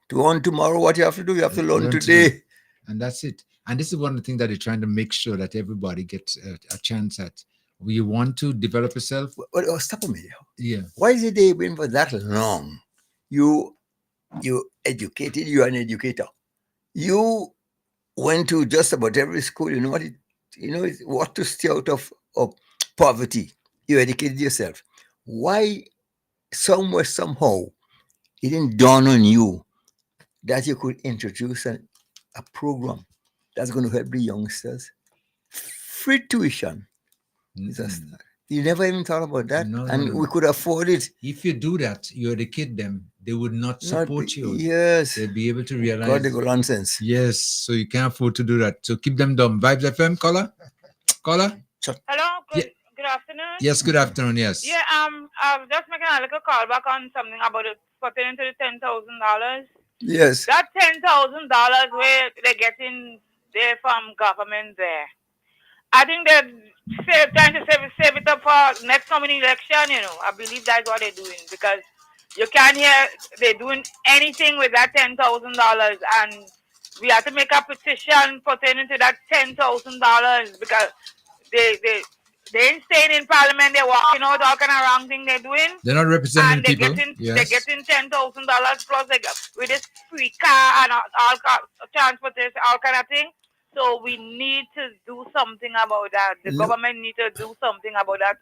B: To earn tomorrow, what you have to do, you have to learn today.
F: And that's it. And this is one of the things that they're trying to make sure that everybody gets a chance at. You want to develop yourself.
B: Stop a minute.
F: Yeah.
B: Why is it they've been for that long? You educated, you're an educator. You went to just about every school. You know what to stay out of poverty. You educated yourself. Why somewhere, somehow, it didn't dawn on you that you could introduce a program that's going to help the youngsters? Free tuition. You never even thought about that. No. We could afford it.
F: If you do that, you educate them, they would not support you.
B: Yes.
F: They'll be able to realize.
B: God, they go nonsense.
F: Yes. So you can't afford to do that. So keep them dumb. Vibes FM, caller?
H: Hello, good afternoon.
F: Yes, good afternoon, yes.
H: Yeah, I'm just making a little call back on something about it pertaining to the $10,000.
B: Yes.
H: That $10,000 where they're getting there from government there. I think they're trying to save it up for next coming election, I believe that's what they're doing, because you can't hear they're doing anything with that $10,000, and we have to make a petition pertaining to that $10,000 because they ain't staying in Parliament, they're walking out, all kind of wrong thing they're doing.
F: They're not representing
H: and
F: people.
H: They're getting $10,000 plus with this free car and all transportation, all kind of thing. So we need to do something about that. The government need to do something about that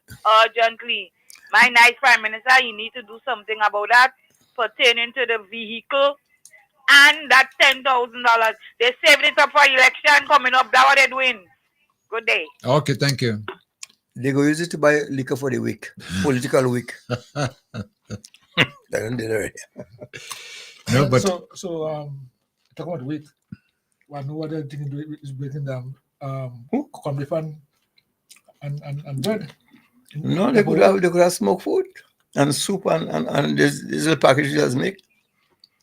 H: urgently. My nice Prime Minister, you need to do something about that pertaining to the vehicle and that $10,000. They saved it up for election coming up. That's what they're doing. Good day.
F: Okay, thank you.
B: They go use it to buy liquor for the week, political week. They don't do that already.
F: No, but
G: talking about weight, one other thing is breaking down corned beef and bread.
B: No, they could have smoked food and soup and this little package just make.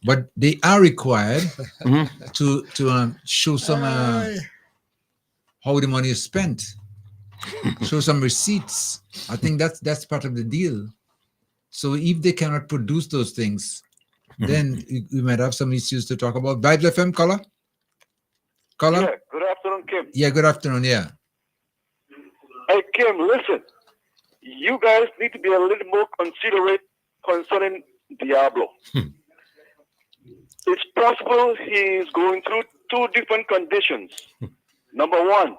F: But they are required to show some how the money is spent. Show some receipts. I think that's part of the deal. So if they cannot produce those things, then we might have some issues to talk about. Vibes FM, caller? Caller?
U: Yeah, good afternoon, Kim.
F: Yeah, good afternoon, yeah.
U: Hey, Kim, listen. You guys need to be a little more considerate concerning Diablo. It's possible he's going through two different conditions. Number one,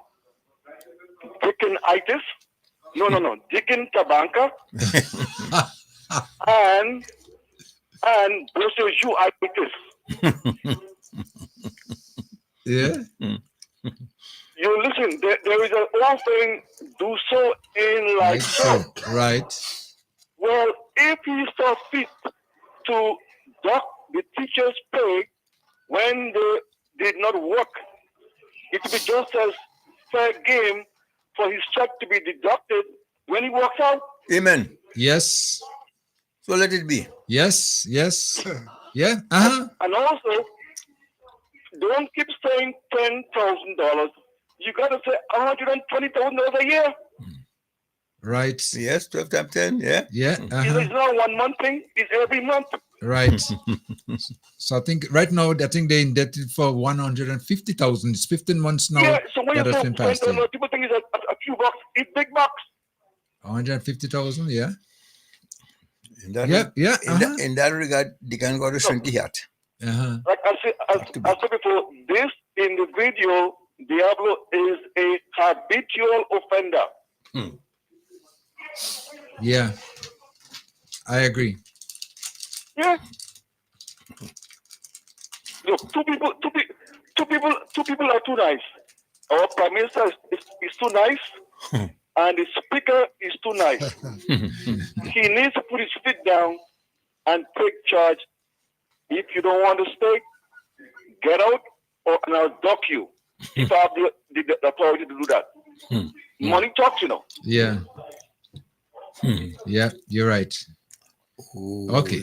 U: Dickenitis. No. Dicken Tabanka. and Brucellosis.
F: Yeah.
U: You listen, there is an old saying, do so in like so.
F: Right.
U: Well, if he saw fit to dock the teacher's pay when they did not work, it would be just as fair game for his check to be deducted when he walks out.
B: Amen.
F: Yes.
B: So let it be.
F: Yes. Yeah.
U: And also, don't keep saying $10,000. You got to say $120,000 a year.
F: Right.
B: Yes, 12 times 10. Yeah.
F: Yeah.
U: It's not 1 month thing. It's every month.
F: Right. So I think right now, I think they're indebted for 150,000. It's 15 months now.
U: Yeah. So when you
F: that has
U: talk
F: been passed.
U: people think it's a few bucks. It's big bucks.
F: 150,000. Yeah.
B: In that,
F: yeah.
B: In that regard, they can go to Shanti Hat.
U: Like I said before, this individual, Diablo, is a habitual offender.
F: Yeah. I agree.
U: Yeah. Look, two people are too nice. Our Prime Minister is too nice, and the Speaker is too nice. He needs to put his feet down and take charge. If you don't want to stay, get out, and I'll dock you. If I have the authority to do that. Money talks, you know.
F: Yeah. Yeah, you're right. Okay.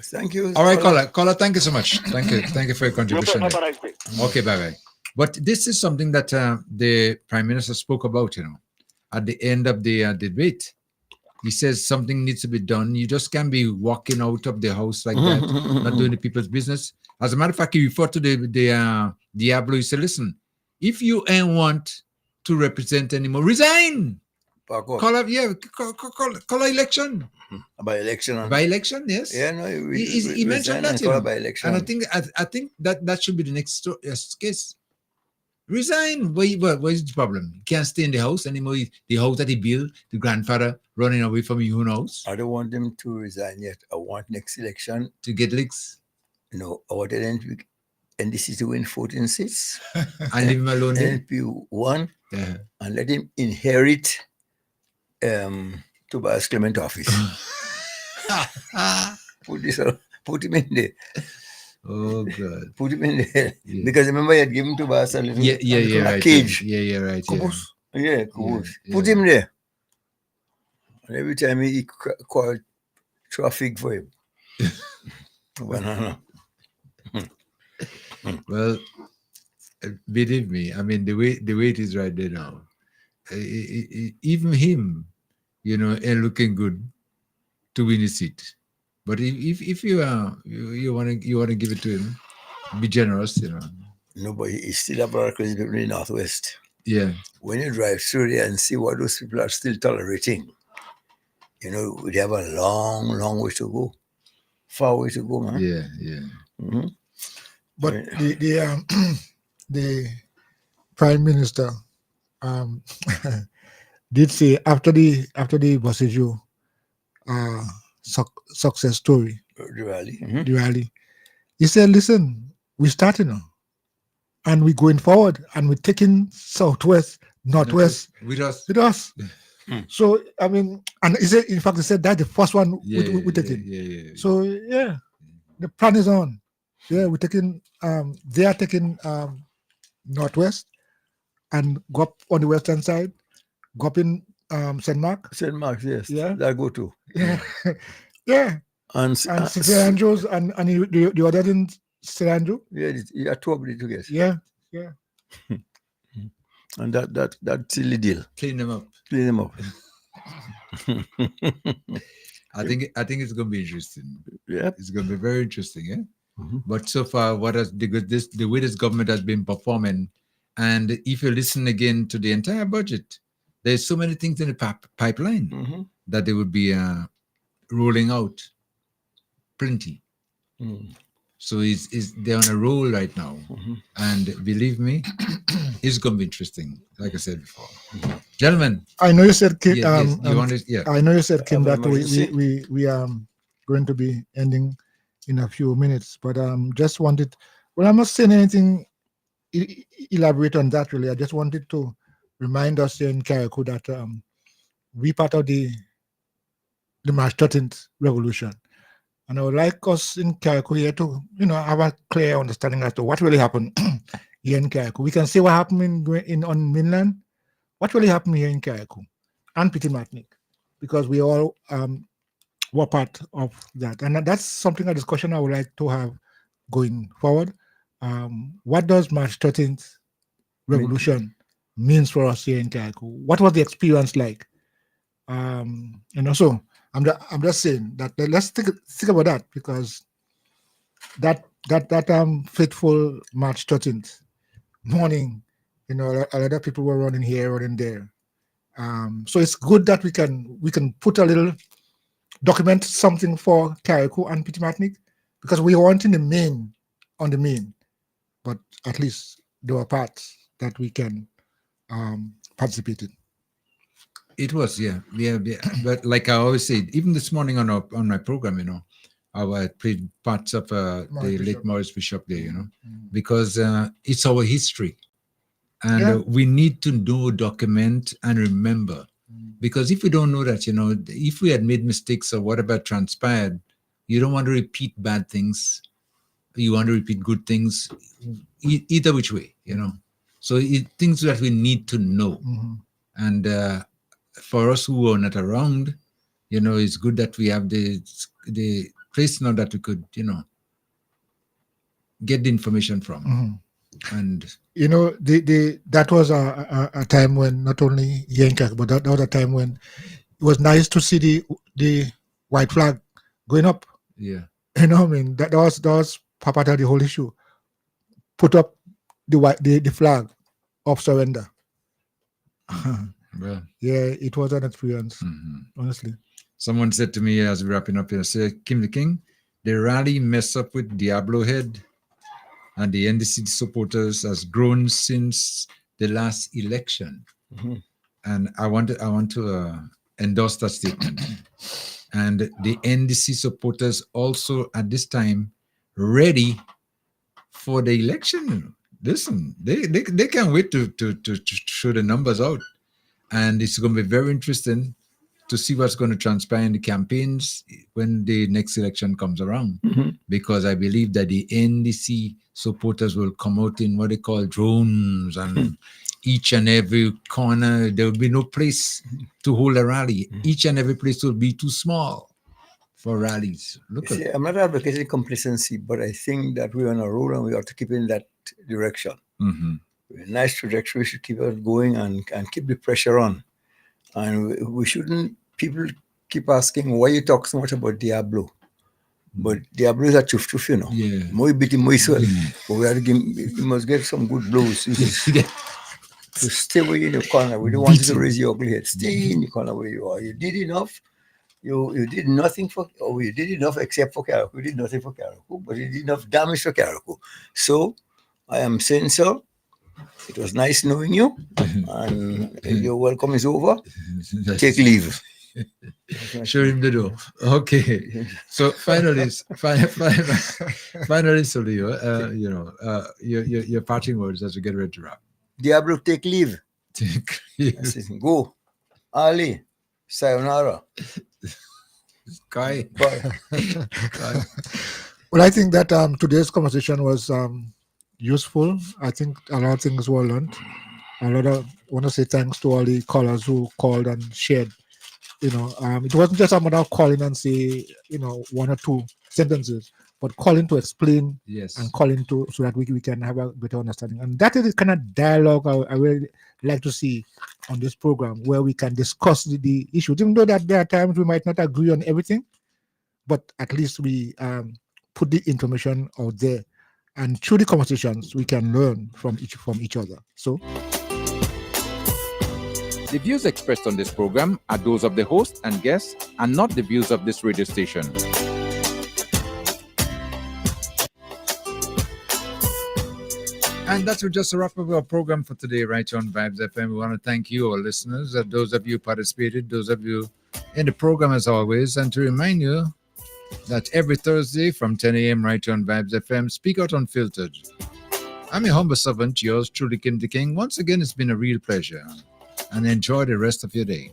B: Thank you.
F: All right, caller. Thank you so much. Thank you for your contribution.
U: Have a nice day.
F: Okay, bye. But this is something that the Prime Minister spoke about, at the end of the debate. He says something needs to be done. You just can't be walking out of the house like that, not doing the people's business. As a matter of fact, he referred to the Diablo. He said, listen, if you ain't want to represent anymore, resign. Call election.
B: By election.
F: By election, yes.
B: Yeah, no,
F: he mentioned that,
B: by election.
F: And I think that should be the next case. Resign. What is the problem? He can't stay in the house anymore. The house that he built, the grandfather running away from you, who knows?
B: I don't want them to resign yet. I want next election
F: to get licks.
B: No, I want NDC to win 14 seats.
F: And leave him alone.
B: NP won. And let him inherit Tobias Clement office. Put him in there.
F: Oh God!
B: Put him in there because remember he had given Tobias a little
F: right,
B: cage.
F: Right.
B: Yeah, Put him there. And every time he called traffic for him. Banana.
F: Well, believe me, I mean the way it is right there now. Even him, ain't looking good to win a seat. But if you want to give it to him, be generous,
B: No, but he's still a brother because he's in the Northwest.
F: Yeah.
B: When you drive through there and see what those people are still tolerating, they have a long way to go. Far way to go, man.
F: Yeah.
B: Mm-hmm.
G: But the Prime Minister did say after the Bosiju success story,
B: The rally.
G: the rally, he said, "Listen, we're starting now, and we're going forward, and we're taking Southwest, Northwest
F: with us."
G: With us. So I mean, and he said, in fact, he said that the first one we taking.
F: Yeah.
G: So yeah, the plan is on. Yeah, we're taking. They are taking Northwest, and go up on the western side, go up in St. Mark.
B: St. Mark's, yes.
G: Yeah.
B: That go to.
G: Yeah. Yeah.
B: And
G: St. Andrews and the other in St. Andrew.
B: Yeah, you are two of it together.
G: Yeah. Yeah.
B: And that silly deal.
F: Clean them up.
B: Clean them up.
F: I think it's going to be interesting.
B: Yeah.
F: It's going to be very interesting, yeah? But so far, the way this government has been performing, and if you listen again to the entire budget, there's so many things in the pipeline that they would be rolling out. Plenty. So they're on a roll right now. And believe me, it's going to be interesting, like I said before. Gentlemen.
G: I know you said, Kim,
F: I
G: know you said, Kim, that we are going to be ending in a few minutes, but just wanted, well, I'm not saying anything elaborate on that really. I just wanted to remind us here in Carriacou that we part of the March 13th revolution. And I would like us in Carriacou here to, have a clear understanding as to what really happened here in Carriacou. We can see what happened on mainland. What really happened here in Carriacou and Petit Martinique, because we all were part of that. And that's something, a discussion I would like to have going forward. What does March 13th revolution means for us here in Carriacou? What was the experience like? So I'm just saying that let's think about that, because that fateful March 13th morning, a lot of people were running here, running there. So it's good that we can put a little document something for Carriacou and Petit Martinique, because we weren't on the main, but at least there were parts that we can participate in.
F: It was, yeah. But like I always say, even this morning on my program, I played parts of the late Maurice Bishop there, because it's our history. And we need to know, document, and remember. Because if we don't know that, if we had made mistakes or whatever transpired, you don't want to repeat bad things. You want to repeat good things, either which way, So things that we need to know. And for us who are not around, it's good that we have the place now that we could, get the information from. And
G: that was a time when not only here in Carriacou, but that was a time when it was nice to see the white flag going up.
F: Yeah.
G: That was part of the whole issue. Put up the flag of surrender.
F: Well,
G: yeah, it was an experience, honestly.
F: Someone said to me as we're wrapping up here, said, Kim the King, the rally mess up with Diablo Head, and the NDC supporters has grown since the last election. And I want to endorse that statement. And the NDC supporters also at this time ready for the election. Listen, they can't wait to show the numbers out. And it's going to be very interesting to see what's going to transpire in the campaigns when the next election comes around. Because I believe that the NDC supporters will come out in what they call drones, and each and every corner, there will be no place to hold a rally. Each and every place will be too small for rallies.
B: I'm not advocating complacency, but I think that we're on a roll and we ought to keep in that direction. A nice trajectory, we should keep it going and keep the pressure on. And we shouldn't, people keep asking, why you talk so much about Diablo? But Diablo is a chuff,
F: Yeah.
B: More beat him, more swell. But we must get some good blows. To stay away in the corner. We don't want you to raise your ugly head. Stay in the corner where you are. You did enough. You did nothing you did enough except for Carriacou. You did nothing for Carriacou, but you did enough damage for Carriacou. So I am saying so. It was nice knowing you, and your welcome is over. Take leave.
F: Show him the door. Okay. So finally, Solio, your parting words as we get ready to wrap.
B: Diablo, take leave.
F: Take leave.
B: Go. Ali. Sayonara.
F: Kai.
G: Well, I think that today's conversation was useful. I think a lot of things were learned. I want to say thanks to all the callers who called and shared. It wasn't just a matter of calling and say, one or two sentences, but calling to explain and calling to so that we can have a better understanding. And that is the kind of dialogue I really like to see on this program, where we can discuss the issues, even though that there are times we might not agree on everything, but at least we put the information out there, and through the conversations we can learn from each other. So
E: the views expressed on this program are those of the host and guests and not the views of this radio station.
F: And that will just wrap up our program for today, right here on Vibes FM. We want to thank you, our listeners, those of you who participated, those of you in the program as always, and to remind you that every Thursday from 10 a.m. right here on Vibes FM, Speak Out Unfiltered. I'm your humble servant, yours truly, Kim the King. Once again, it's been a real pleasure. And enjoy the rest of your day.